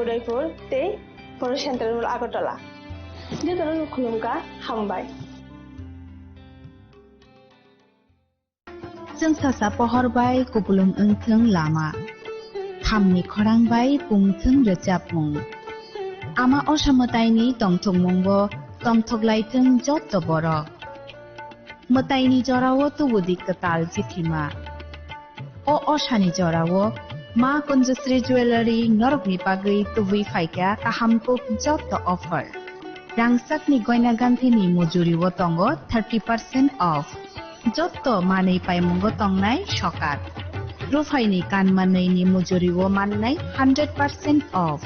उदयपुर ते बर' सेन्ट्रेल मल आगरतला जेतनो खुलुमगा हामबाय जों सासा पहरबाय कुबुलुं ओंथों लामा खामनि खरांबाय पुंथों रोजाबमुं आमा असामतायनि तंथंमुंबो तंथगलायथों जत बर' मतायनि जरावो तुबुदि कताल जिथिमा अ असानि जरावो मा कुंजश्री ज्वेलारि नरकनि बागै तुबुई फाइका काहामको जत अफार रांसाकनि गयना गान्थिनि मजुरिवो तंगो 30% अफ जत मानै पाइमुंगो तंनाय सकात रुफाइनि कानमानैनि मजुरिवो माननाय 100% अफ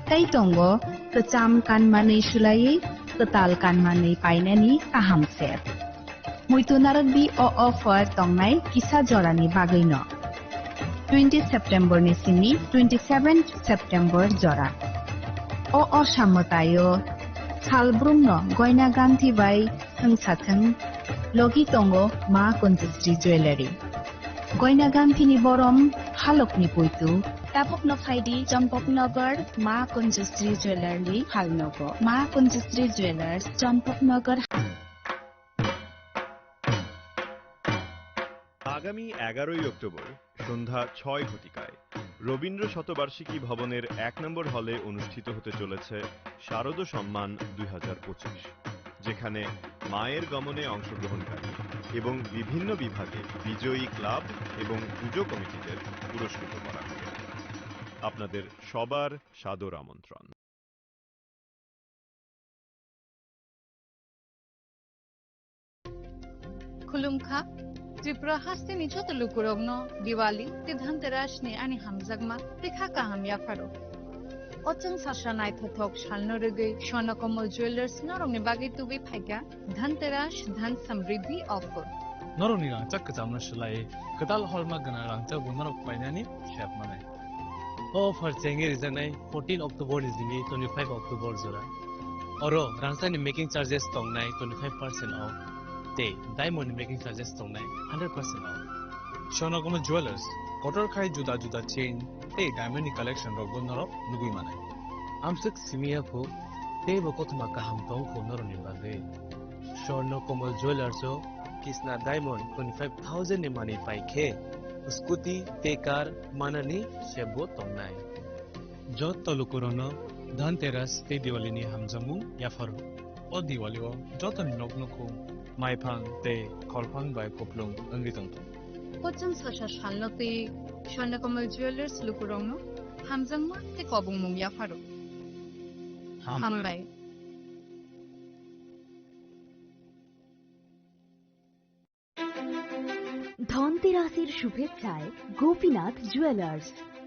तै तंगो कचाम कानमानै सुलायै कताल कानमानै पाइनानि काहाम सेट मुइतुनारक बि अफार तंनाय किसा जरानि बागैनो 20 सेप्टेम्बर निसिनि 27 सेप्टेम्बर जरा असामतायो सालब्रुमनो गयना गान्थि बाय थंसाथों लगी तंगो मा कुंजश्री ज्वेलारि गयना गान्थिनि बरम हालकनि पुइतु तापकनो फाइदि चम्पकनगर मा कुंजश्री ज्वेलारि हालनको मा कुंजश्री ज्वेलार्स चम्पकनगर আগামী 11ই অক্টোবর সন্ধ্যা 6 ঘটিকায় রবীন্দ্র শতবার্ষিকী ভবনের 1 নম্বর হলে অনুষ্ঠিত হতে চলেছে শারদ সম্মান 2025 যেখানে মায়ের গমনে অংশগ্রহণকারী এবং বিভিন্ন বিভাগে বিজয়ী ক্লাব এবং পুজো কমিটিদের পুরস্কৃত করা হবে আপনাদের সবার সাদর আমন্ত্রণ खुलुमखा त्रिपुरा हास्तेनि जतलुकुरगनो दिवाली ते धनतेरासनि आनि हामजागमा देखा काहाम याफारो अचन सासा नायथथक सालनो रगै स्वर्णकमल ज्वेलार्स नरंनि बागै तुबि फाइका धनतेरास धन समृद्धि ऑफर नरंनि रांचाक कचामना सलाय कदाल हलमा गना रांचाक बुमारक पाइनानि शेप माने ऑफर चेंगे रिजनाय 14 अक्टोबर निजिनि 25 अक्टोबर जरा अरो रांचानि मेकिंग चार्जेस तंनाय 25% ऑफ डायमंड मेकिंग चार्जेस तंनाय 100% ऑफ स्वर्णकमल ज्वेलर्स कटर खाय जुदा जुदा चेन ते डायमंड कलेक्शन रगबो नरक नुगुइ माने आमसक सिमिया को ते बकथमा काहाम तंग को नरनि बागै स्वर्णकमल ज्वेलर्स किसना डायमंड 25000 नि माने पाइखे स्कूटी ते कार माननी सेबो तंनाय जत तलुकुरनो धनतेरस ते दिवालीनि हामजामु याफार ओ दिवालीओ जतन नगनको माइफां ते खलफां बाय कपलुं अंगितंग कोचन सशा शालनते स्वर्णकमल ज्वेलर्स लुकुरंनो हामजांमा ते कबुंमुं याफारो हामबाय ধনতেরাসের শুভেচ্ছায় গোপীনাথ জুয়েলার্স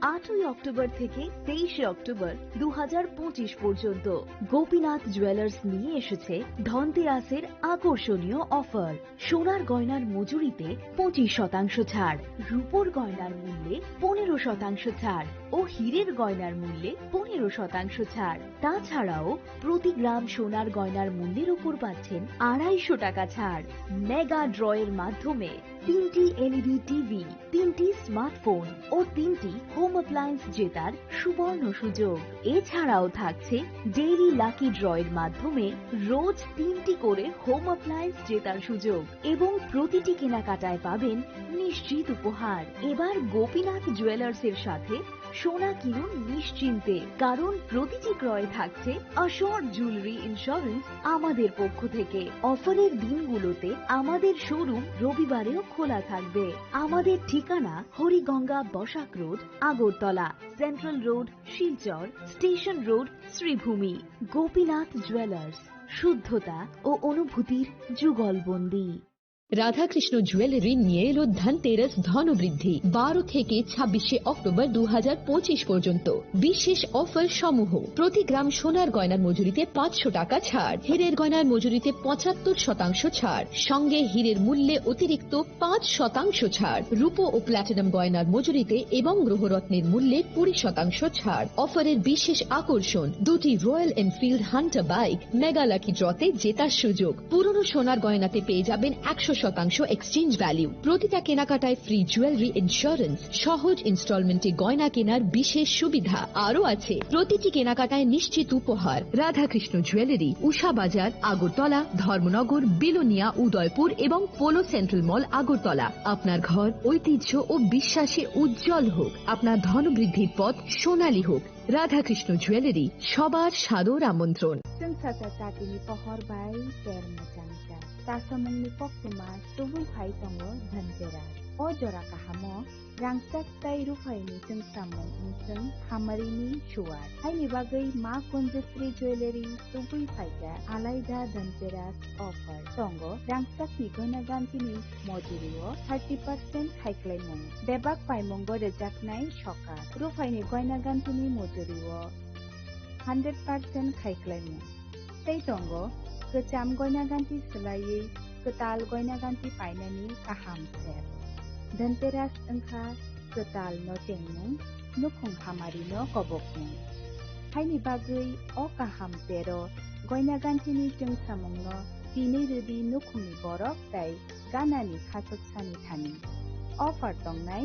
8 অক্টোবর থেকে 23 অক্টোবর 2025 পর্যন্ত গোপীনাথ জুয়েলার্স নিয়ে এসেছে ধনতেরাসের আকর্ষণীয় অফার সোনার গয়নার মজুরিতে 25% ছাড় রূপোর গয়নার মূল্যে 15% ছাড় ও হীরের গয়নার মূল্যে 15% ছাড় তাছাড়াও প্রতি গ্রাম সোনার গয়নার মূল্যের উপর পাচ্ছেন 250 টাকা ছাড় মেগা ড্রয়ের মাধ্যমে 3টি এলইডি টিভি 3টি স্মার্টফোন ও 3টি হোম অ্যাপ্লায়েন্স জেতার সুবর্ণ সুযোগ এছাড়াও থাকছে ডেইলি লাকি ড্রয়ের মাধ্যমে রোজ 3টি করে হোম অ্যাপ্লায়েন্স জেতার সুযোগ এবং প্রতিটি কেনাকাটায় পাবেন নিশ্চিত উপহার এবার গোপীনাথ জুয়েলার্স এর সাথে সোনা কিনুন নিশ্চিন্তে কারণ প্রতিটি ক্রয়ে থাকছে অ্যাশোর্ড জুয়েলারি ইন্স্যুরেন্স আমাদের পক্ষ থেকে অফারের দিনগুলোতে আমাদের শোরুম রবিবারেও খোলা থাকবে আমাদের ঠিকানা Hariganga Basak road Agartala central road Silchar station road Sreebhumi Gopinath jewellers শুদ্ধতা ও অনুভূতির যুগলবন্দি রাধাকৃষ্ণ জুয়েলারি নিয়ে এলো ধনতেরাস ধনবৃদ্ধি 12 থেকে 26 অক্টোবর 2025 পর্যন্ত বিশেষ অফার সমূহ প্রতি গ্রাম সোনার গয়নার মজুরিতে 500 টাকা ছাড় হীরের গয়নার মজুরিতে 75% ছাড় সঙ্গে হীরের মূল্যে অতিরিক্ত 5% ছাড় রূপো ও প্ল্যাটিনাম গয়নার মজুরিতে এবং গ্রহরত্নের মূল্যে 20% ছাড় অফারের বিশেষ আকর্ষণ দুটি Royal Enfield Hunter bike mega lucky ড্রতে জেতার সুযোগ পুরনো সোনার গয়নাতে পেয়ে যাবেন 100 50% এক্সচেঞ্জ ভ্যালু, প্রতিটা কেনাকাটায় ফ্রি জুয়েলারি ইন্স্যুরেন্স, সহজ ইনস্টলমেন্টে গয়না কেনার বিশেষ সুবিধা আরও আছে। প্রতিটি কেনাকাটায় নিশ্চিত উপহার। রাধাকৃষ্ণ জুয়েলারি, উষা বাজার, আগরতলা, ধর্মনগর, বিলোনিয়া, উদয়পুর এবং পোলো সেন্ট্রাল মল, আগরতলা। আপনার ঘর ঐতিহ্য ও বিশ্বাসে উজ্জ্বল হোক, আপনার ধনবৃদ্ধির পথ সোনালী হোক। রাধাকৃষ্ণ জুয়েলারি, সবার সাদর আমন্ত্রণ। जों सासा जातिनि पहर बाय केर मोजांजा तासमंनि पक्तिमा सुबुं फाइ दङ धनतेरा अ जरा काहामो रांसाक ताइ रुफाइनि जों सामं जों हामारिनि शुवार हाइनि बागै मा कुंजश्री ज्वेलरी सुबुं फाइगा आलाइदा धनतेरास अफार दङ रांसाकनि गनागान्थिनि मजुरिओ 30% हाइक्लाइमं बेबाक पाइमंगो रेजाकनाय सका रुफाइनि गनागान्थिनि मजुरिओ 100% खायख्लायमो तै दङ गोजाम गयनागान्थि सोलायै गोताल गयनागान्थि पाइनायनि गाहाम सेर धनतेरास ओंखा गोताल न जेंमुं नुखुं हामारिनो गबकमुं हाइनि बागै अ गाहाम सेर गयनागान्थिनि जों सामुंनो दिनै रबि नुखुंनि बरफ तै गानानि खासकसानि थानि अफार दंनाय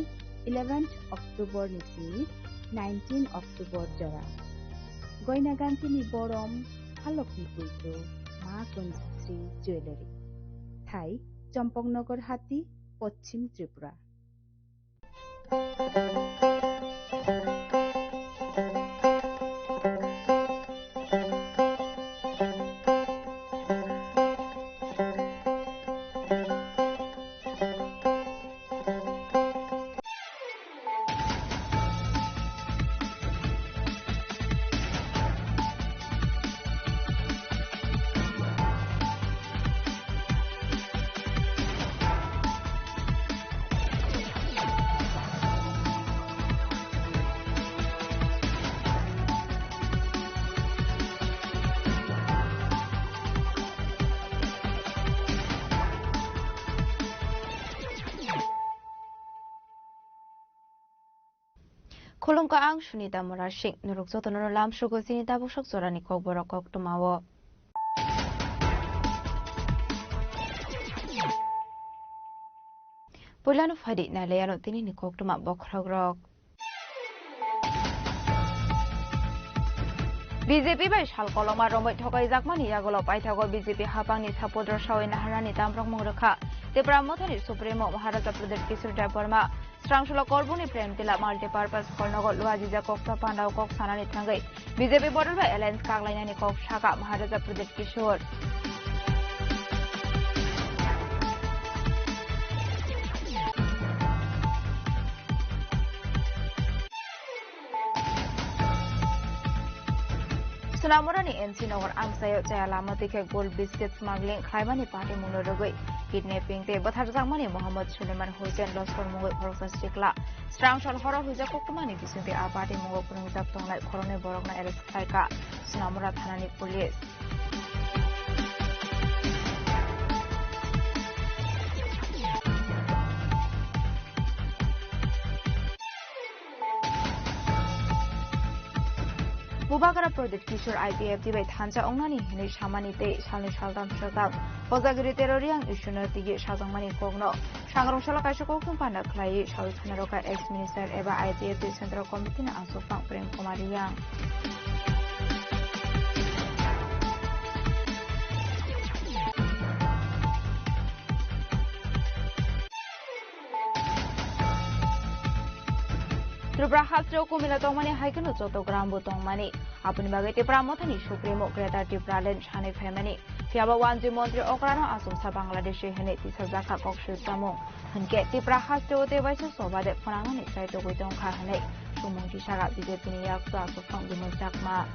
11 अक्टोबर निसिनि 19 अक्टोबर जरा गयनागान्थिनि बरम हालकनि पुइतु मा कुंजश्री jewellery Thai Champaknagar Hati Paschim Tripura. Kolongka ang Sunita Morashik nuruk soto nurul lam sugo sinita busok sorani kok borok kok tumawo. Pulanu fadi na leyano tini ni kok tuma bokrogrok. BJP bai shal koloma romoi thokai jakmani yagolo paithago BJP hapangni sapodro shawai naharani tamrok mongrekha Tripura Mothani Supremo Maharaja Pradesh Kishore Dai Burma Strangshula Korbuni Prem Tila Multipurpose Kolnogo Luajija Kokta Pandau Kok Sanani Thangai BJP Bodol bai Alliance Kaglainani Kok Shaka Maharaja Pradesh Kishore Sunamurani NC Nogor Amsayo Jayalama Dike Gold Biscuit Smuggling Khaimani Party Munorogoi Kidnapping Te Bathar Zakmani Muhammad Suleiman Hussein Loskor Mungoi Khorosa Sikla Strangshol Horo Huja Koktumani Bisunti A Party Mungo Punujak Tonglai Khorone Borokna Arrest Khaika Sunamura Thanani Police Bubakara Project Kishore IPF Dibai Thancha Ongnani Hini Shamani Te Shalni Shaldam Shaldam Hozagiri Teroriang Ishuna Tigi Shazangmani Kogno Shangrong Shala Kaisha Koktum Panda Klai Shawi Khanaroka Ex-Minister Eba IPF Di Central Committee na Ansopang Prem Kumar Yang Tripura Hastro Kumila Tongmani Haikano Joto Grambo Tongmani Apuni Bagai Tripura Mothani Supremo Greater Tripura Land Shani Family Fiaba Wanji Montri Okrano Asum Sa Bangladesh Hene Tisazaka Kokshu Samu Hanke Tripura Hastro Devaisu Sobade Fonangani Saito Guitong Kahane Sumungi Shaga Bijepini Yakso Asufang Dimon Jakma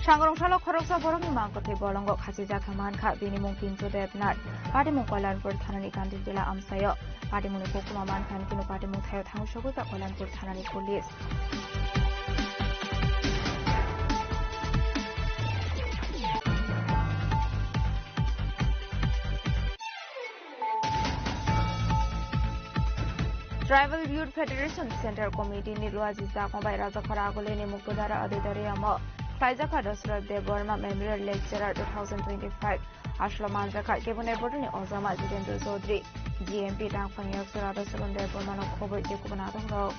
Shangrong Shala Khoroksa Borong Mangkote Bolongo Khasija Kaman Kha Bini Mungkin to Devnat Party Mungkolanpur Thanani Kandi Jila Amsayo Party Munipokuma Man Khan Kino Party Mungthayo Thangshogo Ka Kolanpur Thanani Police Tribal Youth Federation Center Committee ni Luaji Zakongbai Rajakhara Agoleni Mukudara Auditorium Saijaka Dasrat Deborma Memorial Lecturer 2025 Ashloman Zakar Kebune Bodani Ozama Jitendra Chaudhary GMP Dangfang Yaksara Salon Deborma no Khobar Jekubanato Ro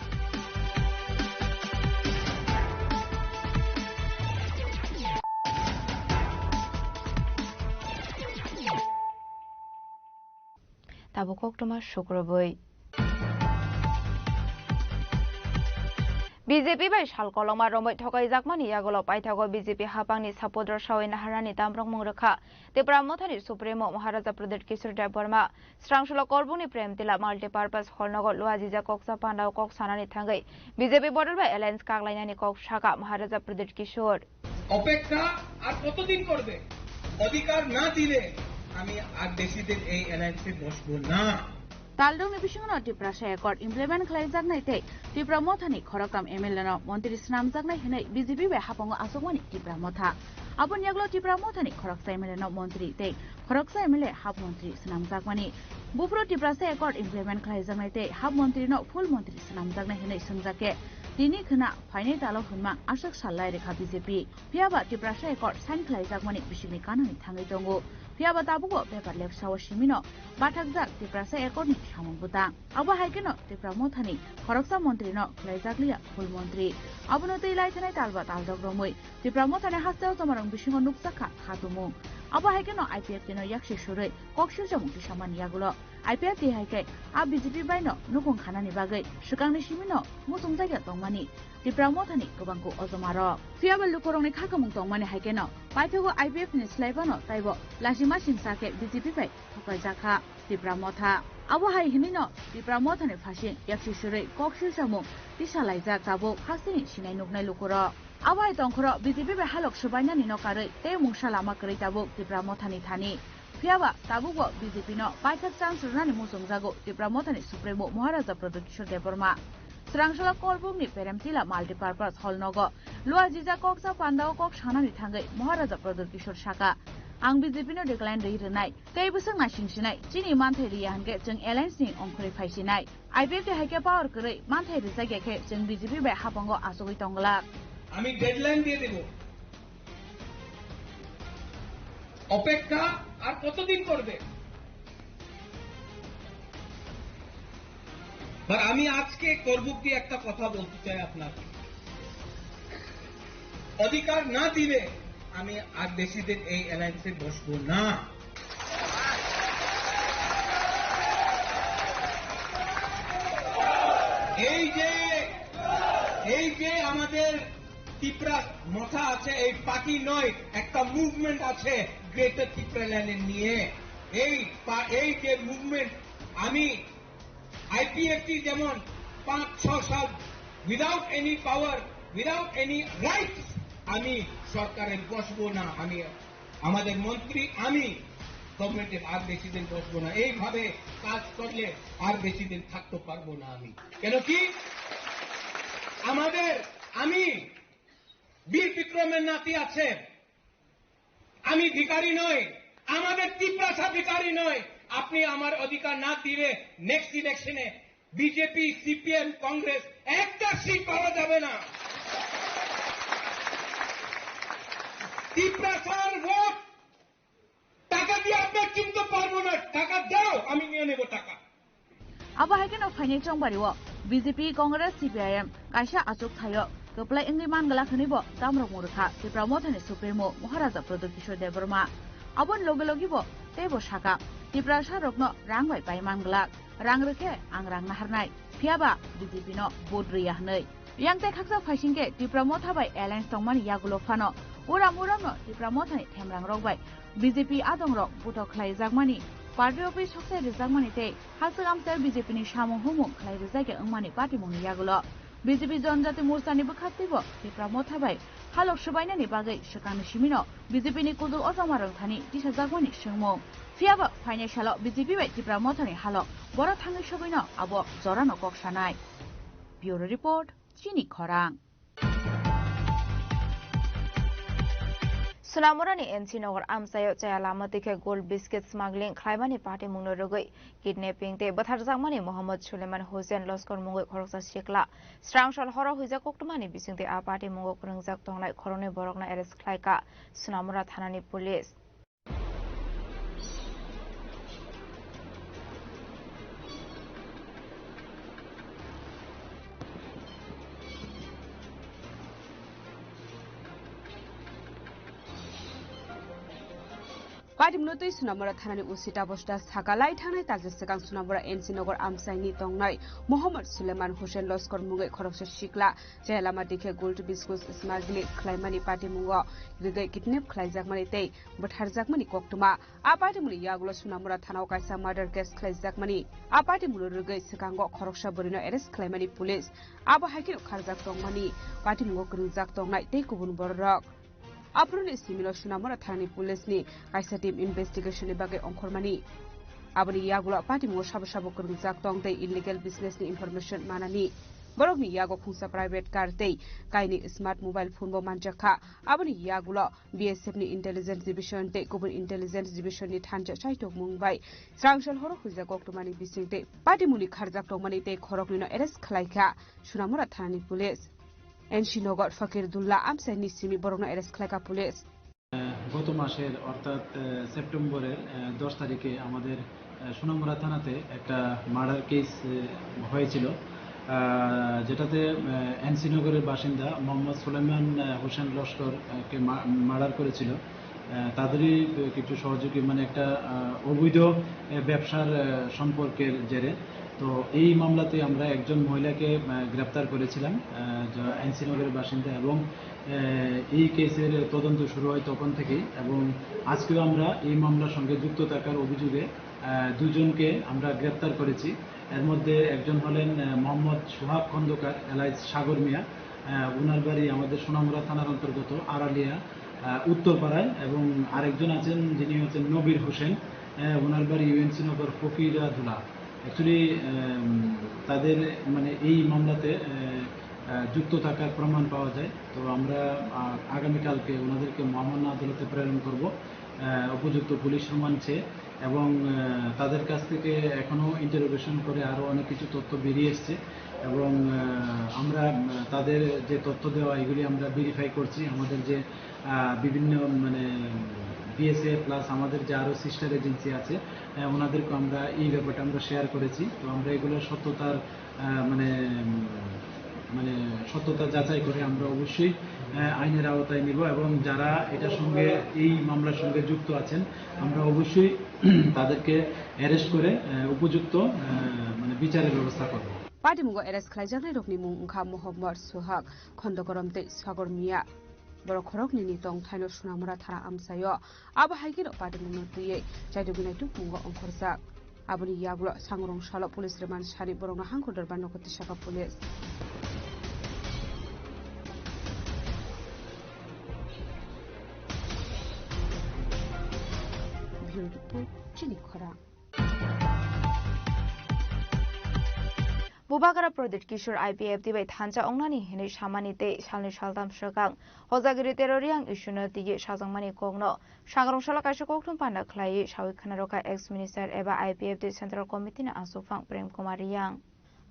Tabukok Toma Shukraboi BJP bai shal koloma romoi thokai jakmani yagolo paithago BJP hapangni sapodor shawai naharani tamrong mungrakha Tripura Mothani Supremo Maharaja Pradesh Kishore Deborma Strangsholo Korbuni Premtila Multipurpose Holnogo Luajija Koksa Pandao Kok Sanani Thangai BJP border bai alliance Kaglainani Kok Shaka Maharaja Pradesh Kishore অপেক্ষা আর কতদিন করবে অধিকার না দিলে আমি আর বেশি দিন এই অ্যালায়েন্সে বসবো না Taldong Bishono Tripura Shayakot implement Klaizak Night, Tripura Mothani, Korokam Emiliano, Montri Snam Zagna, BJP Hapongo Asogoni, Tripura Motha. Upon Yaglo Tripura Mothani, Koroksa Emiliano Montri, take Koroksa Emile, Hab Montri, Snam Zagmani. Bufro Tripura Shayakot implement Klaizak Night, Hab Montri, no full Montri Snam Zagna, Sunzake. Dini Kana, Fine Talo Huma, Ashok Salai, BJP. Piaba Tripura Shayakot, San Klaizak Mani, Bishimikano, Tangitongo. Piaba Tabugo, Pepper left Sawa Shimino, Batagzak, Tripura Shayakot, Shamubuta. Aba Haikeno, Tripura Mothani, Koroksa Montrino, Klaizaklia, Full Montri. Abunote Lightenite Albat Aldo Romui, Tripura Mothani Hastel Tomarang Bishimo Nuksaka, Hatumu. Aba Haikeno, IPF Tino Yakshi Shure, Kokshu Shaman Yagulo. IPF Haike, A BJP Bino, Nukung Hanani Bagay, Shukang Shimino, Musum Zaga Tongmani. Tripura Mothani, Kubanku Ozomaro. Fiaba Lukoroni Kakamung Tongmani Haikeno, Paitogo IPF ni Slavano, Taibo, Lashima Shinsake, BJP, Tokazaka, Tripura Motha. Aba Hainino, Tripura Mothani Fashin, Yakshi Shure, Kokshu Shamu, Tishalaiza Tabo, Hasini, Shinanukna Lukuro. Aba Tonkoro, BJP Halok Shabana Ninokare, Te Mushalama Kritabo, Tripura Mothani Thani. Piaba, Tabugo, BJP no, Paikat Sans Rani Musum Zago, Tripura Mothani Supremo, Maharaja Pradesh Kishore Deborma. Strangsholo Korbuni Peremtila Multipurpose Holnogo, Luajija Koksa Pandao Kok Shanani Thangai, Maharaja Pradesh Kishore Shaka. Ang BJP no decline Renai, Kaibusang Nashinai, Chini Manthe Riange, Jung Alliance Ning Onkuri Faisinai. IPF Hake Power Kure, Manthe Rizagake, Jung BJP by Hapongo Asoi Tongla. আমি deadline দিয়ে দেব অপেক্ষা আর কতদিন করবে আর আমি আজকে করবুক দিয়ে একটা কথা বলতে চাই আপনাকে অধিকার না দিলে আমি আর বেশি দিন এই অ্যালায়েন্সে বসবো না এই যে আমাদের ত্রিপুরা মাথা আছে এই পার্টি নয় একটা মুভমেন্ট আছে গ্রেটার ত্রিপুরা ল্যান্ড নিয়ে এই যে মুভমেন্ট আমি আইপিএফটি যেমন 5-6 সাল উইদাউট এনি পাওয়ার উইদাউট এনি রাইটস আমি সরকারের বসবো না আমি আমাদের মন্ত্রী আমি গভর্নমেন্টের আর বেশি দিন বসবো না এইভাবে কাজ করলে আর বেশি দিন থাকতে পারবো না আমি কেন কি আমাদের আমি বীর বিক্রমের নাতি আছে আমি ভিখারি নই আমাদের ত্রিপুরা ভিখারি নয় আপনি আমার অধিকার না দিলে নেক্সট ইলেকশনে বিজেপি সিপিএম কংগ্রেস একটা সিট পাওয়া যাবে না ত্রিপুরা ভোট টাকা দিয়ে আপনি কিনতে পারবো না টাকা দাও আমি নিয়ে নেব টাকা Aba Haikeno Financial Bariwo, BJP Congress CPIM, Kaisha Asuk Thayo, Keplai Ingriman Galakanibo, Tamro Murka, Tripura Mothani Supremo, Maharaja Pradesh Kishore Deborma. Abon Logologibo, Tebo Shaka, Tripura Sharokno, Rangwai Paiman Galak, Rangreke, Angrang Naharnai, Piaba, BJP no, Bodriyahnei. Yang Tekaksa Fashinke, Tripura Mothabai Airlines Tongmani Yagulo Fano, Ura Murano, Tripura Mothani Temrang Rogbai, BJP Adongrok, Buto Klai Zagmani. Party office Hoksai Rizagmani Te, Hasagam Ser BJP ni Shamu Humu, Klai Rizake Umani Party Muni Yagulo. BJP Jonjati Mursani Bukatibo, Tripura Mothabai, Halok Shabaina ni Bagai, Shakani Shimino, BJP ni Kudu Ozamarang Thani, Tisha Zagmani Shungmo. Fiaba, Financial BJP by Tripura Mothani Halok, Bora Tangi Shabino, Abo, Zorano Kokshanai. Bureau Report, Chini Korang. Sunamurani NC Nogor Amsayo Chayalama Tike Gold Biscuit Smuggling Klaimani Party Mungno Rugui Kidnapping Te Batharzangmani Mohammed Suleiman Hussein Loskor Mungo Khoroksa Shikla Strangshal Horo Huiza Koktumani Bising Te A Party Mungo Kurungzak Tonglai Korone Borokna Eres Klaika Sunamura Thanani Police Padimnotoi Sunamura Thanani Usita Bosta Sakalai Thanai Tajsegang Sunamura NC Nogor Amsaini Tongnai Mohammed Suleiman Hussein Loskor Mungai Khoroksa Shikla Jayalama Dikhe Gold Biscuits Smuggling Klaimani Party Mungo Rigai Kidnap Khlaizakmani Tei Butharzakmani Koktuma A Party Muni Yagulo Sunamura Thanau Kaisa Murder Case Khlaizakmani A Party Muni Rigai Sekango Khoroksa Borino Arrest Klaimani Police Abo Hakino Kharzak Tongmani Party Mungo Kurunzak Tongnai Tei Kubun Borok Aprone Similo Sunamura Thani Police ni Kaisa Team Investigation ni Bagai Ongkormani Abani Yagulo Party Mungo Shabu Kurunzak Tong Tei Illegal Business ni Information Manani Borogni Yago Khungsa Private Car Tei Kaini Smart Mobile Phone Bo Manjaka Abani Yagulo BSF ni Intelligence Division Tei Kubun Intelligence Division ni Thanja Chaitok Mumbai Strangshal Horo Huiza Koktumani Bising Tei Party Muni Kharzak Tongmani Tei Khorokni no Arrest Khlaika Sunamura Thani Police NC Nogor Fakirullah Amsaini Simi Borogna Arrest Khlaika Police গত মাসের অর্থাৎ সেপ্টেম্বরের 10 তারিখে আমাদের সোনামুড়া থানাতে একটা murder case হয়েছিল যেটাতে এনসি নগরের বাসিন্দা মোহাম্মদ সুলাইমান হোসেন লস্করকে মার্ডার করেছিল তাদেরই কিছু সহযোগী মানে একটা অবৈধ ব্যবসার সম্পর্কের জেরে তো এই মামলাতে আমরা একজন মহিলাকে গ্রেফতার করেছিলাম যা এনসি নগরের বাসিন্দা এবং এই কেসের তদন্ত শুরু হয় তখন থেকেই এবং আজকেও আমরা এই মামলার সঙ্গে যুক্ত থাকার অভিযোগে দুজনকে আমরা গ্রেফতার করেছি এর মধ্যে একজন হলেন মোহাম্মদ সোহাগ খন্দকার এলাইজ সাগর মিয়া ওনার বাড়ি আমাদের সোনামুড়া থানার অন্তর্গত আড়ালিয়া উত্তরপাড়ায় এবং আরেকজন আছেন যিনি হচ্ছেন নবীর হোসেন ওনার বাড়ি ইউএনসি নগর ফকিরাধুলা অ্যাকচুয়ালি তাদের মানে এই মামলাতে যুক্ত থাকার প্রমাণ পাওয়া যায় তো আমরা আগামীকালকে ওনাদেরকে মহামান্য আদালতে প্রেরণ করব উপযুক্ত পুলিশ রিমান্ড চেয়ে এবং তাদের কাছ থেকে এখনো ইন্টারোগেশন করে আরও অনেক কিছু তথ্য বেরিয়ে এসছে এবং আমরা তাদের যে তথ্য দেওয়া এগুলি আমরা ভেরিফাই করছি আমাদের যে বিভিন্ন মানে বিএসএ প্লাস আমাদের যে আরও সিস্টার এজেন্সি আছে ওনাদেরকে আমরা এই ব্যাপারটা আমরা শেয়ার করেছি তো আমরা এগুলো সত্যতার মানে সত্যতা যাচাই করে আমরা অবশ্যই আইনের আওতায় নিব এবং যারা এটার সঙ্গে এই মামলার সঙ্গে যুক্ত আছেন আমরা অবশ্যই তাদেরকে অ্যারেস্ট করে উপযুক্ত মানে বিচারের ব্যবস্থা করব Party Mungo Arrest Khlaijak Rokni Mungkha Mohammed Sohag Khondokoram Tei Sagor Mia Borok Khorokni ni Tong Thaino Sunamura Thara Amsayo Abo Haigiro Party Mungo Tuye Jaidogunai Tu Mungo Ongkhorjak Aboni Yagulo Sangrong Salo Police Remand Sari Borokna Hangkodar Banokoti Shaka Police Bubagara Prodit Kishore IPF Dibai Thancha Ongnani Hene Shamani Te Shalni Shaldam Shakang Hozagiri Teroriang Ishuna Tige Shazangmani Kogno Shangrong Shala Kaisha Koktum Panda Klai Shawi Khanaroka ex-minister Eba IPF Te Central Committee na Asufang Prem Kumar Yang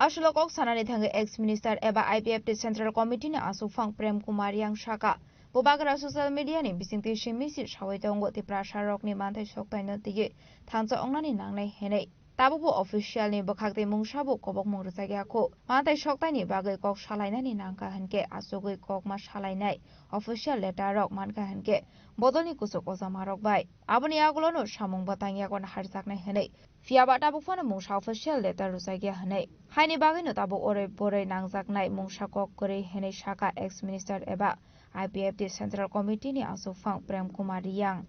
Ashulokok Sanani Thang ex-minister Eba IPF Te Central Committee na Asufang Prem Kumar Yang Shaka Bubagara social media ni bisingti shimisi Shawi Tongo Te Prasharok ni Mantai Shoktai no Tige Thancha Ongnani Nangnai Hene Tabubu official ni bakakte mungshabu kobok mungsagya ko mantai shoktai ni bagai kok shalainai ni nangka hanke asugui kok ma shalainai official letter rok manka hanke bodoni kusuk osamarok bai aboni agulo no shamung batangya kon harjaknai hanei fiaba tabu phone mungsha official letter rusagya hanei haini bagai no tabu ore bore nangjaknai mungsha kok kore hanei shaka ex minister eba IPF Central Committee ni asufang Prem Kumar Yang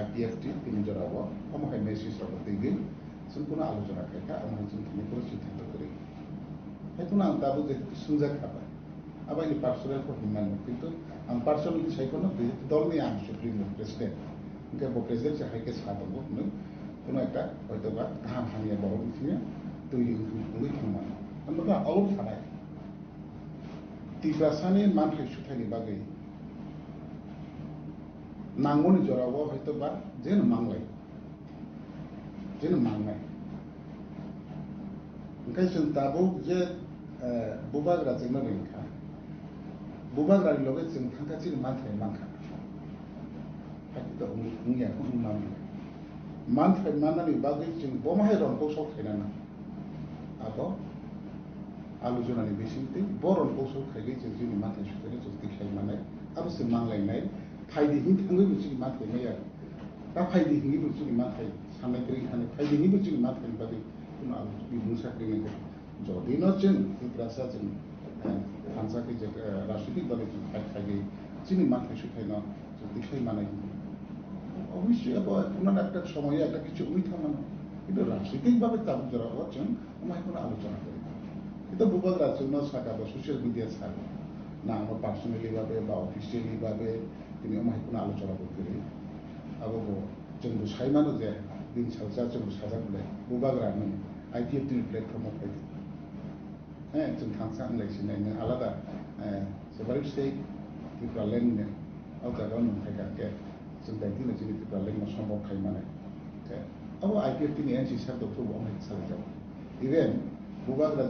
IPF তিনি জরাবো আমাকে message করতে দিন সম্পূর্ণ আলোচনা করে আমরা চিন্তা করে সিদ্ধান্ত করি এখন আমি তাবো যে সুযোগ খাবার আবার এই পার্সোনাল প্রবলেম কিন্তু আমি পার্সোনাল বিষয় দল নিয়ে আমি সুপ্রিম প্রেসিডেন্ট কিন্তু প্রেসিডেন্ট সাহেবকে সাধারণ কোনো একটা হয়তো বা ধাম হামিয়ে বড় মিটিয়ে তৈরি করে থাকবেন আমরা অলপ থানায় তীব্রাসানি মান হাইসু থাকি বাগে नांगौनि जराव हयতো बा जेन मांलाय ओंखाय जों दाबो जे बुबाग्रा जेंना रेंखा बुबाग्रानि लगे जों थांखासिन मानथाय मांखा फाइदा उंयाखौ उनाम मानथाय माननानै बागै जों बमाहाय रंखौ सौखायनाना आबो आलुजनानि बेसिंते बरनखौ सौखायगै जों जोंनि मानथाय सुथायनो जों देखाय माने आबो जों मांलायनाय फायदि हिं थाङै जोंनि मानथायनाय आरो दा फायदि हिंनि जोंनि मानथाय साननाय खाने फायदि हिंबो जोंनि मानथायनि बागै कुनु आलु बिबुंसा खालामनाय जदिनो जों हिब्रासा जों थानसाखै जे राजनीतिक दल जों खायगै जोंनि मानथाय सुथायना जों देखाय माने অবশ্যই ওনার একটা সময়ে একটা কিছু উইথামানো কিন্তু রাজনৈতিকভাবে তার যারা হচ্ছেন ওনার কোনো আলোচনা করি কিন্তু বুবাগ্রা জন্য থাকা বা সোশ্যাল মিডিয়া থাকা না আমরা পার্সোনালি ভাবে বা অফিসিয়ালি ভাবে তিনি ওনার কোনো আলোচনা করতে আবো जोंबो साइमानो जे दिन सालजा जोंबो साजाबले बुबाग्रानि आइपिएफटी प्लेटफर्माव फैदों जों थांसा आंलायसिनायनो आलादा सेपारेट स्टेट टिप्रालेण्डनो आवजागाव नंखायखाखे जों दायदिनो जोंनि टिप्रालेण्डनो सम्भब खालामनानै अब आइपिएफटीनि एनसि सारदोखौ अनेक सालायजाव इभेन बुबाग्रा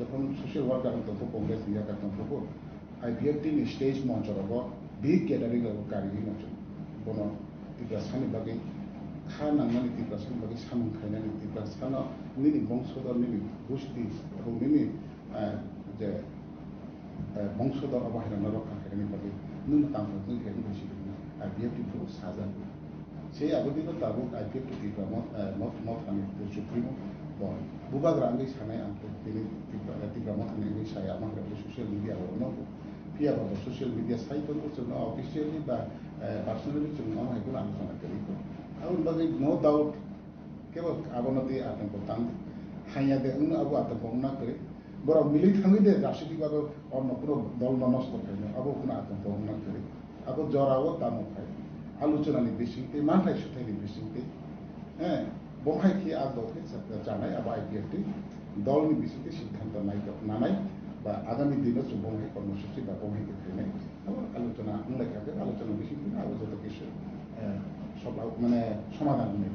যখন social worker दंफो Congress नियाका दंफो आइपिएफटीनि stage मঞ্চराव big गैदारिं गारि मঞ্চ बनो टिप्रासानि बागै खा नांनानै टिप्रासानि बागै सामोन खायनानै टिप्रासाना निनि बंशधर निनि गोष्ठी निनि जे बंशधर अबाहायना रखा खायनायनि बागै नों तांफोरजों हेल्प होसिगोन आइपिएफटी साजा से आगोदिनो दाबो आइपिएफटी मावथानि सुप्रिमो बुबाग्रा आंनि सानाय आंखौ बेनि टिप्रा मावथानि साया माखासे ससियेल मिडिया हरनांगौ फियाबा ससियल मिडिया साइटफोरखौ जों अफिसियेलि बा पार्सोनेलि जों मावनायखौ आलोचना करिखौ आरो बागै नो डाउट केवल आबनदि आतंक तां हाया दे उन आबो आतंक ना करे बरा मिली थांगे दे राष्ट्रपतिबाबो अन्न पुरो दल नष्ट खायनो आबो कुन आतंक ना करे आबो जरावो तामो खाय आलोचनानि बिसिंते मानथाय सुथायनि बिसिंते बहाय कि आगदखे जानाय आबो आइपिएफटी दलनि बिसिंते सिद्धांत नानाय बा आगामी दिनाव जों बहाय कर्मसूचि बा बहाय देखायनाय आलोचना उनलायखाखै आलोचना बिसिंते आबो जत किसु सब माने समाधान होनाय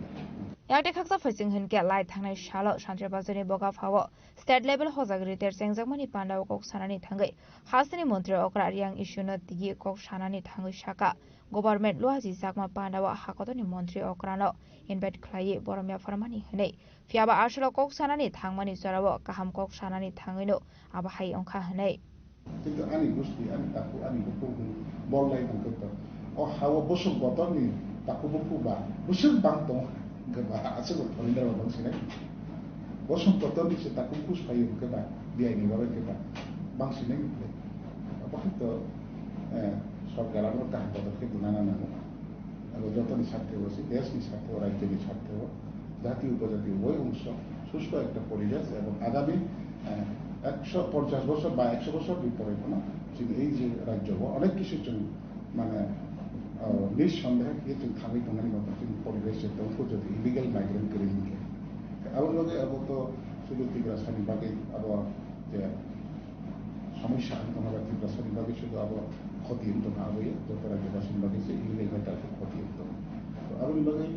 याते खाकसा फैसिं हिनके लाइ थांनाय सालो सान्त्रिबाजनि बगाफावो स्टेट लेभेल हजागिरि तेरजेंजांमानि पान्डाव कक सानानि थांगै हासनि मन्त्री अक्रा रियां इस्युनो तिगि कक सानानि थांगै साका गभर्नमेन्ट लुहाजि जागमा पान्डाव हाकतनि मन्त्री अक्रानो इनभाइट खालायै बरमिया फरमानि हनै फियाबा आसलो कक सानानि थांमानि जरावो गाहाम कक सानानि थांगैनो आबाहाय अंखा हनै কিন্তু आनि गुस्ति आनि ताकु आनि बुकु बललाय नंगौ अ हाव बसुक बतनि ताकु बुकु बा बुसुक बां दं गबा आसुक फरिदार बांसिनै बसुक बतनि से ताकु कुस फायो गबा बिआइनि बाबे गबा बांसिनै बहुत सरकारानो ताहा पदक्षेप नाना नांगौ आरो যতনি স্বার্থে বসে দেশनि স্বার্থে রাজ্যनि স্বার্থে জাতীয় উপজাতীয় ওই অংশ সুস্থ একটা পরিবেশ এবং আগামী 150 বছর বা 100 বছর ভিতরে কোনো এই যে রাজ্য অনেক কিছুর জন্য মানে নিঃসন্দেহে কিছু খামি খামানি মতো পরিবেশে দংশো যদি ইলিগাল মাইগ্রেন্ট করে নিয়ে আবার লগে আবার তো শুধু তীব্রাসানি বাগে আবার যে সমস্যা তোমার তীব্রাসানি বাগে শুধু আবার ক্ষতি হতো না আবার যত রাজ্যবাসীর বাগে যে ইলিগাল মেটারকে ক্ষতি হতো তো আবার লগে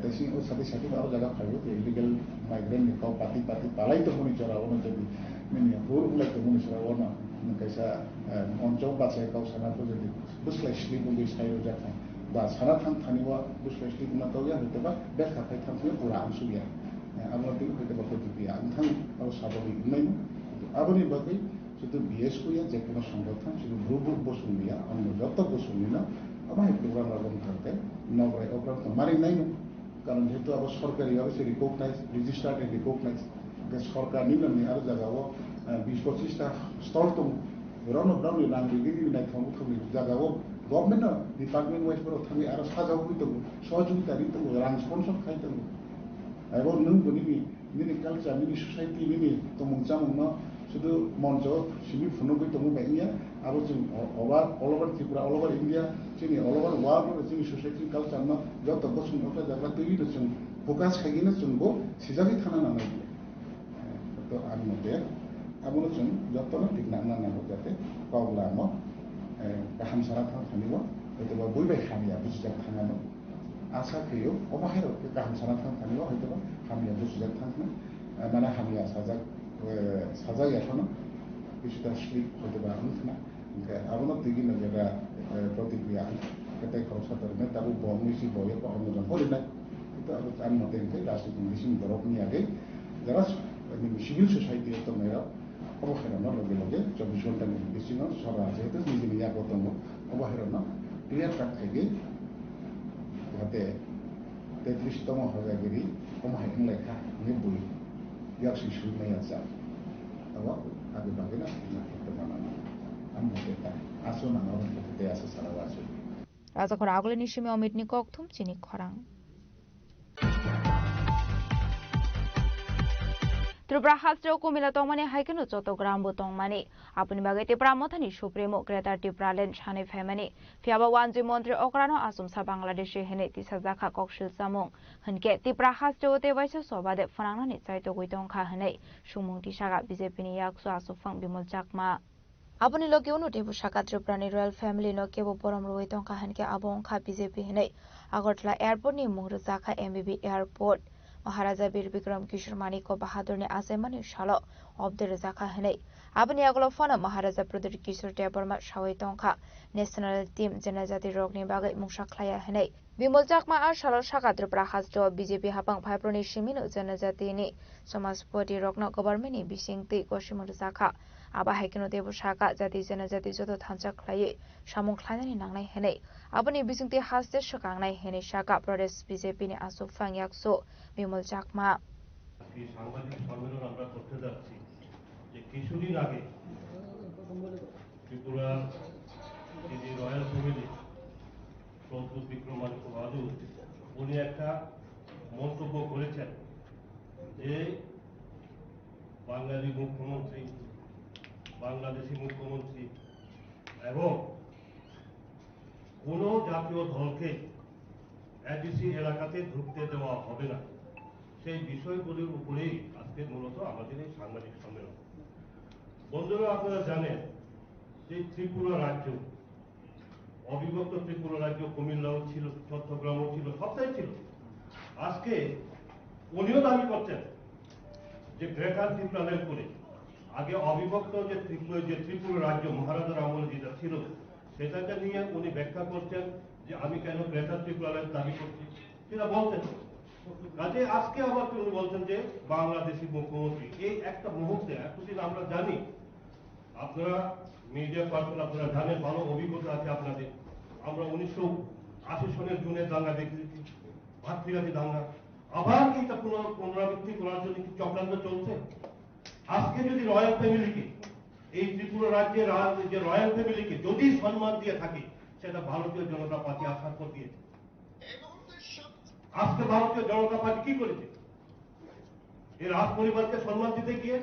দেশি ও সাথে সাথে আরো জায়গা খাইও যে ইলিগাল মাইগ্রেন্ট কাউ পাতি পাতি পালাই তো মনে চড়া অন্য যদি মানে হুর উলাই তো মনে চড়া অন্য কাইসা অঞ্চল বাছাই কাউ সানাতো যদি বুসলাইসলি বুলি সাইও জাথা বা সানা থান থানিওয়া বুসলাইসলি বুনা তাওয়া হতে বা দেখা খাই থানফিও পুরা আনসুইয়া আমরা দিন হইতে বা প্রতিক্রিয়া আনথান আরো স্বাভাবিক নাই আবনি বাকি শুধু বিএস কইয়া যে কোনো সংগঠন শুধু গ্রুপ বসুনিয়া অন্য যত বসুনিয়া আমার প্রোগ্রাম লাগন থাকতে নগরাই অগ্রাম মারি নাই কারণ যেহেতু আবার সরকারিভাবে সে রিকগনাইজ রেজিস্টার্ড এন্ড রিকগনাইজ সরকার নিম্নে আরো জায়গাও 20-25টা স্থল তো রাউন্ড নাঙ্গিগিরি নাই থামুথমি জায়গাও গভর্নমেন্ট ডিপার্টমেন্ট ওয়াইজफोराव थाङै आरो साजाव फैदों सहযোगिता दिदों रां स्पन्सर खायदों आरो नोंबो निनि कालचार निनि सोसाइटि निनि तमुं जामुंनो শুধু মঞ্চ শিবির ফুনগৈ তমু বাইনিয়া আরো जों all over Tripura all over India जोंनि অল ওভার ওয়ার্ल्ड जोंनि सोसाइटि कालचार न যত বছর অফা জায়গা তৈরি जों ফোকাস খাইगिनो जोंबो सिजाबि थाना नांनाय তো আমি মতে আবনো जों যতनो ঠিক না নাंगौ যাতে পাওলা म गाहाम सारा थानिबो হয়তোবা বইবাই খামিয়া বুঝিজাক থাঙানো আশা খেয়েও অবাহের গাহাম সানা থাঙানো হয়তোবা খামিয়া বুঝিজাক থাঙানো মানে খামিয়া সাজাই এখনো কিছুটা স্লিপ হয়তোবা আনুথনা আবনত দিগিন যেটা প্রতিক্রিয়া কেতাই খরচ ধরনের তাবু বমিছি বয়ে অনুজন হলিনাই itu আমি মতে রাষ্ট্রীয় মিশন দরবনি আগে যারা সিভিল সোসাইটি তোমরা অবহেলন লগে লগে 24 ঘন্টা নির্দেশন সভা যেহেতু নিজে নিজে প্রথম অবহেলন ক্লিয়ার কাট থেকে যাতে 33তম হজাগিরি অমহাইন লেখা নিবুই ইয়ার শিশু নেই আছে আবার আগে বাগে না করতে বানানো আমি মতে তাই আসো না আমার মতে আছে সারা আছে রাজাখর আগলে নিশিমে অমিতনি ককথুম চিনি খরাং ত্রিপুরা হাস্ত্র কুমিলা তংমানি হাইকেনো চট্টগ্রাম তংমানি আপনি বাগে ত্রিপুরা মথানি সুপ্রিমো গ্রেটার ত্রিপুরালেন্ড সানে ফেমানি ফিয়াবা ওয়ানজি মন্ত্রী অকরানো আসামসা বাংলাদেশে হেনে তিসাজাখা ককশিল সামুং হনকে ত্রিপুরা হাস্ত্র তেবাইসে সবাদে ফনাংনানি চাইতো গইতংখা হনে সুমুং তিসাগা বিজেপি নি ইয়াকসু আসুফাং বিমল চাকমা আপনি লগে অনুদেবু শাখা ত্রিপুরানি রয়্যাল ফ্যামিলি ন কেবো পরম রইতংখা হনকে আবংখা বিজেপি হেনে আগরতলা এয়ারপোর্ট নি মুহরজাখা এমবিবি এয়ারপোর্ট महाराजा वीर विक्रम किशोर मानिक बहादुर ने आसेमानी शालो अब्दुल रजाखा हनै आबनि आगलो फन महाराजा प्रदीप किशोर देबरमा सावै तंखा नेशनल टीम जनजाति रोगनि बागै मुंसाख्लाया हनै बिमल चाकमा आ शालो शाखा त्रिपुरा हास्ट्र बीजेपी हापां फाइप्रनि सिमिनो जनजातिनि समाजपति रोगनो गभर्नमेन्टनि बिसिंति गसिमर जाखा आबा हाइकेनो देबो शाखा जाति जनजाति जतो थांचाख्लायै सामुं ख्लायनानि नांनाय हनै आबनि बिसिंति हास्ते सकांनाय हनै शाखा प्रदेश बीजेपी नि आसु फांयाकसो বিমল চাকমা এই সাংবাদিক সম্মেলন আমরা করতে যাচ্ছি যে কিছুদিন আগে ত্রিপুরা যে রয়্যাল ফ্যামিলি প্রদীপ বিক্রম মানিক বাহাদুর উনি একটা মন্তব্য করেছেন যে বাঙালি মুখ্যমন্ত্রী বাংলাদেশি মুখ্যমন্ত্রী এবং কোন জাতীয় দলকে এডিসি এলাকাতে ঢুকতে দেওয়া হবে না সেই বিষয়গুলির উপরেই আজকে মূলত আমাদের এই সাংবাদিক সম্মেলন বন্ধুরা আপনারা জানেন যে ত্রিপুরা রাজ্য অবিভক্ত ত্রিপুরা রাজ্য কুমিল্লাও ছিল চট্টগ্রামও ছিল সবটাই ছিল আজকে উনিও দাবি করছেন যে গ্রেটার ত্রিপুরালেন্ড করে আগে অবিভক্ত যে ত্রিপুরা রাজ্য মহারাজার আমলে যেটা ছিল সেটাকে নিয়ে উনি ব্যাখ্যা করছেন যে আমি কেন গ্রেটার ত্রিপুরালেন্ড দাবি করছি সেটা বলতেন কাজে আজকে আবার তিনি বলছেন যে বাংলাদেশি মুখ্যমন্ত্রী এই একটা মুহূর্তে এতদিন আমরা জানি আপনারা মিডিয়া পার্সন আপনারা জানেন ভালো অভিজ্ঞতা আছে আপনাদের আমরা 1980 সনের জুনে দাঙ্গা দেখেছি ভাতৃঘাতী দাঙ্গা আবার কি এটা পুনরাবৃত্তি করার জন্য কি চক্রান্ত চলছে আজকে যদি রয়্যাল ফ্যামিলিকে এই ত্রিপুরা রাজ্যের যে রয়্যাল ফ্যামিলিকে যদি সম্মান দিয়ে থাকে সেটা ভারতীয় জনতা পার্টি আশা করে দিয়েছে আজকে ভারতীয় জনতা পার্টি কি করেছে এই রাজ পরিবারকে সম্মান দিতে গিয়ে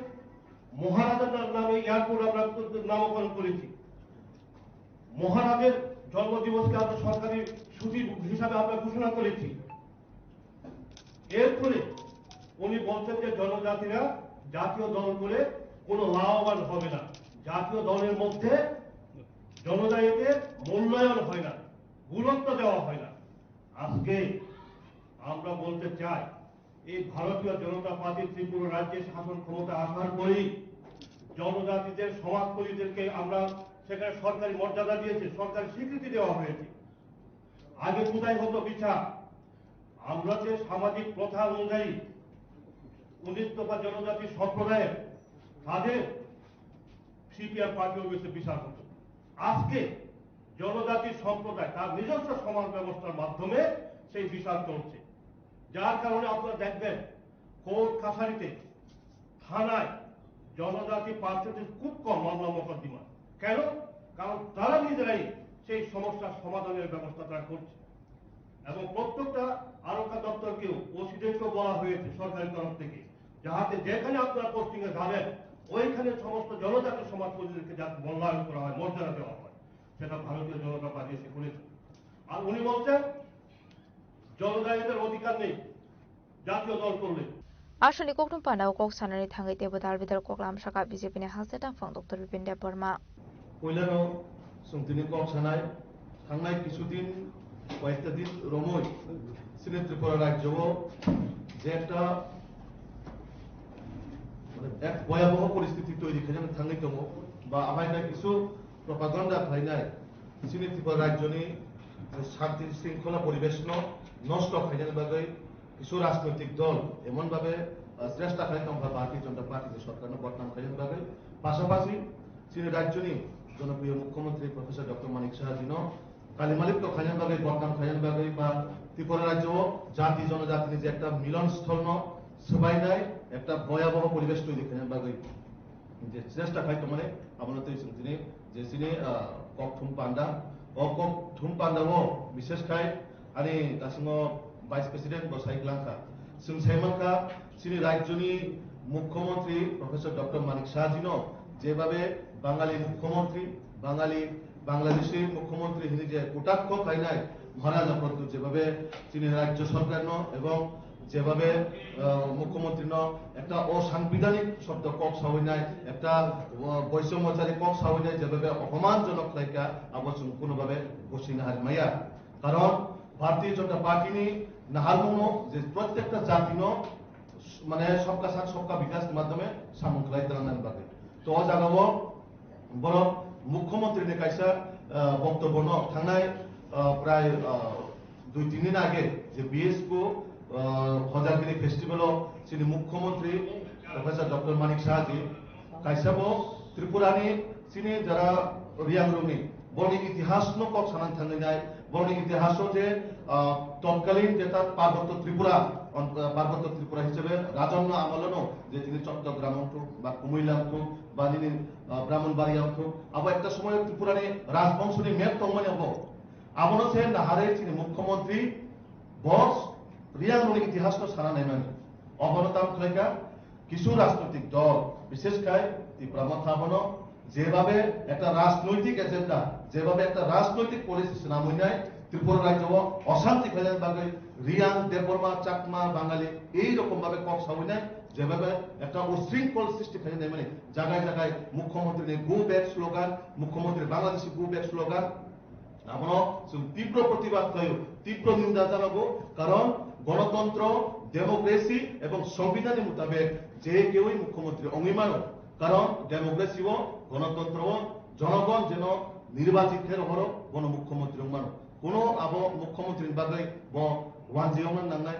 মহারাজার নামে এয়ারপোর্ট আমরা নামকরণ করেছি মহারাজের জন্মদিবসকে আমরা সরকারি ছুটি হিসাবে আমরা ঘোষণা করেছি এরপরে উনি বলছেন যে জনজাতিরা জাতীয় দল করে কোনো লাভবান হবে না জাতীয় দলের মধ্যে জনজাতিদের মূল্যায়ন হয় না গুরুত্ব দেওয়া হয় না আজকে আমরা বলতে চাই এই ভারতীয় জনতা পার্টি ত্রিপুরা রাজ্যে শাসন ক্ষমতা আসার পরেই জনজাতিদের সমাজকর্মীদেরকে আমরা সেখানে সরকারি মর্যাদা দিয়েছে সরকারি স্বীকৃতি দেওয়া হয়েছে আগে কোথায় হতো বিচার আমরা যে সামাজিক প্রথা অনুযায়ী 19 দফা জনজাতি সম্প্রদায়ের তাদের সিপিআর পার্টি অফিসে বিচার হতো আজকে জনজাতি সম্প্রদায় তার নিজস্ব সমাজ ব্যবস্থার মাধ্যমে সেই বিচার চলছে যার কারণে আপনারা দেখবেন কোর্ট কাছারিতে থানায় জনজাতি প্রার্থীদের খুব কম মামলা মোকদ্দমা কেন কারণ তারা নিজেরাই সেই সমস্যার সমাধানের ব্যবস্থা তারা করছে এবং প্রত্যেকটা আরক্ষা দপ্তরকেও ওসিদেরকেও বলা হয়েছে সরকারি তরফ থেকে যাতে যেখানে আপনারা পোস্টিং এ যাবেন ওইখানে সমস্ত জনজাতি সমাজকর্মীদেরকে যাতে মূল্যায়ন করা হয় মর্যাদা দেওয়া হয় সেটা ভারতীয় জনতা পার্টি এসে করেছে আর উনি বলছেন জনজাতিদের অধিকার নেই জাতীয় দল করলে আসলে কোকটুম পান্ডাও কক সানানি থাঙ্গै তেবদার বিদার কোকলাম শাখা বিজেপি নে হাসে টাফাং ডক্টর বিপিন দেববর্মা কইলানো সুংতিনি কক সানাय थांनाय কিছুদিন কয়েকটা দিন রমই সিনে ত্রিপুরা রাজ্য যে একটা এক ভয়াবহ পরিস্থিতি তৈরি খাইজান থাঙ্গি দङ বা আবাইনাय কিছু প্রপাগান্ডা খাইনাय সিনে ত্রিপুরা রাজ্যনি শান্তি শৃঙ্খলা পরিবেশ নষ্ট খাইজান বাগै কিছু রাজনৈতিক দল এমন ভাবে চেষ্টা খাই দङ ভারতীয় জনতা পার্টি সরকার বদনাম খাইজান বাগै পাশাপাশি সিনে রাজ্যনি জনপ্রিয় মুখ্যমন্ত্রী প্রফেসর ডক্টর মানিক সাহাজিনো কালিমালিপ্ত খাইজান বাগै বদনাম খাইজান বাগै বা ত্রিপুরা রাজ্য জাতি জনজাতির যে একটা মিলনস্থল সবাইনাই একটা ভয়াবহ পরিবেশ তৈরি খাইজান বাগै যে চেষ্টা খাইতো মানে আপনার তিনি যে সিনে কক থুম পান্ডা ও কক থুম পান্ডাও বিশেষ খাই আনি দাসিङो ভাইস প্রেসিডেন্ট বসাই গ্লাंखा जों साइमानखा सिनि राज्यनि मुख्यमंत्री प्रफेसर डक्टर मानिक साहाजिनो যেভাবে বাঙালি মুখ্যমন্ত্রী বাংলাদেশি মুখ্যমন্ত্রী হিনি যে কটাক্ষ খাইনায় মহারাজা প্রত্যুত যেভাবে তিনি রাজ্য সরকার এবং যেভাবে মুখ্যমন্ত্রী একটা অসাংবিধানিক শব্দ কক সাহইনায় একটা বৈষম্যচারী কক সাহইনায় যেভাবে অপমানজনক লাইকা আবশ্যক কোনোভাবে বসিনা হারমাইয়া কারণ ভারতীয় জনতা পার্টি নাহারমুনো যে প্রত্যেকটা জাতিনো মানে সবকা সাথ সবকা বিকাশের মাধ্যমে সামুখলাই দাঁড়ানোর বাদে তো জায়গাও বড় মুখ্যমন্ত্রী কাইসা বক্তব্য থানায় প্রায় 2-3 দিন আগে যে বিএসকো হজারগিরি ফেস্টিভ্যাল সিনি মুখ্যমন্ত্রী প্রফেসর ডক্টর মানিক সাহাজি কাইসাবো ত্রিপুরানি সিনি যারা রিয়াংরুনি বড় ইতিহাস কক সানান থাঙ্গাই বড় ইতিহাস যে তৎকালীন যেটা পার্বত্য ত্রিপুরা হিসেবে রাজন্য আমলনো যে তিনি চট্টগ্রাম বা কুমিল্লা বা তিনি ব্রাহ্মণবাড়িয়া আবার একটা সময় ত্রিপুরানি রাজবংশনি মেপ তংমানি হব আমনো সে নাহারে তিনি মুখ্যমন্ত্রী বস রিয়াংরুনি ইতিহাস সারা নেমানি অবনতাম খাইকা কিছু রাজনৈতিক দল বিশেষ করে ত্রিপুরা মথাবনো যেভাবে একটা রাজনৈতিক এজেন্ডা যেভাবে একটা রাজনৈতিক পলিসি নামইনায় ত্রিপুরা রাজ্য অশান্তি ফেলার বাগে রিয়াং দেববর্মা চাকমা বাঙালি এইরকম ভাবে কক সামইনায় যেভাবে একটা উশৃঙ্খল সৃষ্টি ফেলে মানে জায়গায় জায়গায় মুখ্যমন্ত্রী গো ব্যাক স্লোগান মুখ্যমন্ত্রী বাংলাদেশি গো ব্যাক স্লোগান আমরা তীব্র প্রতিবাদ করি তীব্র নিন্দা জানাবো কারণ গণতন্ত্র ডেমোক্রেসি এবং সংবিধানের মোতাবেক যে কেউই মুখ্যমন্ত্রী অঙ্গীমানো কারণ ডেমোক্রেসি ও গণতন্ত্র জনগণ যেন নির্বাচিত হরো গণ মুখ্যমন্ত্রী মানো কোনো আবো মুখ্যমন্ত্রীর বাগৈ ওয়ানজি নাঙ্গাই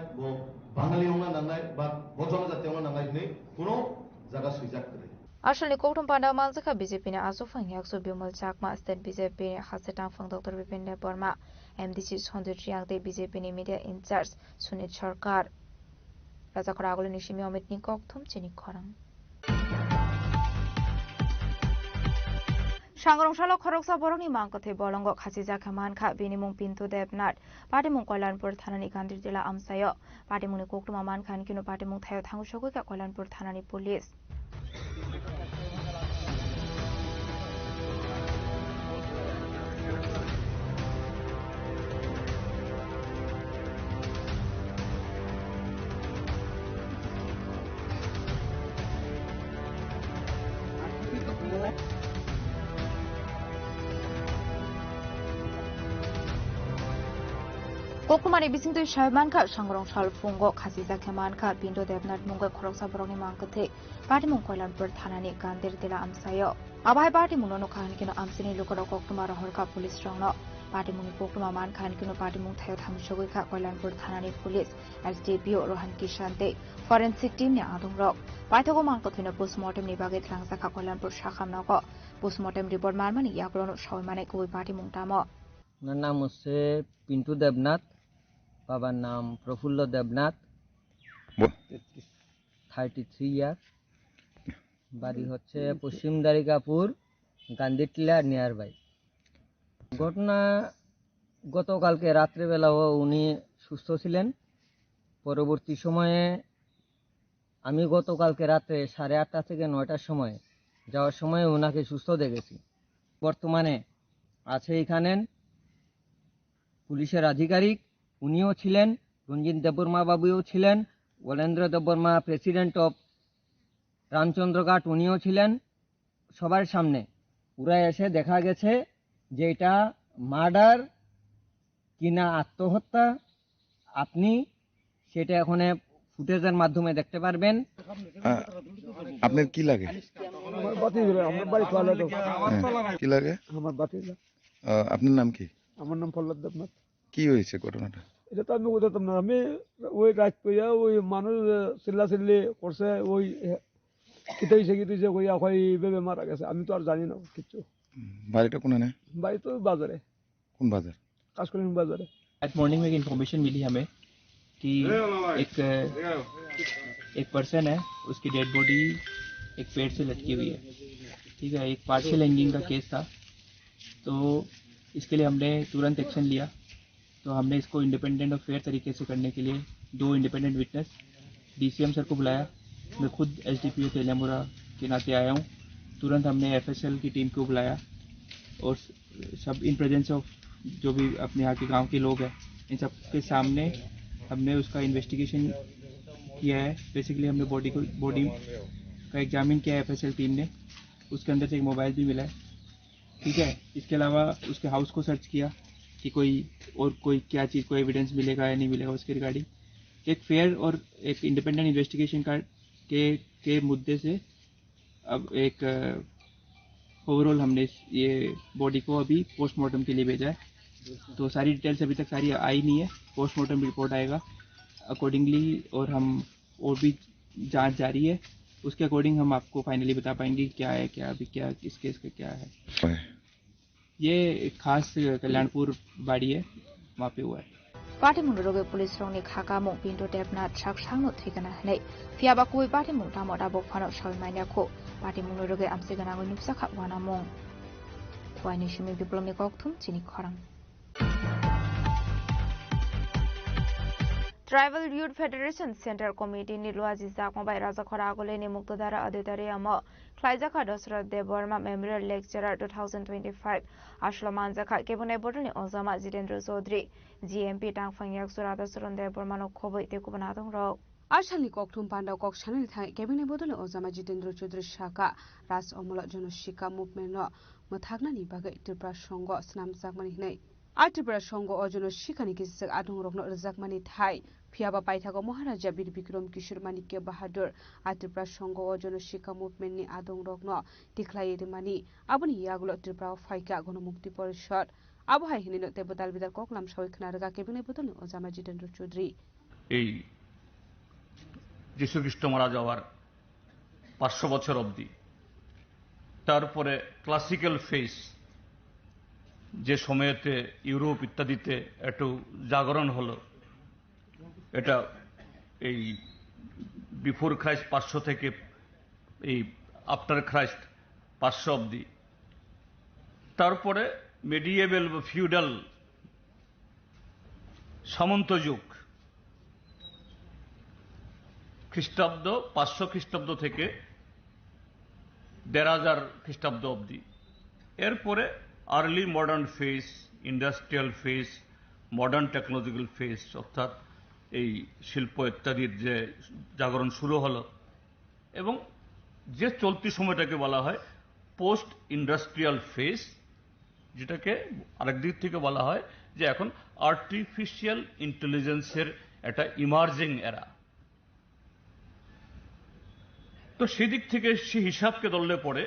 বাঙালি নাঙ্গাই বা জনজাতি নাঙ্গাই নেই কোনো জায়গা সুইজাক করে আসলে কৌটুম পান্ডা মানজাখা বিজেপিनि आसुफां याक्सु बिमल चाकमा स्टेट बीजेपी हासेटां फंग डॉक्टर विपिन देबबर्मा एमडीसी सञ्जय ट्रियांगते बीजेपीनि मीडिया इंचार्ज सुनीत सरकार राजाखरा आगोलनि सिमी अमितनि ककथुम चिनि खरां सांग्रंशालो खरकसा बरंनि मांगकथे बलंग खासि जाखा मानखा बिनिमुं पिन्टु देबनाथ पाटिमुं कल्याणपुर थानानि गान्धीर जिल्ला आमसायो पाटिमुंनि कोकटुमा मानखान किनु पाटिमुं थायो थांगुसगैका कल्याणपुर थानानि पुलिस कोकुमानि बिसिंतुइ सायमानखा सांग्रंशाल फुंगो खासिजाखे मानखा पिन्टु देबनाथ मुंगै खरकसा बरंनि मांगकथे पाटिमुं कल्याणपुर थानानि गान्धीर जिल्ला आमसायो आबाय पाटिमुंनो खाहानिकिनो आमसिनि लुकरो कोकटुमा रहरका पुलिस रंनो पाटिमुंनि कोकटुमा मानखानिकिनो पाटिमुं थायो थामसगैखा कल्याणपुर थानानि पुलिस एसडीपीओ रोहन किशानते फरेन्सिक टीमनि आदुंरक पाइथगो मांगकथेनो पोस्टमर्टेमनि बागै थ्लांजाखा कल्याणपुर शाखामनाको पोस्टमर्टेम रिपोर्ट मारमानि याग्रनो सावमाने गुबै पाटिमुं तामो मेरा नाम मुझसे पिंटू देवनाथ बाबा नाम प्रफुल्ल देवनाथ 33 ইয়ার বাড়ি হচ্ছে পশ্চিম দারিকাপুর গান্ধীটিলা নিয়ার বাই ঘটনা গতকালকে রাত্রেবেলাও উনি সুস্থ ছিলেন পরবর্তী সময়ে আমি গতকালকে রাতে 8:30 থেকে 9টার সময় যাওয়ার সময় ওনাকে সুস্থ দেখেছি বর্তমানে আছে এখানে পুলিশের আধিকারিক উনিও ছিলেন রঞ্জিত দেববর্মা বাবুও ছিলেন ওলেন্দ্র দেববর্মা প্রেসিডেন্ট অফ রামচন্দ্রঘাট উনিও ছিলেন সবার সামনে পুরা এসে দেখা গেছে যে এটা মার্ডার কিনা আত্মহত্যা আপনি সেটা এখন ফুটেজের মাধ্যমে দেখতে পারবেন। আপনার কি লাগে? আমার বাতিজা, আমার বাড়ি তোলা তো। কি লাগে? আমার বাতিজা। আপনার নাম কি? আমার নাম ফল্লাদ দেবনাথ। কি হয়েছে ঘটনাটা? এটা তো আমি বুঝতাম না। আমি ওই রাত কইয়া ওই মানুষ চিল্লাচিল্লি করছে, ওই কিতাইছে কইয়া কই ভেবে মারা গেছে। আমি তো আর জানি না কিছু। বাড়িটা কোনে? বাড়ি তো বাজারে। কোন বাজার? काशकोली बाजार है। आज मॉर्निंग में एक इन्फॉर्मेशन मिली हमें कि एक पर्सन है, उसकी डेड बॉडी एक पेड़ से लटकी हुई है। ठीक है, एक पार्शियल हैंगिंग का केस था, तो इसके लिए हमने तुरंत एक्शन लिया। तो हमने इसको इंडिपेंडेंट और फेयर तरीके से करने के लिए 2 इंडिपेंडेंट विटनेस DCM सर को बुलाया। मैं खुद SDPO तेलियामुरा के नाते आया हूँ। तुरंत हमने FSL की टीम को बुलाया और सब इन प्रेजेंस ऑफ जो भी अपने यहाँ के गांव के लोग हैं, इन सब के सामने हमने उसका इन्वेस्टिगेशन किया है। बेसिकली हमने बॉडी का एग्जामिन किया है FSL टीम ने। उसके अंदर से एक मोबाइल भी मिला है। ठीक है, इसके अलावा उसके हाउस को सर्च किया कि कोई क्या चीज़, कोई एविडेंस मिलेगा या नहीं मिलेगा उसके रिगार्डिंग। एक फेयर और एक इंडिपेंडेंट इन्वेस्टिगेशन के मुद्दे से अब एक ओवरऑल हमने ये बॉडी को अभी पोस्टमार्टम के लिए भेजा है। तो सारी डिटेल्स अभी तक सारी आई नहीं है, पोस्टमार्टम रिपोर्ट आएगा अकॉर्डिंगली, और हम और भी जांच जारी है, उसके अकॉर्डिंग हम आपको फाइनली बता पाएंगे क्या है, क्या अभी क्या इस केस का क्या है। ये खास कल्याणपुर बाड़ी है, वहाँ पे हुआ है। पार्टी मुंडरोगे पुलिस रोंगनि खाका मो पिंटो टेपना ट्रक सांगनो थिगना हनै फियाबा कोई पार्टी मुंटा मोटा बफानो सलमाइनाखौ पार्टी मुंडरोगे आमसे गनागो नुपसाखा वाना मं वाइनि सिमी बिप्लबनि कक्थुम चिनि खरां। Tribal youth federation centre committee नि लुआजि जाकमाबाय राजाखरा आगोलेनि मुक्तधारा अधिकारियाम ख्लाइजाखा दशरथ देबवर्मा मेमोरियल लेक्चरार 2025 आश्लमान जाखा केबुनाय बदलनि अजामा जितेंद्र चौधरी GMP टांगफांयाक सुरादा सुरन देबवर्मानो खबै तेकुबना दंरो आसामनि कक्थुम पान्डाव कक्साननि थाखाय केबिनेट बदले अजामा जितेंद्र चौधरी शाखा राज अमल जनशिका मुभमेन्ट मोथागनानि बागै त्रिपुरा संघ स्नाम जागमानि हिनै त्रिपुरा संघ अजन शिखानि गेजेरजों आदुं रग्न रोजागमानि थाय फियाबा पाइथागो महाराजा बीर विक्रम किशोर मानिक्य बाहादुर त्रिपुरा संघ अजन शिखा मुभमेन्टनि आदुं रग्न दिख्लायिरमानि आबुनि यागुलो त्रिपुरा फाइका गणमुक्ति परिषद आबहाय हिनिनो तेबदाल बिदार ककलाम सावै खनारगा केबिनेट बदले अजामा जितेंद्र चौधरी এই যীশু খ্রিস্ট মারা যাওয়ার 500 বছর অবধি তারপরে ক্লাসিক্যাল ফেস যে সময়তে ইউরোপ ইত্যাদিতে একটু জাগরণ হলো, এটা এই বিফোর খ্রাইস্ট 500 থেকে এই আফটার খ্রাইস্ট 500 অবধি, তারপরে মেডিয়েভেল বা ফিউডাল সামন্ত যুগ খ্রিস্টাব্দ 500 খ্রিস্টাব্দ থেকে 1000 খ্রিস্টাব্দ অবধি, এরপরে early modern phase, industrial phase, modern technological phase, অর্থাৎ এই শিল্প ইত্যাদির যে জাগরণ শুরু হলো, এবং যে চলতি সময়টাকে বলা হয় পোস্ট ইন্ডাস্ট্রিয়াল ফেজ, যেটাকে আরেক দিক থেকে বলা হয় যে এখন আর্টিফিশিয়াল ইন্টেলিজেন্সের একটা ইমার্জিং এরা। তো সেদিক থেকে সে হিসাবকে ধরলে পড়ে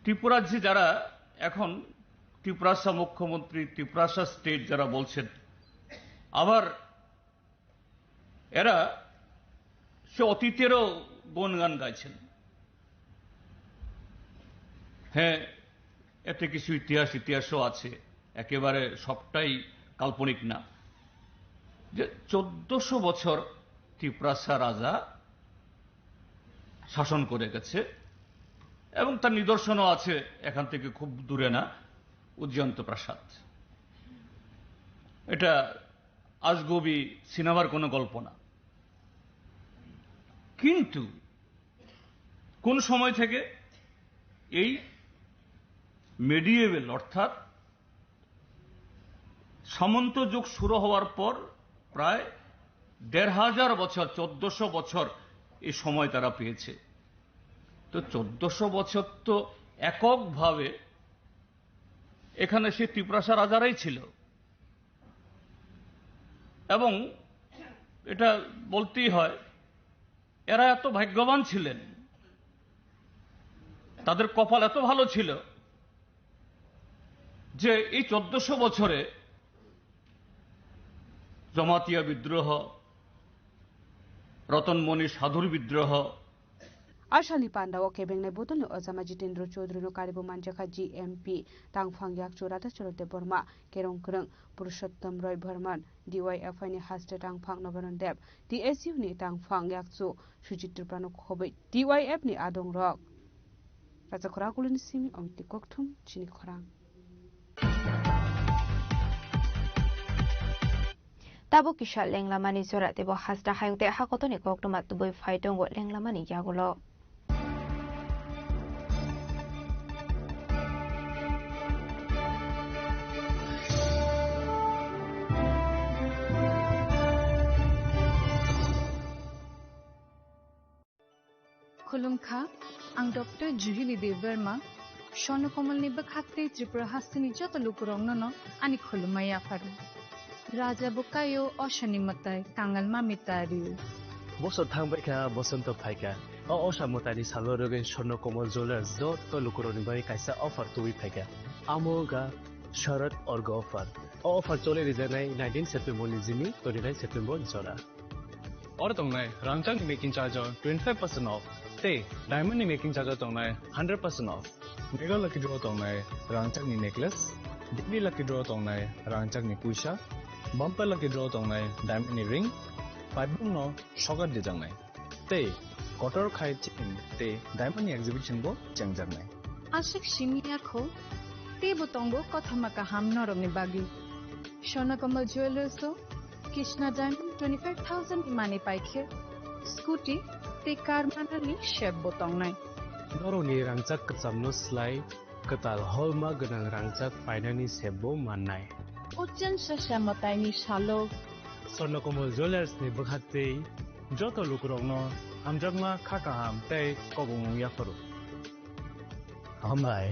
ত্রিপুরার যে যারা এখন ত্রিপুরাসা মুখ্যমন্ত্রী, ত্রিপুরাসা স্টেট যারা বলছেন, আবার এরা সে অতীতেরও গুণগান গাইছেন। হ্যাঁ, এতে কিছু ইতিহাসও আছে, একেবারে সবটাই কাল্পনিক না। যে 1400 বছর ত্রিপুরাসা রাজা শাসন করে গেছে, এবং তার নিদর্শনও আছে এখান থেকে খুব দূরে না, উজ্জয়ন্ত প্রাসাদ। এটা আজগবি সিনেমার কোনো গল্প না। কিন্তু কোন সময় থেকে এই মেডিয়েভেল অর্থাৎ সামন্ত যুগ শুরু হওয়ার পর প্রায় 1500 বছর, 1400 বছর এই সময় তারা পেয়েছে। তো 1400 বছর তো এককভাবে এখানে সেই ত্রিপুরাসা রাজারাই ছিল এবং এটা বলতেই হয় এরা এত ভাগ্যবান ছিলেন, তাদের কপাল এত ভালো ছিল যে এই 1400 বছরে জমাতিয়া বিদ্রোহ, রতনমণি সাধুর বিদ্রোহ, Ashali Panda o kebeng ne botol no Osama Jitendra Chaudhary no karibu manjaka GMP tangphang yak churata chorote Burma kerong kereng Purushottam Roy Burman DYFI ni haste tangphang Nobanon Deb TSU ni tangphang yak chu Sujitra Prano Khobai DYF ni adong rok Raja Khorakulun simi omti kokthum chini khorang Tabo kisha lenglamani zora tebo hasta hayungte hakotoni koktomat tuboi faitong go lenglamani yagulo Khulumkha ang Dr. Juhili Deverma Shono Komal ni bakhate Tripura hastini joto lukurong no ani khulumaya faru Raja Bukayo Oshani Matai Tangal Mamitari বছর থাংবাইকা বসন্ত ফাইকা অসা মতানি সালরগে স্বর্ণ কমল jewellers যত লুকুরনি by কাইসা offer তুই ফাইকা আমোগা শরৎ org offer চলে রিজানাই 19 September নিজিমি 29 September জরা और तंगनाय रांगचांग making charge 25% off ते डायमंड मेकिंग चार्ज तंगनाय 100% ऑफ मेगा लकी ड्रॉ तंगनाय रांगचांग नि नेकलेस डिग्री लकी ड्रॉ तंगनाय रांगचांग नि पुइसा बम्पर लकी ड्रॉ तंगनाय डायमंड नि रिंग फाइबुं नो शगर दि जंगनाय ते कटर खाय चिन ते डायमंड नि एग्जिबिशन बो जंगजंगनाय आशिक शिमिया खो ते बतंगो कथमका हमनरमनि बागी सोनाकमल jewellers Krishna Diamond 25,000 imani paikhe scooty te car manali shep botong nai Doroni rangchak kacamno slai katal holma ganang rangchak finani sebo mannai Ujan sasamatai ni salo Sornokomol Jewelers ni bakhate joto lukurongno hamjagma khakaham tei kobong yafaru Hambai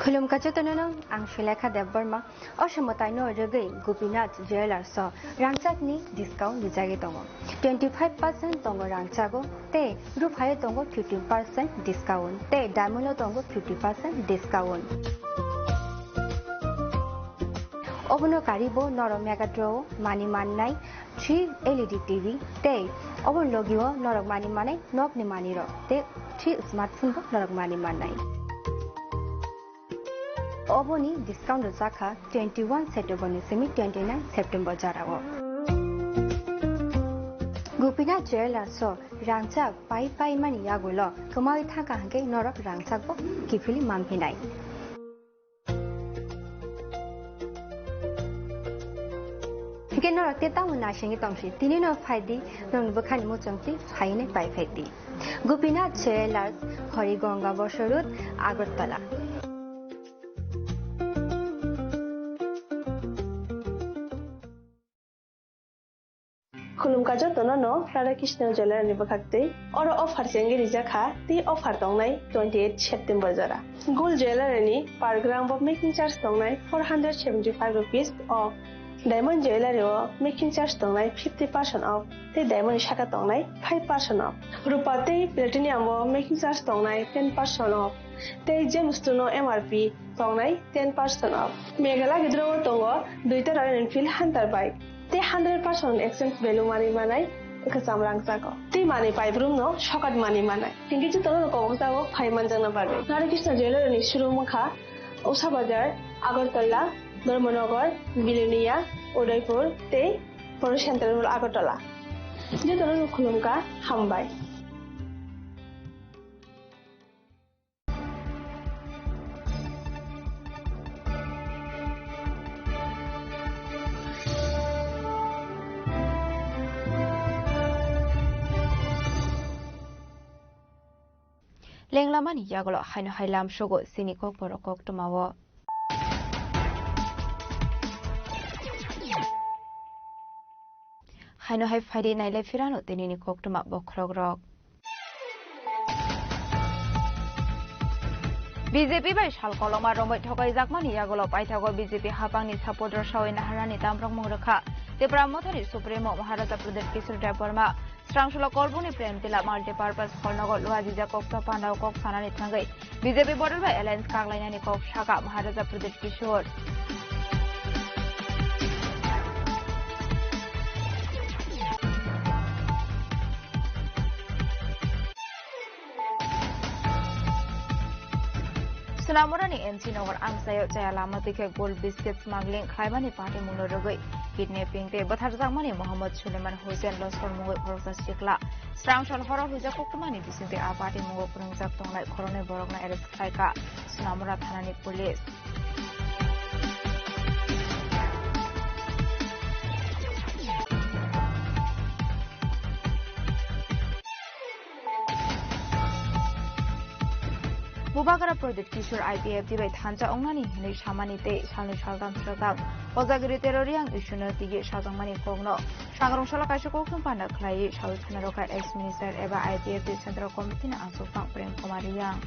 Khulum kachotono ang Shilekha Debbarma Oshamotai no Rege Gopinath Jewelers Rangchak ni discount dijagi tongo 25% tongo rangchago te ruphaye tongo 15% discount te diamond tongo 50% discount Obono karibo noro megadro mani mannai 3 LED TV te obon logio norok mani manai nok ni mani ro te 3 smartphone bo norok mani manai Oboni discount zakha 21 September semi 29 September jarago Gopinath Jewelers so rangchak pai mani yagulo kamai thaka hange norok rangchak bo kifili mamphinai Hike norok te tamu na shingi tongsi tini no phaidi nong bukhani mo chongti phaine pai phaidi Gopinath Jewelers Horigonga Bosorut Agartala Khulum kajo tonono Radha Krishna Jewelers ni bakhate oro offer sengi rijaka ti offer tongnai 28 September jara Gold Jewelry ni per gram of making charge tongnai 475 rupees off Diamond Jewelry o making charge tongnai 50% off te diamond shaka tongnai 5% off Rupa te platinum o making charge tongnai 10% off te gems no MRP tongnai 10% off Megala gidro tongo duita Royal Enfield Hunter bike te 100% exchange value money manai ekasam rangchako te money pai brum no shokat money manai hingi chu tono ko mtago phai manjang na parbe Radha Krishna Jewelry ni shurumkha Usha Bazar Agartala Dharmanagar Bilonia Udaipur te Poro Central Agartala je tono khulumka hambai লেংলামানি ইয়াগল হাইনো হাইলাম সগো সিনি কক বড় কক টমাও হাইনো হাই ফাইডে নাইলে ফিরানো তেনিনি কক টমা বখরক রক বিজেপি বাই সাল কলমা রमै ঠকাই জাকমানি ইয়াগল পাইথাগো বিজেপি হাপাংনি সাপোর্টাर সাওই নাহারানি তামরং মংরখা त्रिपुरा मथारी सुप्रीमो महाराजा प्रदेश किशोर देव वर्मा स्रांसुला कलबुनि प्रेम तिला माल्टीपार्पज हलनगर लुहाजिजा कक्सा पांडाव कक सानानि थांगै बीजेपी बदल बाय एलायंस कागलायनानि कक शाखा महाराजा प्रदेश किशोर सुनामुरानि एनसी नगर आमसायाव जाया लामा दिखे गोल्ड बिस्किट स्मागलिंग खायमानि पार्टी मुनो रगै किडनेपिंग ते बथारजाकमानि मोहम्मद सुलेमान हुसैन लस्कर मुगै खरसा सिखला स्रांसल हराव हुजा कक्टमानि बिसिंते आ पार्टी मुगै फोरोंजाक तंनाय खरने बरगना एरेस्ट खायका सुनामुरा थानानि police Bubagara Project Kishore IPF di bai thancha ongnani hinui samani te salni salgam sragam ojagiri teroriang issuno tigi sajangmani kogno sangrong sala kaisa koktum panda khlai sawi khanaroka ex minister eba IPF di central committee na asofang prem kumar yang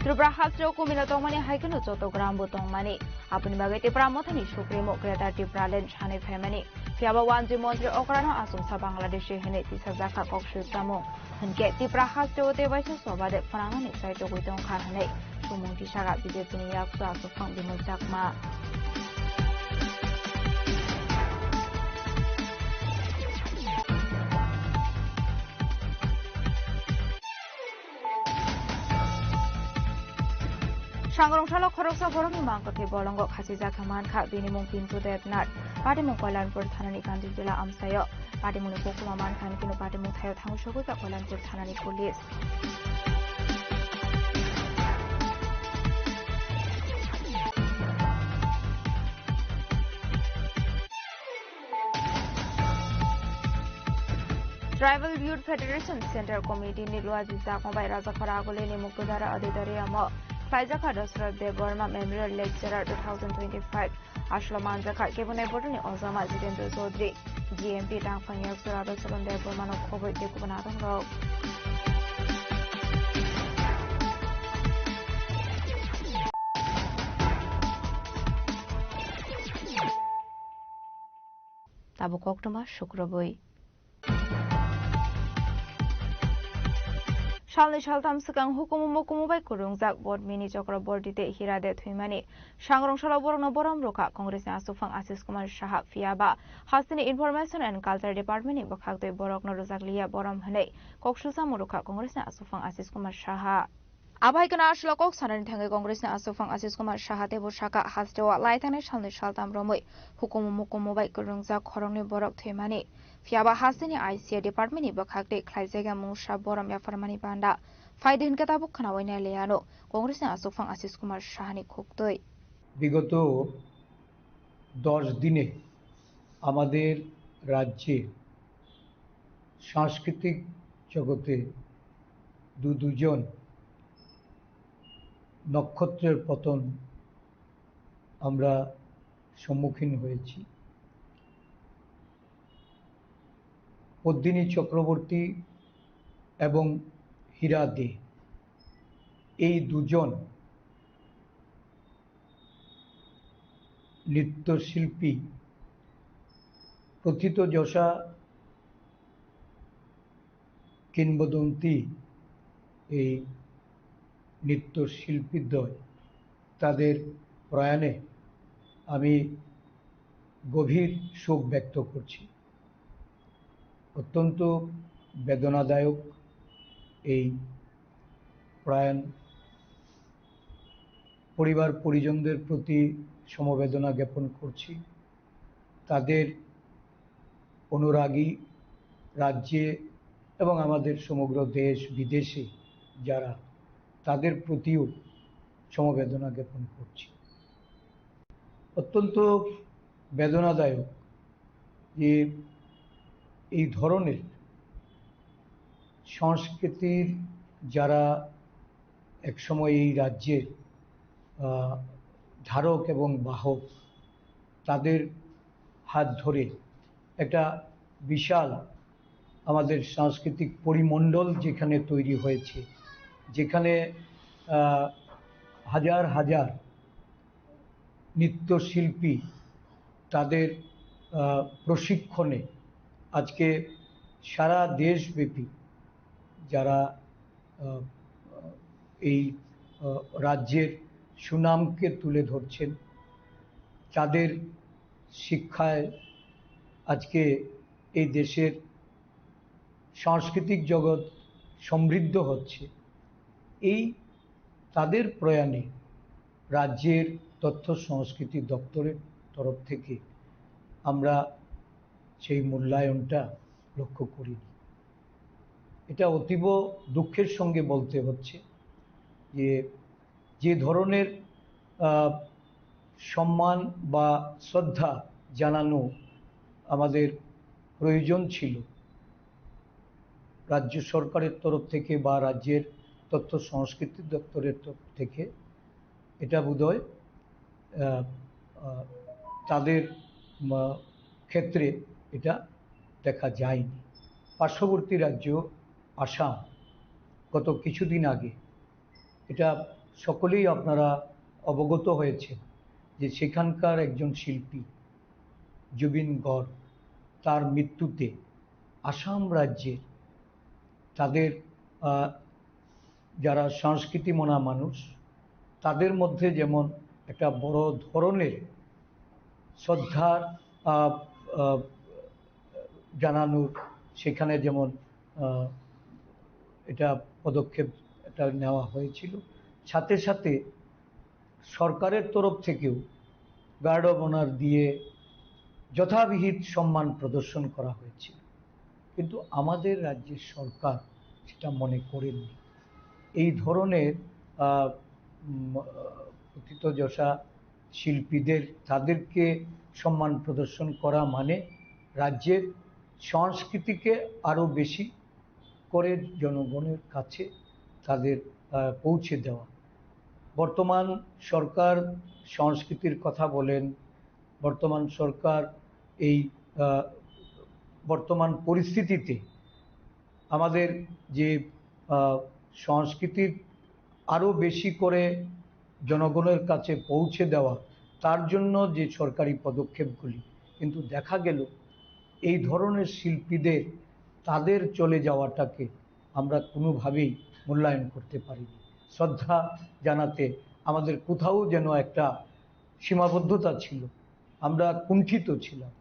Tripura Hasro Kumila Tongmani Haikano Joto Grambo Tongmani, Apuni Bagati Pramotani Supremo Greta Tipralen Chani Family, Fiaba Wanji Montri Okrano Asum sa Bangladesh Hene Tisazaka Kokshu Tamo, and get Tipra Hasro de Vice Soba de Frangan Saito Witon Kahane, Sumunti Shaga Bidetini Yaksa of Fangimo Jakma. Sangrong shala khoroksa borong imang ke bolongo khasi jakaman kha binimung pintu devnat patimung koilanpur thanani kandi jila amsayo patimung kokuma man khan kinu patimung thayo thangsogo ka koilanpur thanani police Tribal Youth Federation Center Committee ni luaji jakmabai rajakhara agole ni mukdara adidari amo Faizaka Dasrat Dev Verma Memorial Lecturer 2025 Ashloman Zakha Kebunai Botani Ozama Jitendra Chaudhary GMP Tangfang Yaksura Salon Dev Verma no Khoboi Dekubanatang Rao Tabu Koktuma Shukraboi Shalni Shaltam Sakang Hukumu Mukumubai Kurungzak Board Mini Chokra Bordite Hirade Thuimani Sangrong Shala Borno Boram Roka Congress Asufang Asis Kumar Shaha Fiaba Hasini Information and Culture Department in Bakakte Borok Norozaklia Boram Hane Kokshusa Muruka Congress Asufang Asis Kumar Shaha Abai kana ashla kok sanan thangai Congress na Asufang Asis Kumar Shaha Debu Shaka Hasdewa Laitane Shalni Shaltam Romoi Hukumu Mukumubai Kurungzak Khorongni Borok Thuimani Fiaba Hasini ICA Department in Bakakte Klaizega Musha Boram Yafarmani Banda Faidin Katabu Kanawaina Leano Congress na Asufang Asis Kumar Shahani Koktoi বিগত 10 দিনে আমাদের রাজ্যে সাংস্কৃতিক জগতে দুজন নক্ষত্রের পতন আমরা সম্মুখীন হয়েছি পদ্মিনী চক্রবর্তী এবং হীরা দে এই দুজন নৃত্যশিল্পী প্রথিতযশা কিংবদন্তি এই নৃত্যশিল্পীদ্বয় তাদের প্রয়াণে আমি গভীর শোক ব্যক্ত করছি অত্যন্ত বেদনাদায়ক এই প্রয়াণ পরিবার পরিজনদের প্রতি সমবেদনা জ্ঞাপন করছি তাদের অনুরাগী রাজ্যে এবং আমাদের সমগ্র দেশ বিদেশে যারা তাদের প্রতিও সমবেদনা জ্ঞাপন করছি। অত্যন্ত বেদনাদায়ক যে এই ধরনের সংস্কৃতির যারা একসময় এই রাজ্যের ধারক এবং বাহক, তাদের হাত ধরে একটা বিশাল আমাদের সাংস্কৃতিক পরিমণ্ডল যেখানে তৈরি হয়েছে, যেখানে হাজার হাজার নৃত্যশিল্পী তাদের প্রশিক্ষণে আজকে সারা দেশব্যাপী যারা এই রাজ্যের সুনামকে তুলে ধরছেন, তাদের শিক্ষায় আজকে এই দেশের সাংস্কৃতিক জগৎ সমৃদ্ধ হচ্ছে। এই তাদের প্রয়াণে রাজ্যের তথ্য সংস্কৃতি দপ্তরের তরফ থেকে আমরা সেই মূল্যায়নটা লক্ষ্য করিনি। এটা অতীব দুঃখের সঙ্গে বলতে হচ্ছে যে ধরনের সম্মান বা শ্রদ্ধা জানানো আমাদের প্রয়োজন ছিল রাজ্য সরকারের তরফ থেকে বা রাজ্যের তথ্য সংস্কৃতি দপ্তরের তরফ থেকে, এটা বোধহয় তাদের ক্ষেত্রে এটা দেখা যায়নি। পার্শ্ববর্তী রাজ্য আসাম গত কিছুদিন আগে, এটা সকলেই আপনারা অবগত হয়েছেন যে সেখানকার একজন শিল্পী জুবিন গর্গ, তার মৃত্যুতে আসাম রাজ্যের তাদের যারা সংস্কৃতি মনা মানুষ, তাদের মধ্যে যেমন একটা বড় ধরনের শ্রদ্ধার জানানোর সেখানে যেমন এটা পদক্ষেপ এটা নেওয়া হয়েছিল, সাথে সাথে সরকারের তরফ থেকেও গার্ড অব অনার দিয়ে যথাবিহিত সম্মান প্রদর্শন করা হয়েছিল। কিন্তু আমাদের রাজ্যের সরকার সেটা মনে করেননি। এই ধরনের প্রথিতযশা শিল্পীদের তাদেরকে সম্মান প্রদর্শন করা মানে রাজ্যের সংস্কৃতিকে আরও বেশি করে জনগণের কাছে তাদের পৌঁছে দেওয়া। বর্তমান সরকার সংস্কৃতির কথা বলেন, বর্তমান সরকার এই বর্তমান পরিস্থিতিতে আমাদের যে সংস্কৃতির আরও বেশি করে জনগণের কাছে পৌঁছে দেওয়া, তার জন্য যে সরকারি পদক্ষেপগুলি, কিন্তু দেখা গেল এই ধরনের শিল্পীদের তাদের চলে যাওয়াটাকে আমরা কোনোভাবেই মূল্যায়ন করতে পারিনি। শ্রদ্ধা জানাতে আমাদের কোথাও যেন একটা সীমাবদ্ধতা ছিল, আমরা কুণ্ঠিত ছিলাম।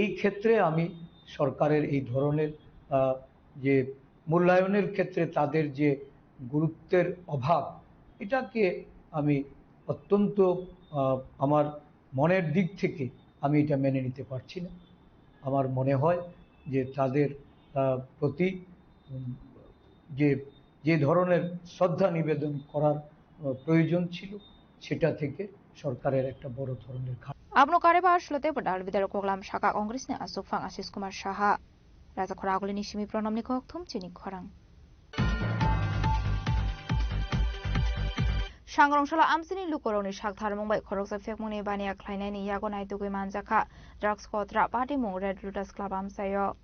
এই ক্ষেত্রে আমি সরকারের এই ধরনের যে মূল্যায়নের ক্ষেত্রে তাদের যে গুরুত্বের অভাব, এটাকে আমি অত্যন্ত আমার মনের দিক থেকে আমি এটা মেনে নিতে পারছি না। আমার মনে হয় যে তাদের প্রতি যে ধরনের শ্রদ্ধা নিবেদন করার প্রয়োজন ছিল, সেটা থেকে সরকারের একটা বড় ধরনের Abno karebar shlote badal bidar koglam shaka kongres ne asukfang Ashish Kumar Saha raja khoraguli ni simi pranam ni kokthum chini khorang Sangrongshalo amsini lukoroni shakthar mumbai khoroksa fekmuni bania khlainai ni yago nai tugui manjaka drugs kotra party mung Red Lotus Club amsayo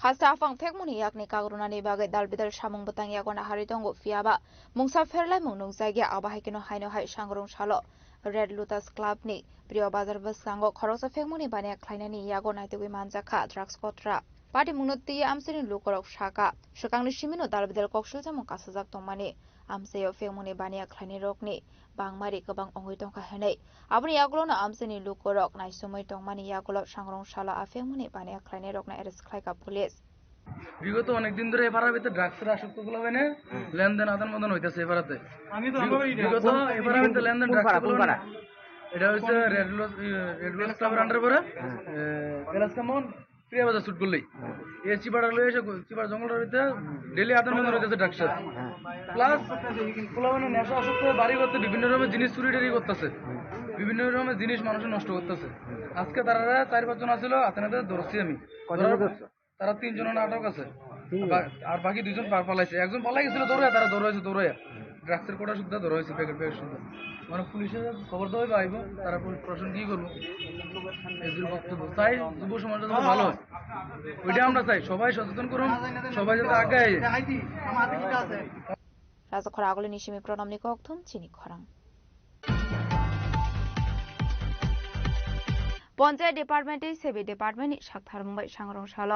Khastafang fekmuni yakni kagrunani bagai dalbidal samung batang yagona haritongo fiaba mungsa ferlai mungnung jaigya abahikino haino hai Sangrongshalo Red Lotus Club ni Priyo Bazar Basango khorosa fekmuni bania khlainani yago naitugui manjaka drugs kotra Party mungnotti amsini lukorok shaka shakangni simino dalbidal kokshul jamung kasajak tongmani amsayo fekmuni bania khlaini rokni bangmari gobang ongoi tongkha henai aboni yagulono amsini lukorok naisumoi tongmani yagulo Sangrongshalo afekmuni bania khlaini rokna arrest khlaika police বিগত অনেকদিন ধরে এপাড়ার ভিতরে ড্রাগসের আসক্ত গুলো হয় না লেনদেন আদান প্রদান হইতেছে এপাড়াতে বিগত এপাড়ার ভিতরে লেনদেন ড্রাগস এটা হচ্ছে রেড রোজ ক্লাবের আন্ডার পরে কেলাস কেমন প্রিয়া বাজার শুট করলেই এই চিপাড়া লয়ে এসে চিপাড়া জঙ্গলের ভিতরে ডেলি আদান প্রদান হইতেছে ড্রাগসের প্লাস পোলা মানে নেশা আসক্ত বাড়ি করতে বিভিন্ন রকমের জিনিস চুরি টুরি করতেছে বিভিন্ন রকমের জিনিস মানুষের নষ্ট করতেছে আজকে তারা 4-5 জন আছিল হাতে ধরছি আমি তারা 3 জনের আটক আছে আর বাকি 2 জন পালাইছে একজন পালাই গেছিল দৌড়াইছে ড্রাগসের কোটা সুদ্ধা ধরা হয়েছে প্যাকেট সুদ্ধা মানে পুলিশের খবর দেওয়া আইব তারা প্রশাসন কি করবো এদের বক্তব্য চাই যুব সমাজ যাতে ভালো হয় ওইটা আমরা চাই সবাই সচেতন করুন সবাই যাতে আগে রাজখরা আগলে নিশিমি প্রণামনি ককথুম চিনি খরাং পঞ্চায়েত ডিপার্টমেন্টে সেবি ডিপার্টমেন্टनि सागथार मुंबाई सांग्रांशाल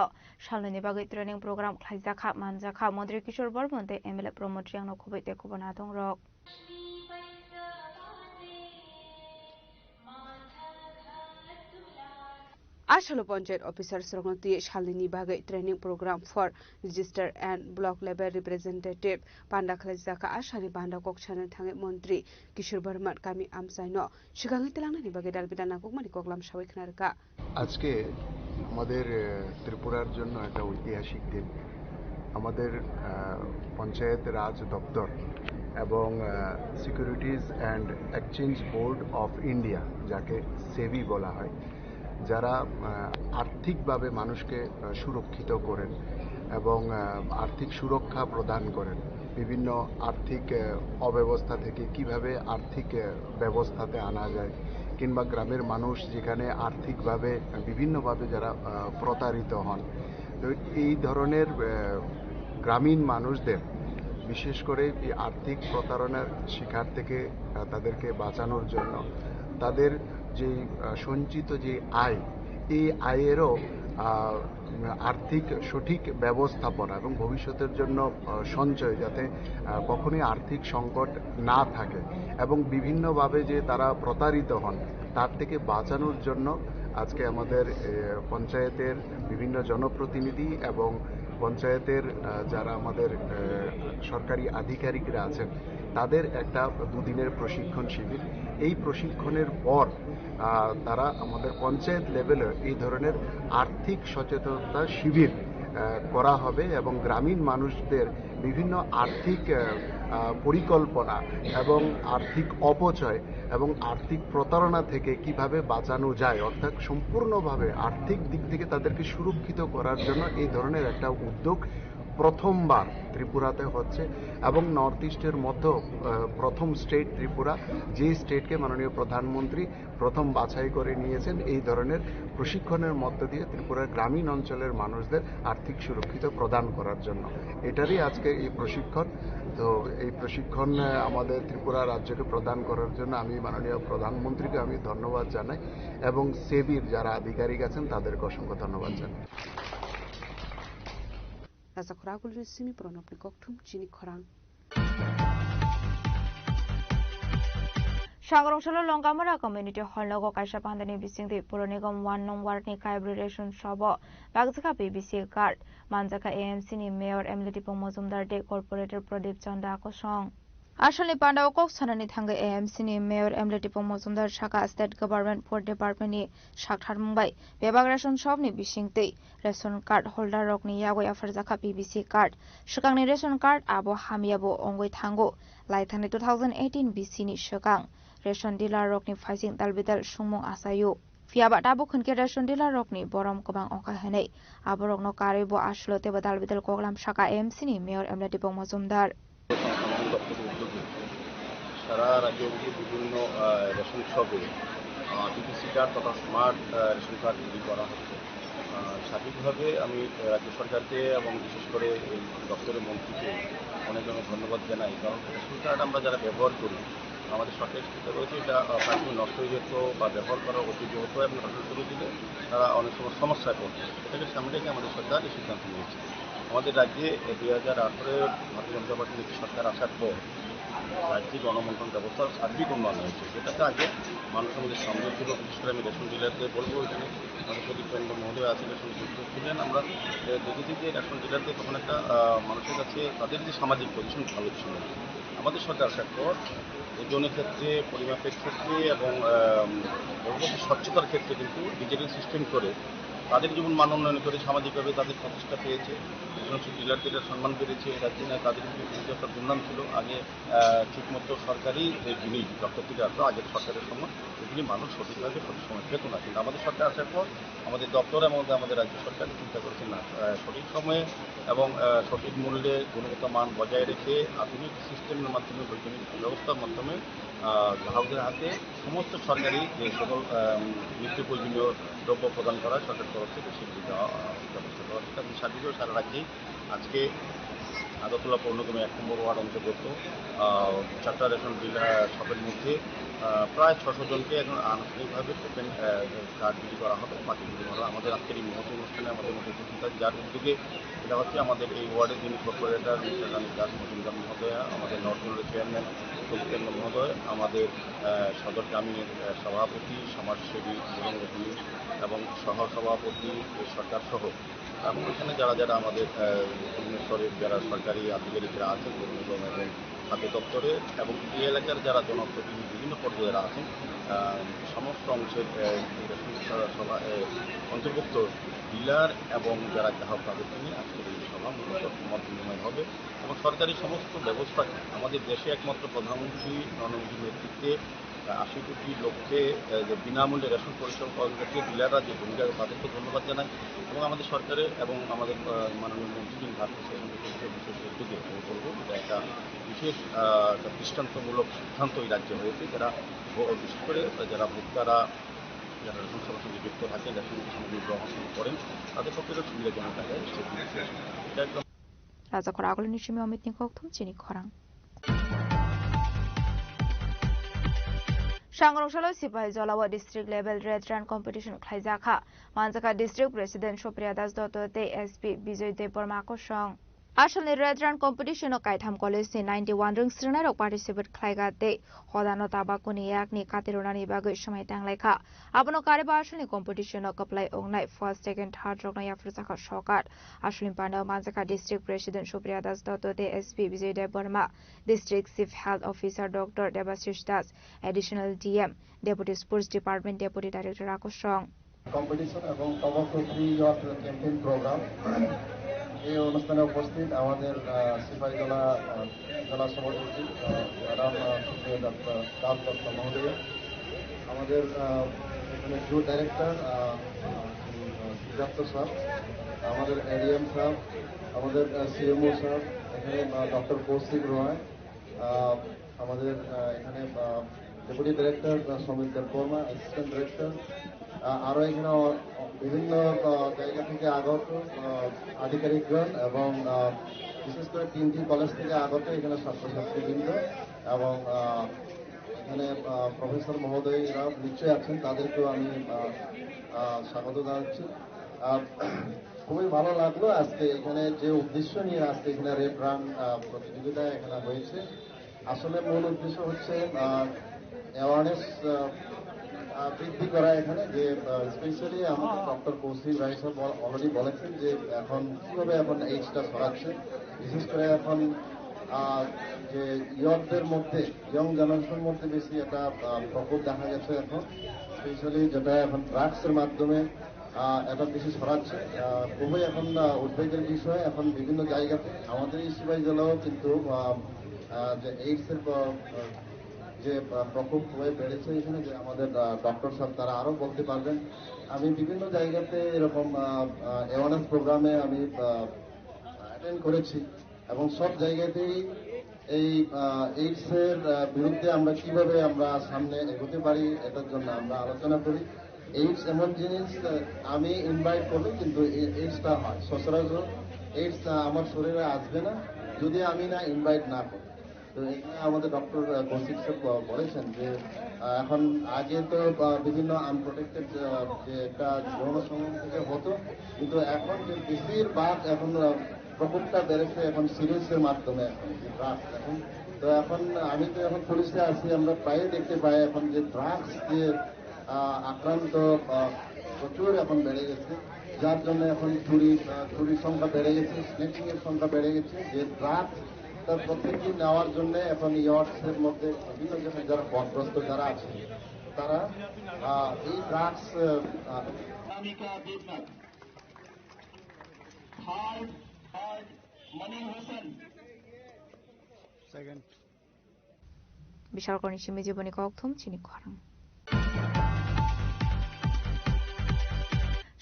सालनि बागै ट्रेनिं प्रोग्राम खालायजाखा मानजाखा मन्त्री किशोर बर्मन ते एमएलए प्रमोद रियांनो खुबै ते खबरना दं रक आसालो पंचायत ऑफिसर सरगती सालनि बागै training programme for register and block level representative पांडा खलायजाखा आसानि बांदा कक्सानो थाङै मन्त्री किशोर बर्मन गामि आमसाइनो सिगाङै तेलांनानि बागै दालबिदाना कुकमानि कगलाम सावै खोनारका আজকে আমাদের ত্রিপুরার জন্য একটা ঐতিহাসিক দিন আমাদের পঞ্চায়েত রাজ দপ্তর এবং securities and exchange board of India যাকে সেবি বলা হয় যারা আর্থিকভাবে মানুষকে সুরক্ষিত করেন এবং আর্থিক সুরক্ষা প্রদান করেন বিভিন্ন আর্থিক অব্যবস্থা থেকে কিভাবে আর্থিক ব্যবস্থাতে আনা যায় কিংবা গ্রামের মানুষ যেখানে আর্থিকভাবে বিভিন্নভাবে যারা প্রতারিত হন তো এই ধরনের গ্রামীণ মানুষদের বিশেষ করে এই আর্থিক প্রতারণার শিকার থেকে তাদেরকে বাঁচানোর জন্য তাদের যে সঞ্চিত যে আয় এই আয়েরও আর্থিক সঠিক ব্যবস্থাপনা এবং ভবিষ্যতের জন্য সঞ্চয় যাতে কখনোই আর্থিক সংকট না থাকে এবং বিভিন্নভাবে যে তারা প্রতারিত হন তার থেকে বাঁচানোর জন্য আজকে আমাদের পঞ্চায়েতের বিভিন্ন জনপ্রতিনিধি এবং পঞ্চায়েতের যারা আমাদের সরকারি আধিকারিকরা আছেন তাদের একটা দুদিনের প্রশিক্ষণ শিবির এই প্রশিক্ষণের পর তারা আমাদের পঞ্চায়েত লেভেলে এই ধরনের আর্থিক সচেতনতা শিবির করা হবে এবং গ্রামীণ মানুষদের বিভিন্ন আর্থিক পরিকল্পনা এবং আর্থিক অপচয় এবং আর্থিক প্রতারণা থেকে কিভাবে বাঁচানো যায় অর্থাৎ সম্পূর্ণভাবে আর্থিক দিক থেকে তাদেরকে সুরক্ষিত করার জন্য এই ধরনের একটা উদ্যোগ প্রথমবার ত্রিপুরাতে হচ্ছে এবং নর্থ ইস্টের মধ্যে প্রথম স্টেট ত্রিপুরা যে স্টেটকে মাননীয় প্রধানমন্ত্রী প্রথম বাছাই করে নিয়েছেন এই ধরনের প্রশিক্ষণের মধ্য দিয়ে ত্রিপুরার গ্রামীণ অঞ্চলের মানুষদের আর্থিক সুরক্ষিত প্রদান করার জন্য এটারই আজকে এই প্রশিক্ষণ তো এই প্রশিক্ষণ আমাদের ত্রিপুরা রাজ্যকে প্রদান করার জন্য আমি মাননীয় প্রধানমন্ত্রীকে আমি ধন্যবাদ জানাই এবং সেবির যারা আধিকারিক আছেন তাদেরকে অসংখ্য ধন্যবাদ জানাই Rasa Kuragul Simi Pronopni Koktum Chini Khorang Sangrongshalo Longamara Community Hall Logo Kaisha Pandani Bisingdi Puronigam 1 Nong Warni Kybration Shobo Bagzaka BBC Card Manjaka AMC ni Mayor Emily Pomozumdar De Corporator Pradip Chanda Kosong Ashali Panda Okok Sanani Thanga AMC ni Mayor Emily Pomozumdar Shaka State Government Port Department ni Shakhar Mumbai Bebagration Shop ni Bishingti Ration Card Holder Rok ni Yago Afarzaka BBC Card Shakang ni Ration Card Abo Hamiabo Ongoi Thango Laithani 2018 BC ni Shakang Ration Dealer Rok ni Faising Dalbidal Shungmong Asayu Fiaba Tabo Khunke Ration Dealer Rok ni Borom Kobang Oka Henei Aborok no Karibo Ashlote Badalbidal Koglam Shaka AMC ni Mayor Emily Pomozumdar সারা রাজ্যে বিভিন্ন ration শপে DPC card তথা smart ration card তৈরি করা হচ্ছে সঠিকভাবে আমি রাজ্য সরকারকে এবং বিশেষ করে এই দপ্তরের মন্ত্রীকে অনেক অনেক ধন্যবাদ জানাই কারণ রেশন কার্ড আমরা যারা ব্যবহার করি আমাদের সরকারি স্থিতি রয়েছে এটা প্রাথমিক নষ্ট হয়ে যেত বা ব্যবহার করা অযোগ্য হতো এবং নষ্ট করে দিলে তারা অনেক সময় সমস্যায় পড়ছে এটাকে সামনে রেখে আমাদের সরকার এই সিদ্ধান্ত নিয়েছে আমাদের রাজ্যে 2018 ভারতীয় জনতা পার্টির সরকার আসার পর রাজ্যে যে গণবন্টন ব্যবস্থার সার্বিক উন্নয়ন হয়েছে, যেটাতে আগে মানুষের মধ্যে সন্দেহ ছিল। বিশেষ করে আমি রেশন ডিলারদের বলবো, এখানে আমাদের প্রদীপ চন্দ্র মহোদয় আছেন, রেশন যুক্ত ছিলেন। আমরা দেখেছি যে রেশন ডিলারদের তখন একটা মানুষের কাছে তাদের যে সামাজিক পজিশন ভালো ছিল। আমাদের সরকার আসার পর ওজনের ক্ষেত্রে, পরিমাপের ক্ষেত্রে এবং পরবর্তী স্বচ্ছতার ক্ষেত্রে কিন্তু ডিজিটাল সিস্টেম করে তাদের জীবন মান উন্নয়ন করে সামাজিকভাবে তাদের প্রতিষ্ঠা পেয়েছে। ডিলারদের সম্মান পেরেছে। রাজ্যে তাদের কিন্তু একটা দুর্নাম ছিল আগে ঠিকমতো সরকারি যে জিনিস ডক্টর থেকে আসতো আগের সরকারের সময়, এগুলি মানুষ সঠিকভাবে সঠিক সময় পেত না। কিন্তু আমাদের সরকার আসার পর আমাদের দপ্তর এবং আমাদের রাজ্য সরকার চিন্তা করেছে না, সঠিক সময়ে এবং সঠিক মূল্যে গুণগত মান বজায় রেখে আধুনিক সিস্টেমের মাধ্যমে, বৈজ্ঞানিক ব্যবস্থার মাধ্যমে গ্রাহকদের হাতে সমস্ত সরকারি যে সকল নিত্য প্রয়োজনীয় দ্রব্য প্রদান করা সরকার তরফ থেকে সেগুলি দেওয়া ব্যবস্থা করা হচ্ছে। আমি সার্বিকভাবে সারা রাজ্যেই আজকে আগরতলা পৌরনিগমে 1 নম্বর ওয়ার্ড অন্তর্গত 4টা রেশন ডিলার শপের মধ্যে প্রায় 600 জনকে এখন আনুষ্ঠানিকভাবে টোকেন কার্ড বিলি করা হবে। বাকিগুলি হলো আমাদের আজকের এই মহতি অনুষ্ঠানে আমাদের মধ্যে উপস্থিত আছে, যার উদ্যোগে এটা হচ্ছে আমাদের এই ওয়ার্ডের যিনি কর্পোরেটর মিস্টার রানী দাস মজুমদার মহোদয়া, আমাদের নর্থ জোনের চেয়ারম্যান প্রদীপ মহোদয়, আমাদের সদর গ্রামীণের সভাপতি, সমাজসেবী এবং সহসভাপতি সরকার সহ এবং এখানে যারা যারা আমাদের বিভিন্ন স্তরের যারা সরকারি আধিকারিকরা আছেন এবং খাদ্য দপ্তরে এবং এই এলাকার যারা জনপ্রতিনিধি বিভিন্ন পর্যায়ে আছেন, সমস্ত অংশের সভা অন্তর্ভুক্ত ডিলার এবং যারা গ্রাহক তাদেরকে নিয়ে আজকের এই সভা মূলত মত বিনিময় হবে। এবং সরকারি সমস্ত ব্যবস্থা আমাদের দেশে একমাত্র প্রধানমন্ত্রী নরেন্দ্র মোদীর নেতৃত্বে 80 কোটি লোককে যে বিনামূল্যে রেশন পরিষেবা পাওয়ার ক্ষেত্রে ডিলাররা যে ভূমিকা, তাদেরকে ধন্যবাদ জানাই। এবং আমাদের সরকারের এবং আমাদের মাননীয় মন্ত্রী যিনি ভারতীয় বিশেষ উদ্যোগে বলবো, এটা একটা বিশেষ দৃষ্টান্তমূলক সিদ্ধান্ত এই রাজ্যে হয়েছে। যারা বিশেষ করে যারা ভোক্তারা যারা রেশন সেবার সঙ্গে যুক্ত থাকেন, রেশন সামগ্রী গ্রহণ করেন, তাদের পক্ষে সুবিধাজনক জায়গায় এটা একদম রাজাখরা আগল নিশিমি অমিত নিকথম চিনি খরাং सांग्रंशालो सिपाही जलावा district level red run competition खाइजाखा मानजाका डिस्ट्रिक्ट प्रेसिडेंट सुप्रिया दास दत्तते एसपी विजय देव बर्मा को सं आसलनि रेड रन कम्पिटिशन काइथाम कलेज नि 91 रंग स्ट्रेनार पार्टिसिपेट खाइगाते हदानो ताबाकुनि याकनि कातिरोनानि बागै समय तांलायखा आबनो कारेबा आसलनि कम्पिटिशन कप्लाय ओंनाय फर्स्ट सेकेंड थर्ड रंगनाय याफ्रुजाखा सकात आसलनि पानो मानजाका डिस्ट्रिक्ट प्रेसिडेंट सुप्रिया दास दत्तते SP Vijay Dev Barma district chief health officer doctor Debashish Das additional DM deputy sports department deputy director आकर्षण कम्पिटिशन এবং tobacco free year campaign programme এই অনুষ্ঠানে উপস্থিত আমাদের সিপাহী জেলা সভাপতি ম্যাডাম সুপ্রিয়া দত্ত মহোদয়, আমাদের এখানে গ্রুপ ডাইরেক্টর সিদ্ধার্থ স্যার, আমাদের এডিএম স্যার, আমাদের সিএমও স্যার, এখানে ডক্টর কৌশিক রয়, আমাদের এখানে deputy director Samit Debbarma, assistant director, আরও এখানে বিভিন্ন জায়গা থেকে আগত আধিকারিকগণ এবং বিশেষ করে 3টি কলেজ থেকে আগত এখানে ছাত্রছাত্রীবৃন্দ এবং এখানে প্রফেসর মহোদয়রা নিশ্চয়ই আছেন, তাদেরকেও আমি স্বাগত জানাচ্ছি। খুবই ভালো লাগলো আজকে এখানে যে উদ্দেশ্য নিয়ে আজকে এখানে রেড রান প্রতিযোগিতা এখানে হয়েছে। আসলে মূল উদ্দেশ্য হচ্ছে অ্যাওয়ারনেস বৃদ্ধি করা এখানে, যে স্পেশালি আমাদের ডক্টর কৌশিক রায় সাহেব অলরেডি বলেছেন যে এখন কীভাবে এখন এইজটা ছড়াচ্ছে, বিশেষ করে এখন যে ইয়ংদের মধ্যে ইয়ং জেনারেশনের মধ্যে বেশি একটা প্রকোপ দেখা গেছে এখন, স্পেশালি যেটা এখন ড্রাগসের মাধ্যমে এটা বেশি ছড়াচ্ছে। খুবই এখন উদ্বেগের বিষয়। এখন বিভিন্ন জায়গাতে আমাদের এই সিপাহী জেলাও কিন্তু যে এইডসের যে প্রকোপ হয়ে বেড়েছে এখানে, যে আমাদের ডক্টর সাহেব তারা আরও বলতে পারবেন। আমি বিভিন্ন জায়গাতে এরকম অ্যাওয়ারনেস প্রোগ্রামে আমি অ্যাটেন্ড করেছি এবং সব জায়গাতেই এই এইডসের বিরুদ্ধে আমরা কিভাবে আমরা সামনে এগোতে পারি এটার জন্য আমরা আলোচনা করি। এইডস এমন জিনিস আমি ইনভাইট করবো, কিন্তু এইডসটা হয় সচরাচর এইডস আমার শরীরে আসবে না যদি আমি না ইনভাইট না করি। তো এখানে আমাদের ডক্টর কৌশিক সাহেব বলেছেন যে এখন আগে তো বিভিন্ন আনপ্রোটেক্টেড যে একটা যৌন সঙ্গম থেকে হতো, কিন্তু এখন যে বেশিরভাগ এখন প্রকোপটা বেড়েছে এখন সিরিজের মাধ্যমে, এখন ড্রাগস এখন তো এখন আমি তো এখন পুলিশে আছি, আমরা প্রায় দেখতে পাই এখন যে ড্রাগস যে আক্রান্ত প্রচুর এখন বেড়ে গেছে, যার জন্য এখন চুরির সংখ্যা বেড়ে গেছে, স্ন্যাচিং এর সংখ্যা বেড়ে গেছে। যে ড্রাগস তার প্রত্যেকদিন নেওয়ার জন্য এখন ইয়ার্ডসের মধ্যে বিভিন্ন যারা পথগ্রস্ত যারা আছে তারা এই ড্রাগস বিশাল কনিশিমি জীবনী কক্থম চিনি খরাং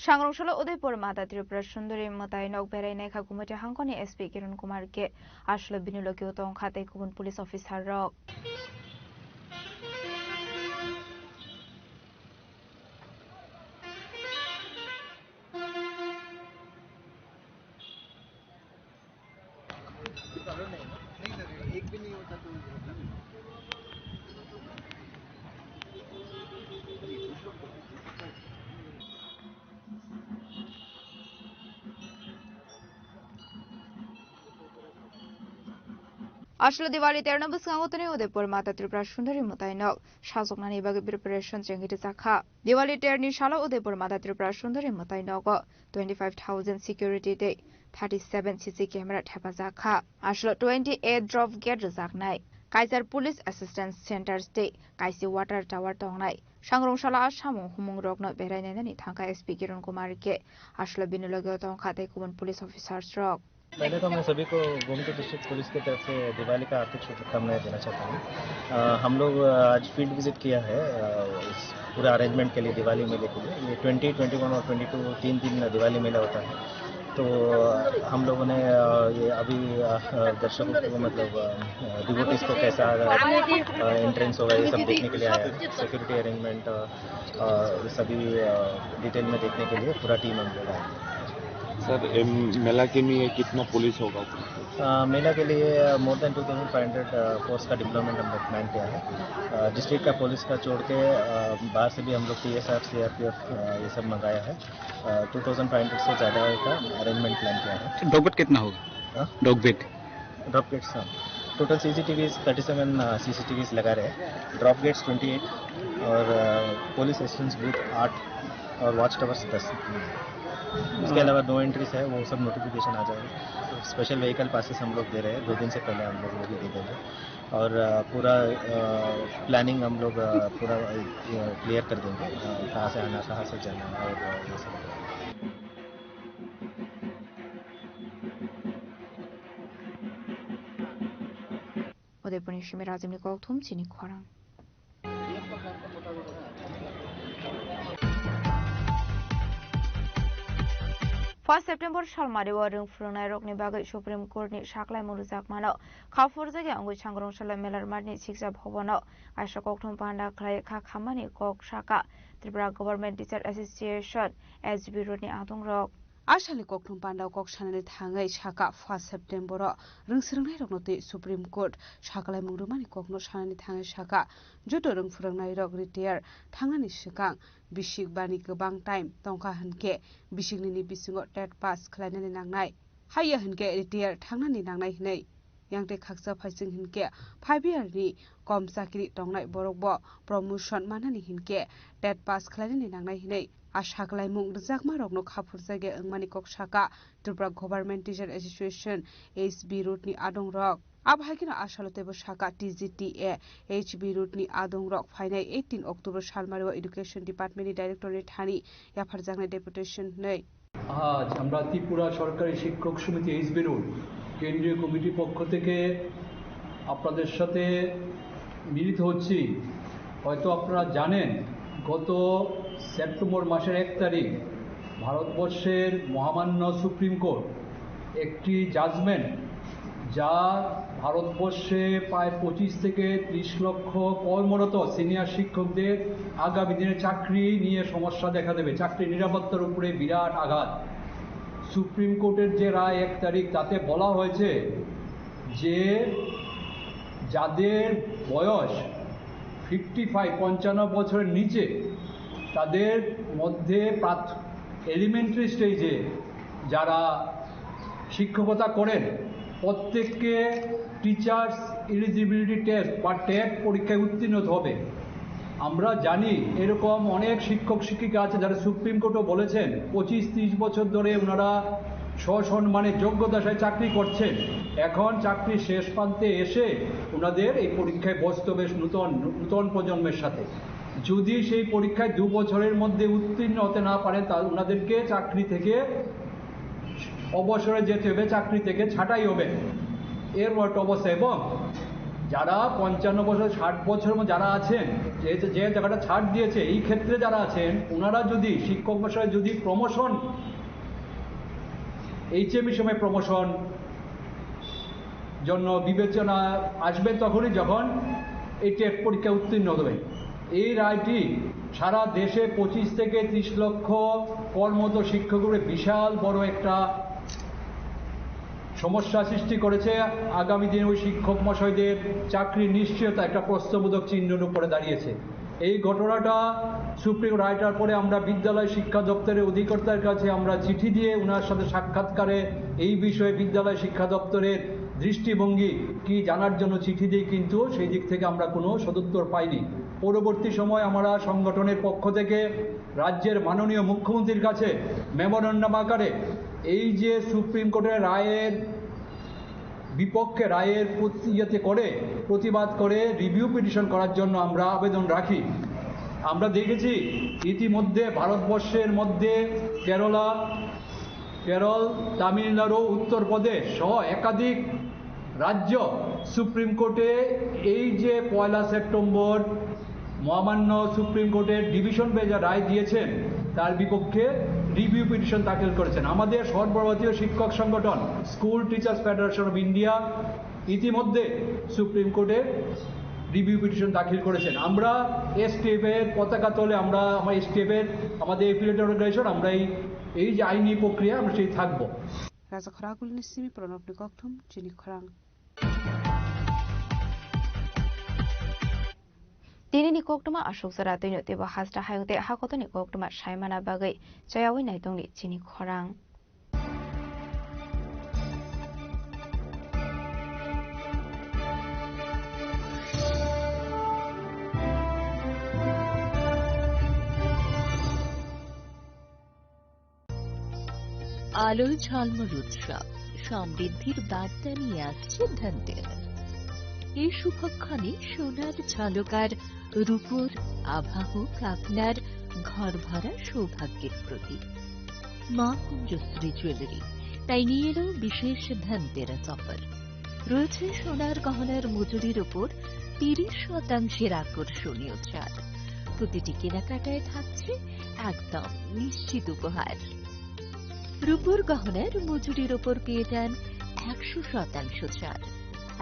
सांग्रंशाला उदयपुर माता त्रिपुरा सुंदरी मताय नक बेरायनाय खागुमते हांखनि एसपी किरण कुमार के आश्ल बिनुलकियो तंग खाते गुबुन पुलिस अफिसार रक आश्ल दिवाली 13 नम्बर सांगोतने उदयपुर माता त्रिपुरा सुंदरी मुतायनक शासकनानि बागे प्रिपरेशन चेंगिति जाखा दिवाली 13 नि साला उदयपुर माता त्रिपुरा सुंदरी मुतायनक 25,000 सिक्योरिटी दे 37 सीसी कैमरा ठेपा जाखा आश्ल 28 ड्रॉप गेट जाखनाय काइजार पुलिस असिस्टेंस सेंटर दे काइसि वाटर टावर तंगनाय सांग्रंशाला आसामो हुमुं रगनो बेरायनायनि थांखा एसपी किरण कुमार के आश्ल बिनुलगियो तंग खाते गुबुन पुलिस ऑफिसर्स रक पहले तो मैं सभी को गोमती डिस्ट्रिक्ट पुलिस की तरफ से दिवाली का हार्दिक शुभकामनाएं देना चाहता हूँ। हम लोग आज फील्ड विजिट किया है इस पूरे अरेंजमेंट के लिए दिवाली मेले के लिए। ये 20, 21 और 22 3 दिन दिवाली मेला होता है। तो हम लोगों ने ये अभी दर्शकों को मतलब डिवोटीज को कैसा एंट्रेंस होगा ये सब देखने के लिए आया है। सिक्योरिटी अरेंजमेंट सभी डिटेल में देखने के लिए पूरा टीम हम लोग आया है। सर मेला के लिए कितना पुलिस होगा? मेला के लिए मोर देन 2,500 फोर्स का डिप्लॉयमेंट हम लोग प्लान किया है। डिस्ट्रिक्ट का पुलिस का छोड़ के बाहर से भी हम लोग TSR CRPF ये सब मंगाया है। 2,500 से ज़्यादा का अरेंजमेंट प्लान किया है। डॉग बेट कितना होगा? डॉग बेट टोटल CCTVs 37 CCTVs लगा रहे हैं। ड्रॉप गेट्स 28 और पुलिस असिस्टेंस बूथ 8 और वॉच टावर्स 10। इसके अलावा नो एंट्रीज है वो सब नोटिफिकेशन आ जाएगा। तो स्पेशल व्हीकल पासेस हम लोग दे रहे हैं, 2 दिन से पहले हम लोग वो भी दे देंगे। और पूरा प्लानिंग हम लोग पूरा क्लियर कर देंगे, कहाँ से आना कहाँ से जाना और ये सब। उदयपुर निशिमे राजिमनि कक्थम चिनि खरां 1 सेप्टेम्बर सालमारियाव रोंफुरनाय रकनि बागै सुप्रीम कोर्टनि साख्लाय मुलुगजाकमानाव खाफुर जायगायाव अंगुइ सांग्रंशाला मेलारमारनि सिक्सा भवनाव आइसा कक्थम पान्डा खालाय खा खामानि कक साका Tripura government teacher association SB रोडनि आदं रक आसालि कक्थम पान्डाव कक साननि थाङै साका 1 सेप्टेम्बर रोंसोरनाय रकनति सुप्रीम कोर्ट साख्लाय मुंरुमानि ककनो साननि थाङै साका जत रोंफुरनाय रक रिटायार थाङानि सिगां बिसिक बानि गोबां टाइम तंखा हनके बिसिकनि बिसिङाव टेट पास खालायनानै नांनाय हाया हनके रिटायार थांनानै नांनाय हनै यांते खाकसा फाइसिं हनके 5 इयारनि कम साख्रि तंनाय बरकबो प्रमोशन मानानि हनके टेट पास खालायनानै नांनाय हनै आशाखलाय मुं रजाकमा रकनो खाफुर जायगा अंगमानि कक साका Tripura government teacher association SB रोडनि आदं रक आबहायकिना आशालतेबो साका TGTA HB रोडनि आदं रक फाइनाय 18 अक्टोबर सालमारियाव एडुकेशन डिपार्टमेंटनि डायरेक्टरनि थानि याफारजांनाय डेपुटेशन नै আজ আমরা ত্রিপুরা সরকারি শিক্ষক সমিতি SB রোড কেন্দ্রীয় কমিটির পক্ষ থেকে আপনাদের সাথে মিলিত হচ্ছি। হয়তো আপনারা জানেন গত সেপ্টেম্বর মাসের 1 তারিখ ভারতবর্ষের মহামান্য সুপ্রিম কোর্ট একটি জাজমেন্ট যা ভারতবর্ষে প্রায় 25 থেকে 30 লক্ষ কর্মরত সিনিয়র শিক্ষকদের আগামী দিনে চাকরি নিয়ে সমস্যা দেখা দেবে, চাকরি নিরাপত্তার উপরে বিরাট আঘাত। সুপ্রিম কোর্টের যে রায় 1 তারিখ তাতে বলা হয়েছে যে যাদের বয়স 55 বছরের নিচে তাদের মধ্যে এলিমেন্টারি স্টেজে যারা শিক্ষকতা করেন প্রত্যেককে টিচার্স এলিজিবিলিটি টেস্ট বা টেট পরীক্ষায় উত্তীর্ণ হতে হবে। আমরা জানি এরকম অনেক শিক্ষক শিক্ষিকা আছে যারা সুপ্রিম কোর্টও বলেছেন 25-30 বছর ধরে ওনারা সসম্মানে যোগ্যতায় চাকরি করছেন, এখন চাকরির শেষ প্রান্তে এসে ওনাদের এই পরীক্ষায় বসতে হবে নূতন প্রজন্মের সাথে। যদি সেই পরীক্ষায় 2 বছরের মধ্যে উত্তীর্ণ হতে না পারেন তাহলে ওনাদেরকে চাকরি থেকে অবসরে যেতে হবে, চাকরি থেকে ছাঁটাই হবে, এর একটা অবস্থা। এবং যারা 55 বছর 60 বছর যারা আছেন, যে জায়গাটা ছাড় দিয়েছে, এই ক্ষেত্রে যারা আছেন ওনারা যদি শিক্ষক মশাই যদি প্রমোশন HME সময় প্রমোশন জন্য বিবেচনা আসবে তখনই যখন এই টেট পরীক্ষা উত্তীর্ণ হবে। এই রায়টি সারা দেশে 25 থেকে 30 লক্ষ কর্মরত শিক্ষকের বিশাল বড় একটা সমস্যা সৃষ্টি করেছে। আগামী দিনে ওই শিক্ষক মশাইদের চাকরির নিশ্চয়তা একটা প্রশ্নবোধক চিহ্নের উপরে দাঁড়িয়েছে। এই ঘটনাটা সুপ্রিম রায়টার পরে আমরা বিদ্যালয় শিক্ষা দপ্তরের অধিকর্তার কাছে আমরা চিঠি দিয়ে ওনার সাথে সাক্ষাৎকারে এই বিষয়ে বিদ্যালয় শিক্ষা দপ্তরের দৃষ্টিভঙ্গি কি জানার জন্য চিঠি দিই, কিন্তু সেই দিক থেকে আমরা কোনো সদুত্তর পাইনি। পরবর্তী সময় আমরা সংগঠনের পক্ষ থেকে রাজ্যের মাননীয় মুখ্যমন্ত্রীর কাছে মেমোরেন্ডাম আকারে এই যে সুপ্রিম কোর্টের রায়ের বিপক্ষে রায়ের প্রতিবাদ করে রিভিউ পিটিশন করার জন্য আমরা আবেদন রাখি। আমরা দেখেছি ইতিমধ্যে ভারতবর্ষের মধ্যে কেরল, তামিলনাড়ু, উত্তরপ্রদেশ সহ একাধিক রাজ্য সুপ্রিম কোর্টে এই যে 1 সেপ্টেম্বর মহামান্য সুপ্রিম কোর্টের ডিভিশন বেঞ্চ রায় দিয়েছেন তার বিপক্ষে রিভিউ পিটিশন দাখিল করেছেন। আমাদের সর্বভারতীয় শিক্ষক সংগঠন school teachers federation of India ইতিমধ্যে সুপ্রিম কোর্টে রিভিউ পিটিশন দাখিল করেছেন। আমরা STF এর পতাকা তলে আমরা STF এর আমাদের এফিলিয়েটেড অর্গানাইজেশন আমরা এই যে আইনি প্রক্রিয়া আমরা সেই থাকবো। রাজা খরাগুল নিসিমি প্রণব নিকথম চিনি খরাং Dini ni koktuma ashok sara tino teba hasra hayute hakoto ni koktuma shaimana bagai chayawi naitong ni chini khorang. আলোয় ঝলমল উৎসব সমৃদ্ধির বার্তা নিয়ে আসছে ধনতেরাস। এই শুভক্ষণে সোনার ঝলকার রূপোর আভা হোক আপনার ঘর ভরা সৌভাগ্যের প্রতীক। মা কুঞ্জশ্রী জুয়েলারি তাই নিয়ে এলো বিশেষ ধনতেরাস অফার। রয়েছে সোনার গহনার মজুরির উপর 30% আকর্ষণীয় ছাড়। প্রতিটি কেনাকাটায় থাকছে একদম নিশ্চিত উপহার। রূপোর গহনার মজুরির উপর পেয়ে যান 100% ছাড়।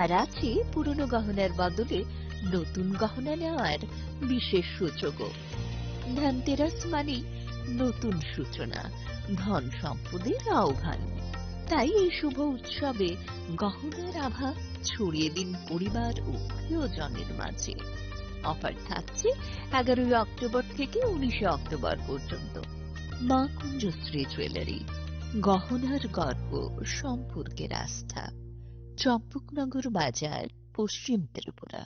আর আছে পুরনো গহনার বদলে নতুন গহনা নেওয়ার বিশেষ সুযোগও। ধনতেরাস মানে নতুন সূচনা, ধন সম্পদের আহ্বান। তাই এই শুভ উৎসবে গহনার আভা ছড়িয়ে দিন পরিবার ও প্রিয়জনের মাঝে। অফার থাকছে 11 অক্টোবর থেকে 19 অক্টোবর পর্যন্ত। মা কুঞ্জশ্রী জুয়েলারি, গহনার গর্ব, সম্পর্কের আস্থা। চম্পকনগর বাজার, পশ্চিম Tripura.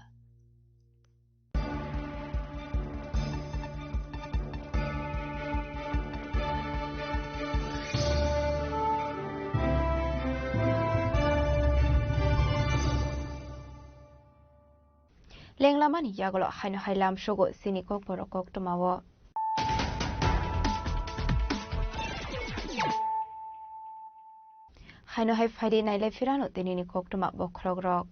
Lenglamani yagolo haino hailam shogo sinikok borokok tomawo. Haino hai faidi naile firano tenini kok toma bokrogrok.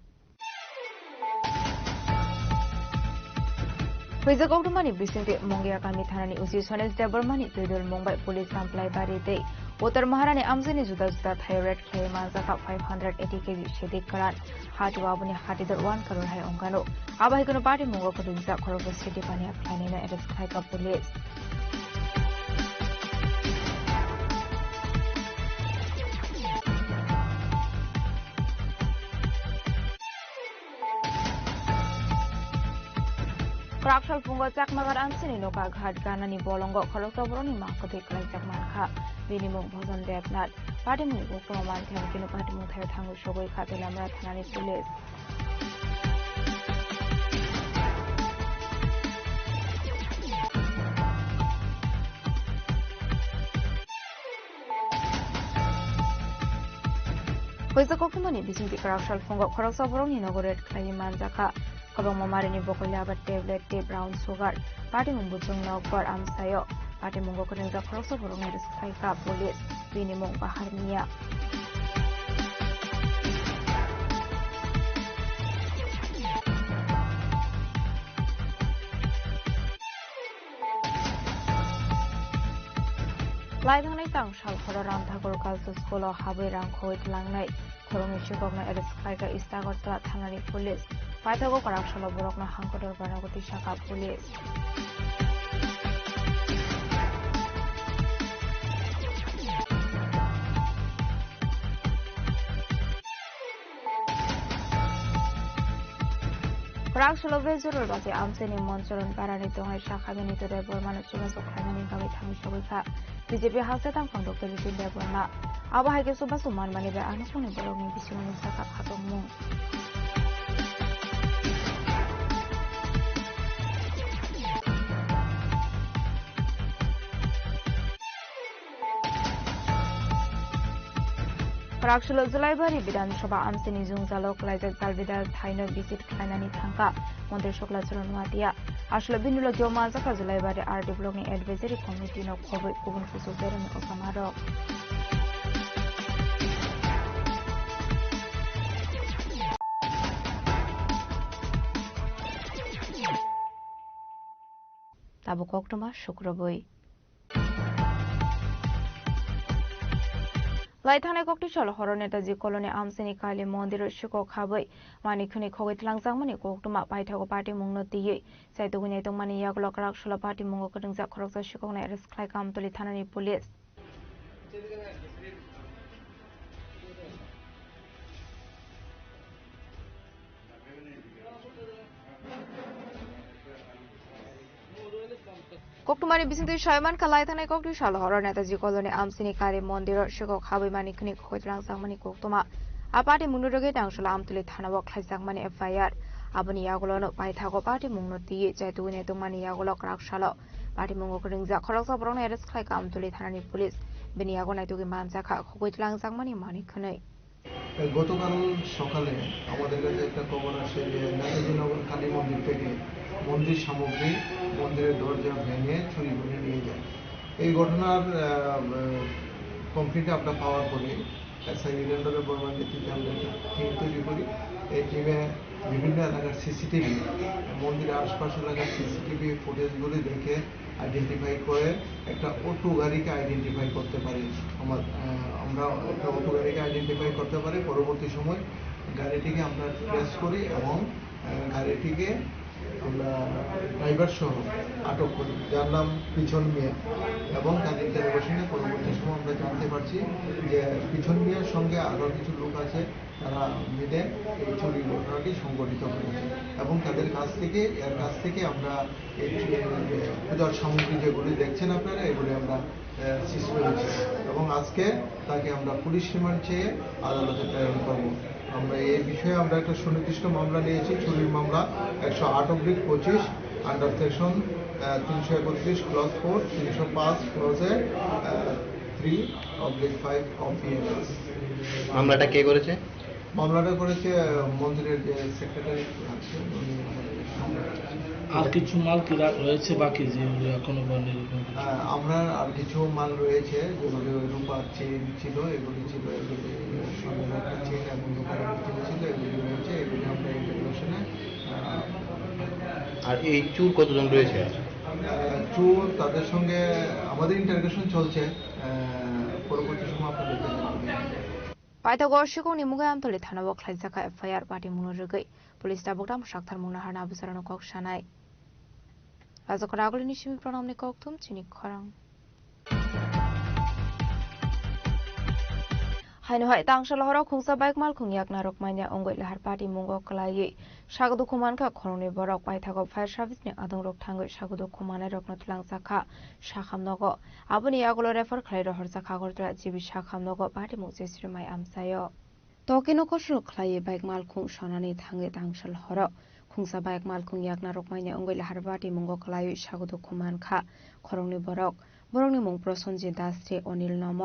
Huiza kok tomani bisingte mongia kami thanani usi sones debormani pedol mumbai police complaint barite. Uttar Maharani amzani juda thyroid claim manzaka 580 kg shedik karan hati wabuni hati dar 1 crore hai ongano abai kono party mongo ko dinsa khorogo city pania planina arrest khai ka police. Prakshal pungo chakmagar amsini noka ghat ganani bolongo khoroktobroni mahkoti klai chakmanka binimung bhojan devnath party mung ukroman thang kinu party mung thayo thangu shogoi khate lamra thanani police. হইছে কক্তমানি BCB কারাকশাল ফঙ্গ খরকসা বরং নগরের খাই মানজাখা কবং মামারিনি বকলে আবার tablet টে brown sugar party মুম্বুজং নগর আমসায় party মুঙ্গ করেন্দ্র খরকসা বরং এর স্কাইকা police বিনিময় বাহার মিয়া লাইথাंनाय तांसाल खर रामधागर गार्ल्स स्कुलाव हाबै रां खहैथलांनाय खरंनि शिक्षकनो एरेस्ट खालायग्रा इस्तागरतला थानानि पुलिस पाइथागो काराकशालाव बरकनो हांखोदर बानागति शाखा पुलिस काराकशालाव बेजोर बाजे आमसेनि मन्चरन बारानि दंहाय शाखा बेनितरे बरमानो जुमाजो खालायनायनि बागै थाङै सबैखा बीजेपी हाउसे तांफां डक्टर बिपिन देबबर्मा आबहावाके सुबासु मानमानि बे आनुखुनि बरकनि बिसिमनि शाखा खादोंमोन काराकशालाव जुलाइबारि विधानसभा आमसेनि जुंजालाव क्लाइजाक जालबिदाल थाइनो बिसिट खालायनायनि थांखा मन्दिर सकला चरनवादिया आसले बिनुला जमा जाखा जुलाइबारि आरडी ब्लकनि एडभाइजारि कमिटिनो खबै गुबुन फुसु बेरेन असामारक ताबो कक्टमा शुक्रबई लाइथांनाय कक्टिसल हर नेताजी कलनि आमसेनि काली मन्दिर शिको खाबै मानिखुनि खगैथलांजांमानि कक्टमा पाइथागो पार्टी मुंनो तियै साइतुगुनि तंमानि यागल काराकशाला पार्टी मुंगो कदंजा खरकसा शिकोना एरेस्ट खालाय कामतलि थानानि पुलिस कक्टमानि बिसिंति शयमान खालाय थानाय कक्टिसल हर नेताजी कलनि आमसेनि काली मन्दिर शिको खाबै मानिखुनि खगैथलांजांमानि कक्टमा आ पार्टी मुंनो रगे तांसला आमतलि थानाव खालायजांमानि एफआईआर आबनि यागलनो पाइथागो पार्टी मुंनो तियै जायतुगुनि तंमानि यागल काराकशाला पार्टी मुंगो कदंजा खरकसा बरंनो एरेस्ट खालाय कामतलि थानानि पुलिस बेनि यागो नायतुगि मानजाखा खगैथलांजांमानि मानिखुनै গতকাল সকালে আমাদের কাছে একটা খবর আসে যে নেতাজিনগর কালী মন্দির থেকে মন্দির সামগ্রী মন্দিরের দরজা ভেঙে চুরি করে নিয়ে যায় এই ঘটনার কমপ্লিট আমরা পাওয়ার পরে এসআই বীরেন্দ্র বর্মার নেতৃত্বে আমরা টিম তৈরি করি এই টিমে বিভিন্ন এলাকার সিসিটিভি মন্দিরের আশপাশ এলাকার সিসিটিভি ফুটেজগুলি দেখে আইডেন্টিফাই করে একটা অটো গাড়িকে আইডেন্টিফাই করতে পারি আমরা একটা অটো গাড়িকে আইডেন্টিফাই করতে পারি পরবর্তী সময় গাড়িটিকে আমরা ট্রেস করি এবং গাড়িটিকে আমরা ড্রাইভার সহ আটক করি যার নাম পিছন মিয়া এবং তার ইন্টারোগেশনে পরবর্তী সময় আমরা জানতে পারছি যে পিছন মিয়ার সঙ্গে আরও কিছু লোক আছে তারা মিলে এই চুরি ঘটনাটি সংঘটিত করেছে এবং তাদের কাছ থেকে আমরা এই পূজার সামগ্রী যেগুলি দেখছেন আপনারা এগুলি আমরা সিজ করেছি এবং আজকে তাকে আমরা পুলিশ রিমান্ড চেয়ে আদালতে প্রেরণ করব আমরা এই বিষয়ে আমরা একটা সুনির্দিষ্ট মামলা নিয়েছি চুরির মামলা 108/25 আন্ডার সেকশন 331 ক্লজ 4 305 ক্লজে 3/5 অফ বিএনএস মামলাটা কে করেছে মামলাটা করেছে মন্দিরের যে সেক্রেটারি আছে উনি আর কিছু মাল কি রয়েছে বাকি যেগুলো এখনো আমরা আর কিছু মাল রয়েছে যেগুলো রূপার চেন ছিল এগুলি ছিল এগুলি সোনার একটা চেন এবং রূপার চেন ছিল এগুলি রয়েছে এগুলি আমরা ইন্টারভিউশনে আর এই চুর কতজন রয়েছে চুর তাদের সঙ্গে আমাদের ইন্টারভিউশন চলছে পরবর্তী সময় আপনাদের पाइथागो शिकोनि मुगाय आमतलि थानाव खालायजाखा एफआईआर पार्टी मुंनो रगै पुलिस दाबुकदाम साक्थार मुंनो हारना बिसारनो कक्सानाय राजकरा आगलनि सिमि प्रणामनि कक्थुम चिनि खरां हाइनहाय तांसल हराव खुंसा बाइक माल खुंयाक नारक माइना अंगै लाहार पार्टी मुंगो कलायै सागदु खुमानखा खरंनि बरक पाइथागो फायर सार्भिसनि आदं रक थांगै सागदु खुमानाय रकनो थलांजाखा साखामनगो आबनि आगलो रेफर खालाय रहर जाखा गरत्रा जिबि साखामनगो पार्टी मुंसे श्रीमाय आमसायो तकिनो कसल खलायै बाइक माल खुं सनानै थांगै तांसल हर खुंसा बाइक माल खुंयाक नारक माइना अंगै लाहार पार्टी मुंगो कलायै सागदु खुमानखा खरंनि बरकनि मुं प्रसन्जित दासरि अनिल नम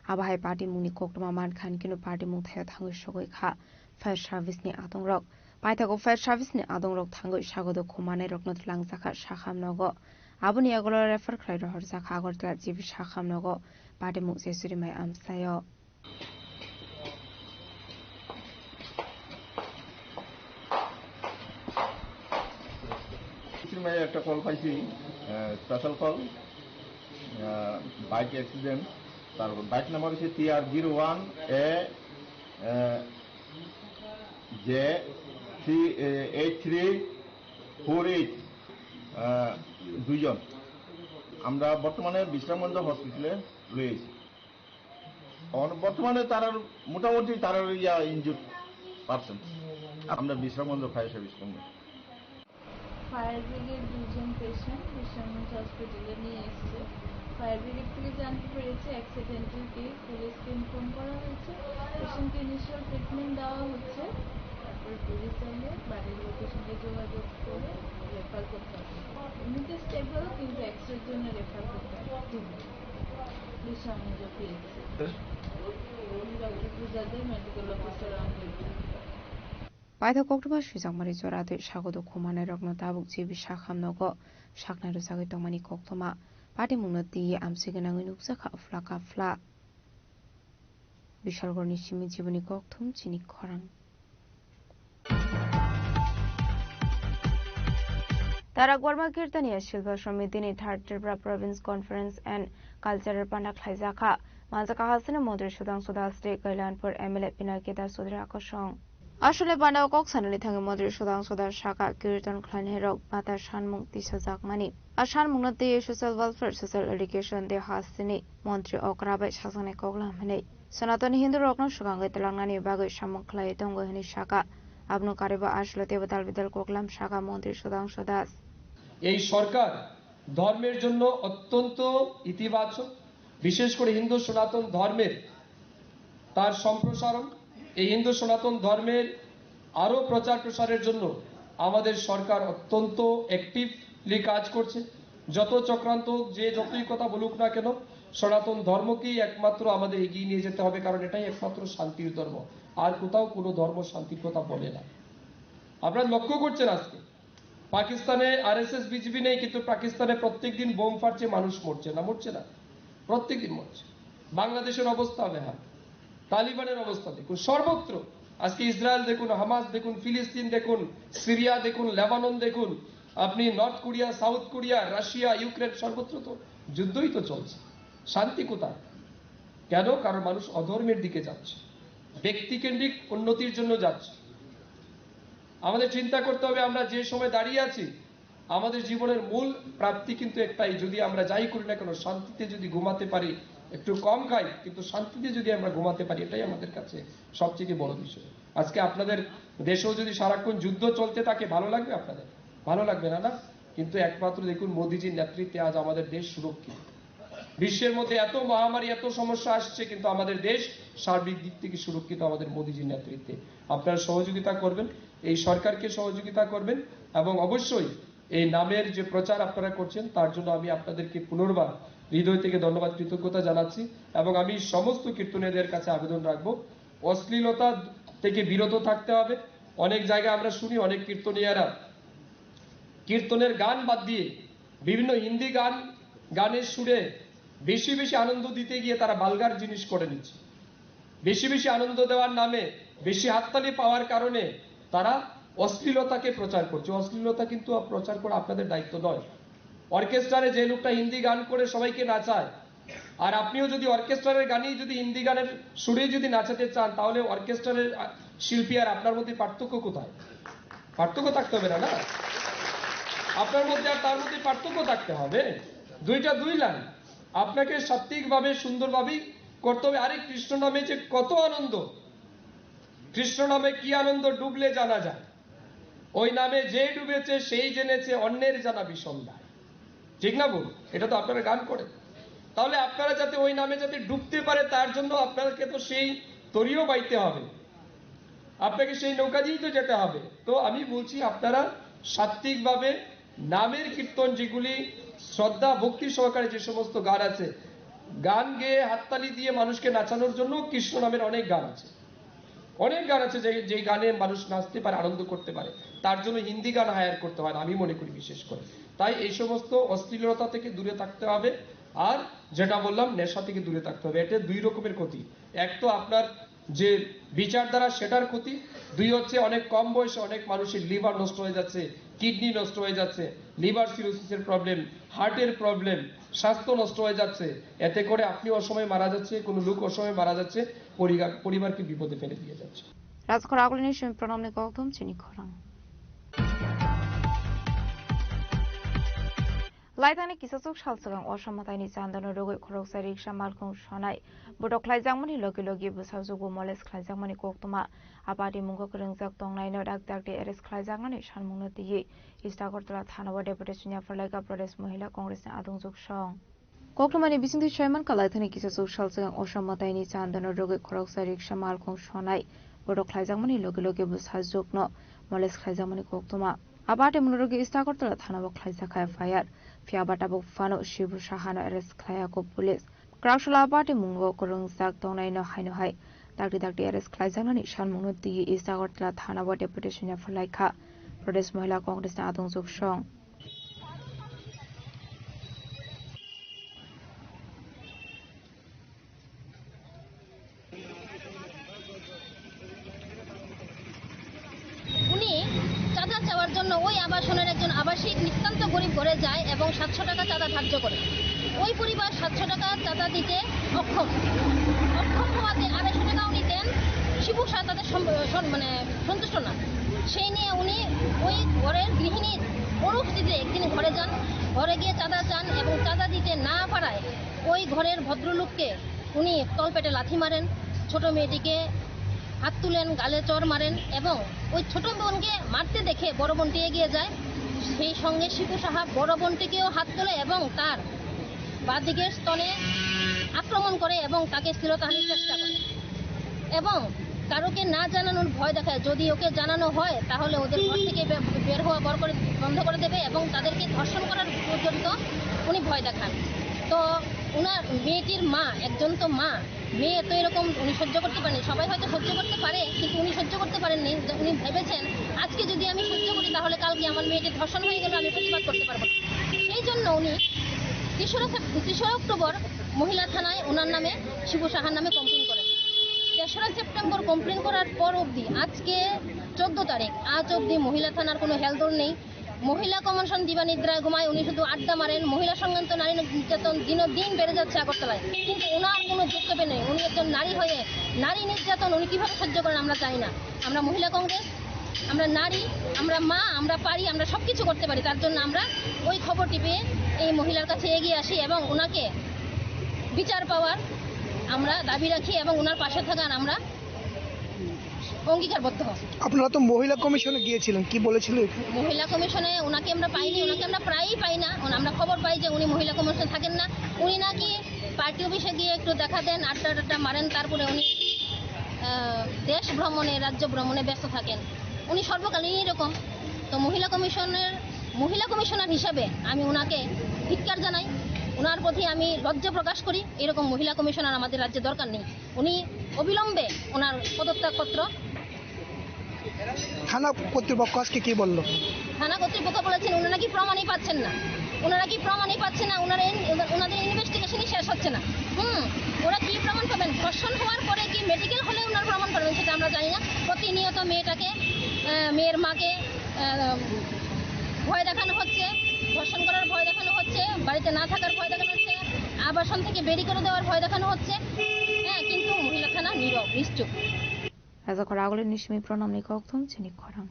Abahai party muni koktoma man khan kinu party mung thaya thangu shogoi kha fire service ni adong rok paithago fire service ni adong rok thangu sagodo khumane rok not langjakha sakham nogo aboni agolo refer khlai ro horjakha agortla jibi sakham nogo party mung jesuri mai amsayo मैं एक कल पाई special कल bike accident bike number হচ্ছে TR01AJ8348 দুইজন আমরা বর্তমানে বিশ্রামগঞ্জ হসপিটালে রয়েছি বর্তমানে তারা মোটামুটি তারা ইনজুর্ড পারসন আমরা বিশ্রামগঞ্জ ফায়ার সার্ভিস কর্মী ফায়ার ব্রিগেড দুজন পেশেন্ট বিশ্রামগঞ্জ হসপিটালে নিয়ে এসেছে ফায়ার ব্রিগেড থেকে জানতে পেরেছে অ্যাক্সিডেন্টাল কেস পুলিশকে ইনফর্ম করা হয়েছে পেশেন্টকে ইনিশিয়াল ট্রিটমেন্ট দেওয়া হচ্ছে তারপর পুলিশ এলে বাড়ির লোকের সঙ্গে যোগাযোগ করে রেফার করতে হবে এমনিতে স্টেবল কিন্তু এক্সরের জন্য রেফার করতে হবে বিশ্রামগঞ্জ পিএইচসি ডক্টর পূজাদের medical officer Paitha koktoma shujangmari jorade sagodo khumane rokno tabuk jibi sakham nogo sakna rusagi tongmani koktoma party mungno ti amsigenangui nukjakha flaka fla bishalgorni simi jiboni kokthum chini khorang Tara Gorma Kirtaniya Shilpa Samitini Third Tripura Province Conference and Cultural Pandak Khlaijaka Manjaka Hasina Mantri Sudang Sudasri Kailanpur MLA Pinaketa Sudra Akosong আসলে বানাও cock সানালি থাঙ্গে মন্ত্রী সুদাং সুদার শাখা কীর্তন খানহেরক বাতার সানমুং তিসাজাক মানি আর সানমুংনতে social welfare social education দে হাসিনি মন্ত্রী অকরাবাই শাসনে কগলাম হেনে সনাতনী হিন্দু রকন সুগাঙ্গে তেলাঙ্গানি বাগৈ সামুং খলাই দঙ্গ হেনি শাখা আবনু কারিবা আসলে দেবতাল বিদল কগলাম শাখা মন্ত্রী সুদাং সুদাস এই সরকার ধর্মের জন্য অত্যন্ত ইতিবাচক বিশেষ করে হিন্দু সনাতন ধর্মের তার সম্প্রসারণ এই হিন্দু সনাতন ধর্মের আরো প্রচার প্রসারের জন্য আমাদের সরকার অত্যন্ত অ্যাক্টিভলি কাজ করছে যত চক্রান্ত যে যতই কথা বলুক না কেন সনাতন ধর্মকেই একমাত্র আমাদের এগিয়ে নিয়ে যেতে হবে কারণ এটাই একমাত্র শান্তির ধর্ম আর কোথাও কোনো ধর্ম শান্তির কথা বলে না আপনারা লক্ষ্য করছেন আজকে পাকিস্তানে আরএসএস বিজেপি নেই কিন্তু পাকিস্তানে প্রত্যেকদিন বোম ফাটছে মানুষ মরছে না প্রত্যেকদিন মরছে বাংলাদেশের অবস্থা বেহাল তালিবানের অবস্থা দেখুন সর্বত্র আজকে ইসরায়েল দেখুন হামাস দেখুন ফিলিস্তিন দেখুন সিরিয়া দেখুন লেবানন দেখুন আপনি north Korea south Korea Russia Ukraine সর্বত্র তো যুদ্ধই তো চলছে শান্তি কোথায় কেন কারণ মানুষ অধর্মের দিকে যাচ্ছে ব্যক্তিকেন্দ্রিক উন্নতির জন্য যাচ্ছে আমাদের চিন্তা করতে হবে আমরা যে সময় দাঁড়িয়ে আছি আমাদের জীবনের মূল প্রাপ্তি কিন্তু একটাই যদি আমরা যাই করি না কেন শান্তিতে যদি ঘুমাতে পারি একটু কম খাই কিন্তু শান্তিতে যদি আমরা ঘুমাতে পারি এটাই আমাদের কাছে সবচেয়ে বড় বিষয় আজকে আপনাদের দেশেও যদি সারাক্ষণ যুদ্ধ চলতে থাকে ভালো লাগবে আপনাদের ভালো লাগবে না কিন্তু একমাত্র দেখুন মোদিজির নেতৃত্বে আজ আমাদের দেশ সুরক্ষিত বিশ্বের মধ্যে এত মহামারী এত সমস্যা আসছে কিন্তু আমাদের দেশ সার্বিক দিক থেকে সুরক্ষিত আমাদের মোদিজির নেতৃত্বে আপনারা সহযোগিতা করবেন এই সরকারকে সহযোগিতা করবেন এবং অবশ্যই এই নামের যে প্রচার আপনারা করছেন তার জন্য আমি আপনাদেরকে পুনর্বার হৃদয় থেকে ধন্যবাদ কৃতজ্ঞতা জানাচ্ছি এবং আমি সমস্ত কীর্তনীয়দের কাছে আবেদন রাখবো অশ্লীলতা থেকে বিরত থাকতে হবে অনেক জায়গায় আমরা শুনি অনেক কীর্তনীয়রা কীর্তনের গান বাদ দিয়ে বিভিন্ন হিন্দি গানের সুরে বেশি বেশি আনন্দ দিতে গিয়ে তারা বালগার জিনিস করে নিচ্ছে বেশি বেশি আনন্দ দেওয়ার নামে বেশি হাততালি পাওয়ার কারণে তারা অশ্লীলতাকে প্রচার করছে অশ্লীলতা কিন্তু প্রচার করা আপনাদের দায়িত্ব নয় অর্কেস্ট্রারে যে লোকটা হিন্দি গান করে সবাইকে নাচায় আর আপনিও যদি অর্কেস্ট্রারের গানেই যদি হিন্দি গানের সুরে যদি নাচাতে চান তাহলে অর্কেস্ট্রারের শিল্পী আর আপনার মধ্যে পার্থক্য কোথায় পার্থক্য থাকতে হবে না আপনার মধ্যে আর তার মধ্যে পার্থক্য থাকতে হবে দুইটা দুই লাইন আপনাকে সাত্ত্বিকভাবে সুন্দরভাবেই করতে হবে আরে কৃষ্ণ নামে যে কত আনন্দ কৃষ্ণ নামে কি আনন্দ ডুবলে জানা যায় ওই নামে যে ডুবেছে সেই জেনেছে অন্যের জানা বিষম নাই ঠিক না বল এটা তো আপনারা গান করেন তাহলে আপনারা যাতে ওই নামে যাতে ডুবতে পারে তার জন্য আপনাকে তো সেই তরিও বাইতে হবে আপনাকে সেই নৌকা দিয়েই তো যেতে হবে তো আমি বলছি আপনারা সাত্ত্বিকভাবে নামের কীর্তন যেগুলি শ্রদ্ধা ভক্তি সহকারে যে সমস্ত গান আছে গান গেয়ে হাততালি দিয়ে মানুষকে নাচানোর জন্য কৃষ্ণ নামের অনেক গান আছে, অনেক গান আছে যে গানে মানুষ নাচতে পারে, আনন্দ করতে পারে। তার জন্য হিন্দি গান হায়ার করতে হয় না, আমি মনে করি বিশেষ করে। তাই এই সমস্ত অশ্লীলতা থেকে দূরে থাকতে হবে, আর যেটা বললাম নেশা থেকে দূরে থাকতে হবে। এটা দুই রকমের ক্ষতি। এক তো আপনার যে বিচারধারা সেটার ক্ষতি, দুই হচ্ছে অনেক কম বয়সে অনেক মানুষের লিভার নষ্ট হয়ে যাচ্ছে, কিডনি নষ্ট হয়ে যাচ্ছে, লিভার সিরোসিসের প্রবলেম, হার্টের প্রবলেম, স্বাস্থ্য নষ্ট হয়ে যাচ্ছে। এতে করে আপনি অসময়ে মারা যাচ্ছে, কোনো লোক অসময়ে মারা যাচ্ছে, পরিবারকে বিপদে ফেলে দিয়ে যাচ্ছে। রাজখর আগলিনী প্রণামনি গৌতম চিনি খরাং লাইতানি কিসাসুক সালসগাং অসমতাইনি চান্দন রগৈ খরকsa রিকশা মালখং সনাই বডক খ্লাইজাংমনি লগে লগে বুসাजुगु मलेज ख्लाइजांमनि कोक्तमा आबादि मुंगो गरंजाक तंनायनो डाक्टारटे एरेस्ट ख्लाइजांगनि सानमुंनो दियै इस्टागरतला थानाव डेपुटेशन याफरलाइका प्रदेश महिला कांग्रेसनि आदंजुक सं कोक्तमानि बिसिंथि चेयरमैन कालाइथानि किसासुक सालसगां अসমताइनि चान्दन रगै खरकsa रिकशा मालखं सनाय बडक ख्लाइजांमनि लगे लगे बुसाजुगनो मलेज ख्लाइजांमनि कोक्तमा आबादि मुंगो इस्टागरतला थानाव ख्लाइजाखा एफआईआर फियाबाटाबो फानो शिबु साहानो एरेस्ट ख्लायाको पुलिस क्राउशला आबादि मुंगो गरंजाक तंनायनो हायनो डाक्टी एरेस्ट ख्लाइजांगनि सानमुंनो दियै इस्टागरतला थानाव डेपुटेशन याफरलाइका प्रदेश महिला कांग्रेसनि आदंजुक सं চাওয়ার জন্য ওই আবাসনের একজন আবাসিক নিতান্ত গরিব ঘরে যায় এবং 700 টাকা চাঁদা ধার্য করে। ওই পরিবার 700 টাকা চাঁদা দিতে অক্ষম হওয়াতে 250 টাকাও নিতেন, শিবু শাহ তাদের মানে সন্তুষ্ট না। সেই নিয়ে উনি ওই ঘরের গৃহিণীর অনুপস্থিতিতে একদিন ঘরে যান, ঘরে গিয়ে চাঁদা চান এবং চাঁদা দিতে না পারায় ওই ঘরের ভদ্রলোককে উনি তলপেটে লাথি মারেন, ছোট মেয়েটিকে হাত তুলেন, গালে চর মারেন এবং ওই ছোট বোনকে মারতে দেখে বড় বোনটি এগিয়ে যায়। সেই সঙ্গে শিবু সাহা বড় বোনটিকেও হাত তোলে এবং তার বাদিকের স্তনে আক্রমণ করে এবং তাকে শ্লীলতাহানির চেষ্টা করে এবং কারোকে না জানানোর ভয় দেখায়। যদি ওকে জানানো হয় তাহলে ওদের ঘর থেকে বের হওয়া বন্ধ করে দেবে এবং তাদেরকে ধর্ষণ করার পর্যন্ত উনি ভয় দেখান। তো ওনার মেয়েটির মা, একজন তো মা, মেয়ে তো এরকম উনি সহ্য করতে পারেনি। সবাই হয়তো সহ্য করতে পারে কিন্তু উনি সহ্য করতে পারেননি। উনি ভেবেছেন আজকে যদি আমি সহ্য করি তাহলে কালকে আমার মেয়েটি ধর্ষণ হয়ে গেলে আমি প্রতিবাদ করতে পারবো না। সেই জন্য উনি 3 অক্টোবর মহিলা থানায় ওনার নামে শিবু সাহার নামে কমপ্লেন করেন। 3রা সেপ্টেম্বর কমপ্লেন করার পর অবধি আজকে 14 তারিখ, আজ অবধি মহিলা থানার কোনো হেলদোল নেই। মহিলা কমিশন দিবানিদ্রায় ঘুমায়, উনি শুধু আড্ডা মারেন। মহিলা সংক্রান্ত নারী নির্যাতন দিন বেড়ে যাচ্ছে আগরতলায়, কিন্তু ওনার কোনো যোগ্যতা নেই। উনি একজন নারী হয়ে নারী নির্যাতন উনি কীভাবে সহ্য করেন আমরা চাই না। আমরা মহিলা কংগ্রেস, আমরা নারী, আমরা মা, আমরা পারি, আমরা সব কিছু করতে পারি। তার জন্য আমরা ওই খবরটি পেয়ে এই মহিলার কাছে এগিয়ে আসি এবং ওনাকে বিচার পাওয়ার আমরা দাবি রাখি এবং ওনার পাশে থাকার আমরা অঙ্গীকারবদ্ধ হব। আপনারা তো মহিলা কমিশনে গিয়েছিলেন, কি বলেছিল? মহিলা কমিশনে ওনাকে আমরা পাইনি, ওনাকে আমরা প্রায়ই পাই না। আমরা খবর পাই যে উনি মহিলা কমিশনে থাকেন না। উনি নাকি পার্টি অফিসে গিয়ে একটু দেখা দেন, আড্ডা মারেন, তারপরে উনি দেশ ভ্রমণে, রাজ্য ভ্রমণে ব্যস্ত থাকেন। উনি সর্বকালীন এরকম। তো মহিলা কমিশনার হিসাবে আমি ওনাকে ধিক্কার জানাই, ওনার প্রতি আমি লজ্জা প্রকাশ করি। এরকম মহিলা কমিশনার আমাদের রাজ্যে দরকার নেই। উনি অবিলম্বে ওনার পদত্যাগপত্র। থানা কর্তৃপক্ষ আজকে কি বলল? থানা কর্তৃপক্ষ বলেছেন ওনারা নাকি প্রমাণই পাচ্ছেন না, ওনাদের ইনভেস্টিগেশনই শেষ হচ্ছে না। ওরা কি প্রমাণ পাবেন? ধর্ষণ হওয়ার পরে কি মেডিকেল হলে ওনার প্রমাণ পাবেন সেটা আমরা জানি না। প্রতিনিয়ত মেয়ের মাকে ভয় দেখানো হচ্ছে, ধর্ষণ করার ভয় দেখানো হচ্ছে, বাড়িতে না থাকার ভয় দেখানো হচ্ছে, আবাসন থেকে বেরি করে দেওয়ার ভয় দেখানো হচ্ছে। কিন্তু মহিলা থানা নীরব, নিশ্চুপ। রাজাখর আগলের নিশমি প্রণাম নিকথম চিনি খরাং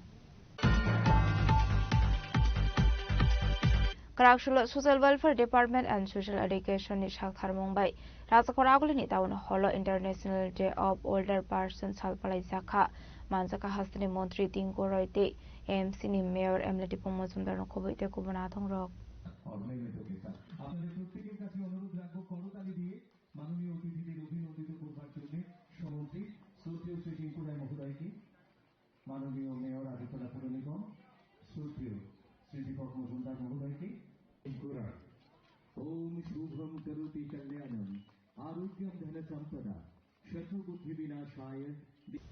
Karakshula Social Welfare Department and Social Education ni Shakhar Mumbai Rajakhor aguli ni taun holo International Day of Older Persons Salpalai Zakha Manjaka Hastani Montri Tinko Roite AMC ni Mayor Emleti Pomozundar no Koboite Kubana Thongrok আপনাদের প্রত্যেকের কাছে অনুরোধ রাখবো করতালি দিয়ে মাননীয় অতিথিদের অভিনন্দিত করবার জন্য সভাপতি শ্রদ্ধেয় শ্রী টিঙ্কু রায় মহোদয়কে, মাননীয় মেয়র আগরতলা পৌর নিগম শ্রদ্ধেয় শ্রী দীপক মজুমদার মহোদয়কে। ওম শুভম করোতি কল্যাণম आरोग्यं धनसम्पदा शत्रुबुद्धिविनाशाय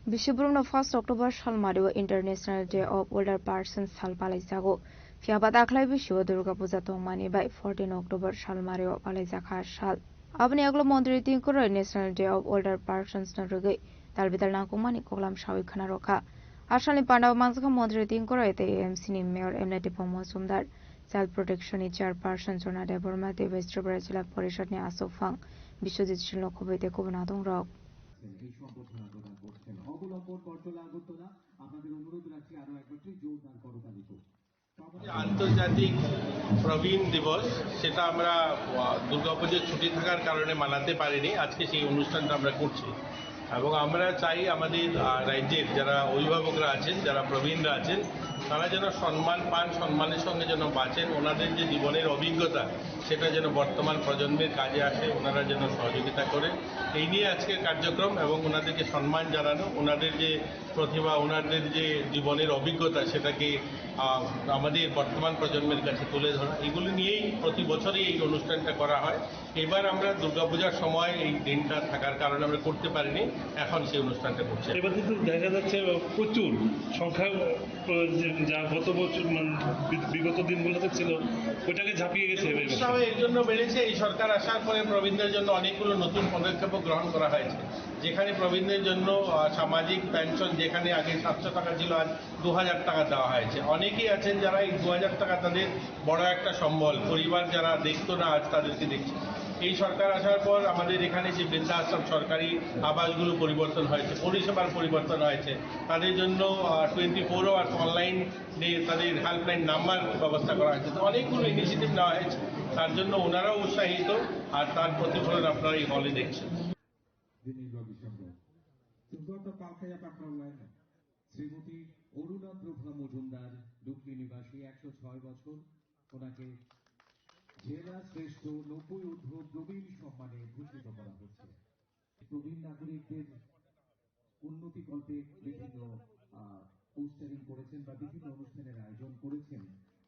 Bishopurumno 1 October Shalmario International Day of Older Persons Sal Palaisago. Fiaba Daklai Bishu Durga Puja Tongmani by 14 October Shalmario Palaisaka Shal. Abni Aglo Mondri Tinkuro National Day of Older Persons Narugi. Talbital Nakumani Kolam Shawi Kanaroka. Ashali Panda Manska Mondri Tinkuro at AMC Mayor Emneti Pomosumdar. Self Protection Chairperson Zona Debormati West Brazil Porishotni Asofang. Bishudit Shilokobete Kubanatung Rock. এই সম্বর্ধনা প্রদান করছেন অবলম্বন বর্তলা আগরতলা আপনাদের অনুরোধ রাখছি আরো একবারটি জোরদার করতালি তো আন্তর্জাতিক প্রবীণ দিবস সেটা আমরা দুর্গাপুজোর ছুটি থাকার কারণে মানাতে পারিনি আজকে সেই অনুষ্ঠানটা আমরা করছি এবং আমরা চাই আমাদের রাজ্যের যারা অভিভাবকরা আছেন যারা প্রবীণরা আছেন তারা যেন সম্মান পান সম্মানের সঙ্গে যেন বাঁচেন ওনাদের যে জীবনের অভিজ্ঞতা সেটা যেন বর্তমান প্রজন্মের কাজে আসে ওনারা যেন সহযোগিতা করে এই নিয়ে আজকের কার্যক্রম এবং ওনাদেরকে সম্মান জানানো ওনাদের যে প্রতিভা ওনাদের যে জীবনের অভিজ্ঞতা সেটাকে আমাদের বর্তমান প্রজন্মের কাছে তুলে ধরা এগুলো নিয়েই প্রতি বছরই এই অনুষ্ঠানটা করা হয় এবার আমরা দুর্গাপূজার সময় এই দিনটা থাকার কারণে আমরা করতে পারিনি এখন সেই অনুষ্ঠানটা করছি এবার কিন্তু দেখা যাচ্ছে প্রচুর সংখ্যা যা গত বছর বিগত দিনগুলোতে ছিল ওইটাকে ঝাঁপিয়ে গেছে উৎসাহ এর জন্য বেড়েছে এই সরকার আসার পরে প্রবীণদের জন্য অনেকগুলো নতুন পদক্ষেপ গ্রহণ করা হয়েছে যেখানে প্রবীণদের জন্য সামাজিক পেনশন যেখানে আগে 700 টাকা ছিল আজ 2000 টাকা দেওয়া হয়েছে অনেকেই আছেন যারা এই 2000 টাকা তাদের বড় একটা সম্বল পরিবার যারা দেখতো না আজ তাদেরকে দেখছে এই সরকার আসার পর আমাদের এখানে যে বৃদ্ধাশ্রম সরকারি আবাসগুলো পরিবর্তন হয়েছে পরিষেবার পরিবর্তন হয়েছে তাদের জন্য 24 আওয়ার্স অনলাইন তাদের হেল্পলাইন নাম্বার ব্যবস্থা করা হয়েছে তো অনেকগুলো ইনিশিয়েটিভ নেওয়া হয়েছে তার জন্য ওনারাও উৎসাহিত আর তার প্রতিফলন আপনারা এই হলে দেখছেন শ্রীমতী অরুণা প্রভা মজুমদার ডুকলি নিবাসী 106 বছর ওনাকে জেলা শ্রেষ্ঠ 90 ঊর্ধ্ব প্রবীণ সম্মানে ভূষিত করা হচ্ছে প্রবীণ নাগরিকদের উন্নতি কল্পে বিভিন্ন পোস্টারিং করেছেন বা বিভিন্ন অনুষ্ঠানের আয়োজন করেছেন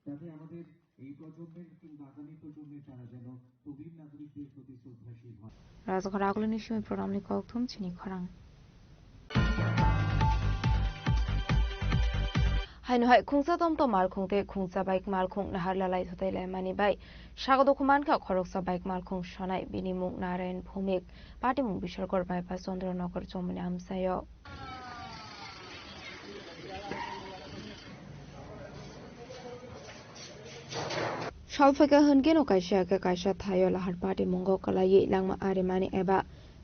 তাতে আমাদের এই প্রজন্মের কিংবা আগামী প্রজন্মের তারা যেন প্রবীণ নাগরিকদের প্রতি শ্রদ্ধাশীল হয় রাজঘর আগলনি সময় প্রণামনি কক্তুম চিনি খরাং Hainu khungsa tom to malkhung te khungsa bike malkhung nahar lalai thotai lai mani bai sago dokuman ka khoroksa bike malkhung shonai binimung narayan phumik party mung bisharkor bypass Chandranagor chomani amsayo Shalfaka hungen o kaisha thayo lahar party mungo kalai langma aremani eba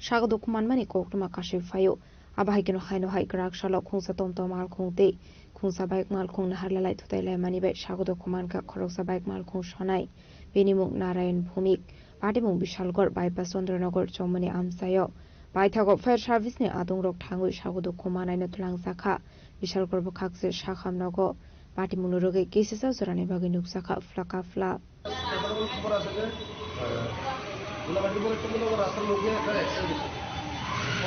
sago dokuman mani koktuma kashi fayo abahikeno hainu hai grak shalok khungsa tom to malkhung te Khungsa bike malkhung nahar lalai thotai lai mani bai sago dokuman ka khoroksa bike malkhung shonai binimung narayan phumik party mung bishalgor bypass Chandranagor chomani amsayo baithago fire service ni adung rok thangui sago dokuman aina tulang sakha bishalgor bokhakse shakhamnago party mung roge kesisa jorani bagi nuksakha flaka fla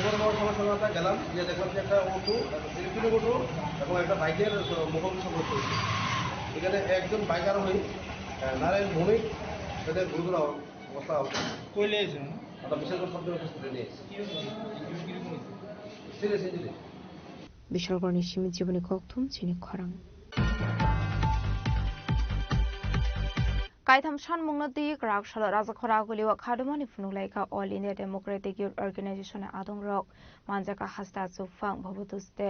খবর পাওয়ার সঙ্গে সঙ্গে আমরা গেলাম গিয়ে দেখলাম যে একটা auto electric auto এবং একটা বাইকের মুখোমুখি সংঘর্ষ হয়েছে এখানে একজন বাইক আরোহী নারায়ণ ভৌমিক তাদের গুরুতর অবস্থা কই নিয়েছেন আমরা বিশালগড় সরকারি হসপিটালে নিয়েছি সিরিয়াস ইঞ্জুরি বিশালগড় নিশ্চিত জীবনী কক্তুম চিনি খরাং Kaitham Shan Mungnati Grak Shala Razakhora Guliwa Kadamani Funulaika All India Democratic Youth Organization Adong Rock Manjaka Hasta Sufang Bhabutuste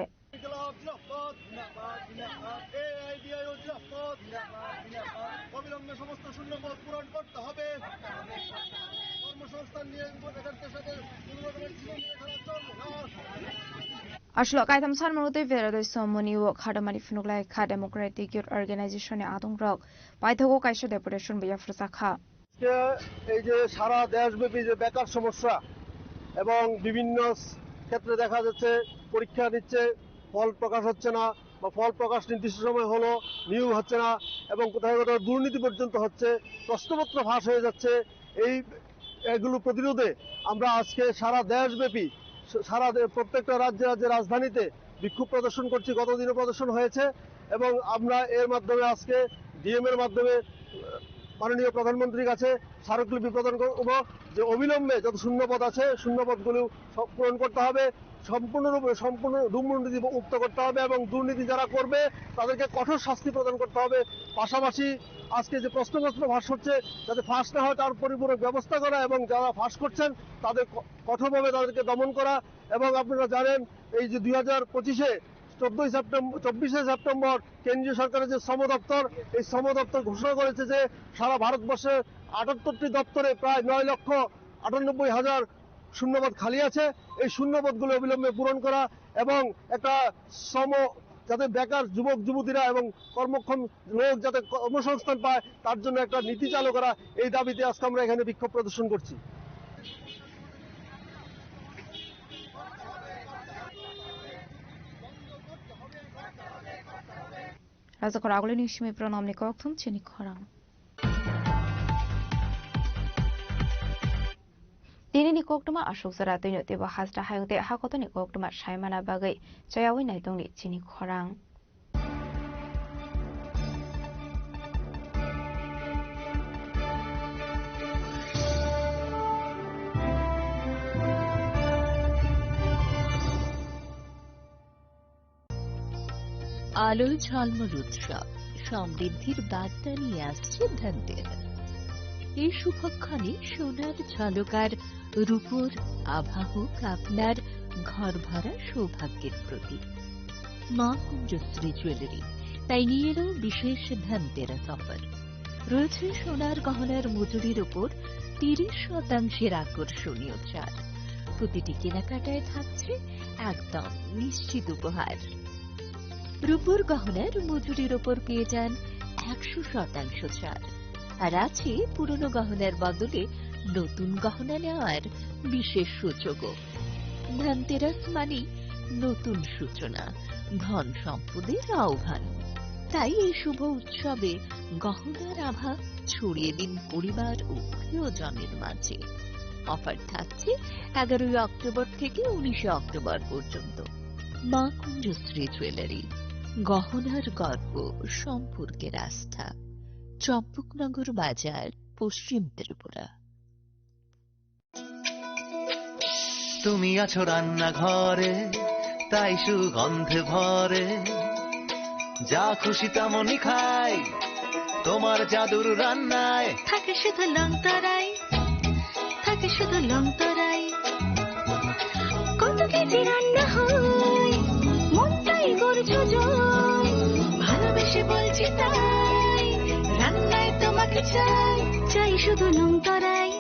Ashlo Kaitham Shan Mungnati Vera Somoni Walk Kadamani Funulaika Democratic Youth Organization Adong Rock Paithago Kaisha Deputation Biafra Sakha এই যে সারা দেশব্যাপী যে বেকার সমস্যা এবং বিভিন্ন ক্ষেত্রে দেখা যাচ্ছে পরীক্ষা নিচ্ছে ফল প্রকাশ হচ্ছে না বা ফল প্রকাশ নির্দিষ্ট সময় হলো নিয়োগ হচ্ছে না এবং কোথাও কোথাও দুর্নীতি পর্যন্ত হচ্ছে প্রশ্নপত্র ফাঁস হয়ে যাচ্ছে এগুলো প্রতিরোধে আমরা আজকে সারা দেশব্যাপী প্রত্যেকটা রাজ্যের রাজধানীতে বিক্ষোভ প্রদর্শন করছি গতদিনও প্রদর্শন হয়েছে এবং আমরা এর মাধ্যমে আজকে ডিএম এর মাধ্যমে মাননীয় প্রধানমন্ত্রীর কাছে স্মারকলিপি প্রদান করব যে অবিলম্বে যত শূন্যপদ আছে শূন্যপদগুলো পূরণ করতে হবে, সম্পূর্ণ দুর্নীতি মুক্ত করতে হবে এবং দুর্নীতি যারা করবে তাদেরকে কঠোর শাস্তি প্রদান করতে হবে। পাশাপাশি আজকে যে প্রশ্নপত্র ফাঁস হচ্ছে যাতে ফাঁস না হয় তার পরিপূরক ব্যবস্থা করা এবং যারা ফাঁস করছেন তাদের কঠোরভাবে তাদেরকে দমন করা। এবং আপনারা জানেন এই যে 2025-এ 24শে সেপ্টেম্বর কেন্দ্রীয় সরকারের যে শ্রম দপ্তর, এই শ্রম দপ্তর ঘোষণা করেছে যে সারা ভারতবর্ষের 78টি দপ্তরে প্রায় 9,98,000 শূন্যপদ খালি আছে। এই শূন্যপদগুলো অবিলম্বে পূরণ করা এবং একটা যাতে বেকার যুবক যুবতীরা এবং কর্মক্ষম লোক যাতে কর্মসংস্থান পায় তার জন্য একটা নীতি চালু করা, এই দাবিতে আজকে আমরা এখানে বিক্ষোভ প্রদর্শন করছি। Razakor agulin ishmi pronomni koktum chini khorang. Dini ni koktuma ashok sara tino tiba hasda hayungte hakoto ni koktuma shaimana bagai chayawi naitong ni chini khorang. আলোর ঝলমল উৎসব সমৃদ্ধির বার্তা নিয়ে আসছে ধনতেরাস। এই শুভক্ষণে সোনার ঝলকার রূপোর আভা হোক আপনার ঘর ভরা সৌভাগ্যের প্রতীক। মা কুঞ্জশ্রী জুয়েলারি তাই নিয়ে এলো বিশেষ ধনতেরাস অফার। রয়েছে সোনার গহনার মজুরির উপর 30% আকর্ষণীয় ছাড়। প্রতিটি কেনাকাটায় থাকছে একদম নিশ্চিত উপহার। রূপোর গহনার মজুরির ওপর পেয়ে যান 100% ছাড়। আর আছে পুরনো গহনার বদলে নতুন গহনা নেওয়ার বিশেষ সুযোগও। ধনতেরাস মানে নতুন সূচনা, ধন সম্পদের আহ্বান। তাই এই শুভ উৎসবে গহনার আভা ছড়িয়ে দিন পরিবার ও প্রিয়জনের মাঝে। অফার থাকছে 11 অক্টোবর থেকে 19 অক্টোবর পর্যন্ত। মা কুঞ্জশ্রী জুয়েলারি, গহনার গর্ব, সম্পর্কের আস্থা। চম্পকনগর বাজার, পশ্চিম ত্রিপুরা। তুমি আছো রান্নাঘরে, তাই সুগন্ধে ভরে, যা খুশি তেমনই খাই তোমার জাদুর রান্নায়। থাকে শুধু লং তরাই, থাকে শুধু লং তরাই। কত কেজি রান্না হয়, মনটাই করছো জয়। ভালোবেসে বলছি তাই, রান্নায় তোমাকে চাই। চাই শুধু লং তরাই,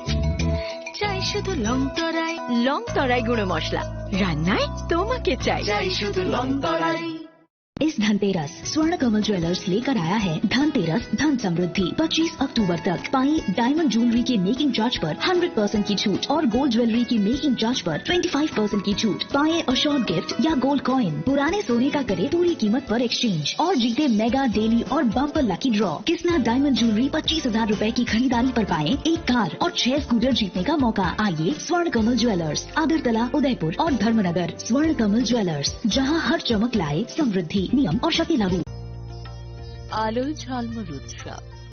চাই শুধু লং তরাই। লং তরাই গুঁড়ো মশলা, রান্নায় তোমাকে চাই। চাই শুধু লং তরাই। इस धनतेरस स्वर्ण कमल ज्वेलर्स लेकर आया है धनतेरस धन समृद्धि। 25 अक्टूबर तक पाई डायमंड ज्वेलरी के मेकिंग चार्ज पर 100% की छूट और गोल्ड ज्वेलरी की मेकिंग चार्ज पर 25% की छूट। पाए अशोर्ड गिफ्ट या गोल्ड कॉइन। पुराने सोने का करे पूरी कीमत पर एक्सचेंज और जीते मेगा डेली और bumper lucky draw. Kisna diamond jewellery 25,000 रूपए की खरीदारी पर पाए 1 कार और 6 स्कूटर जीतने का मौका। आइए स्वर्ण कमल ज्वेलर्स, अगरतला, उदयपुर और धर्मनगर। स्वर्ण कमल ज्वेलर्स, जहां हर चमक लाए समृद्धि। नियम और शर्तें लागू। আলোর ঝলমল উৎসব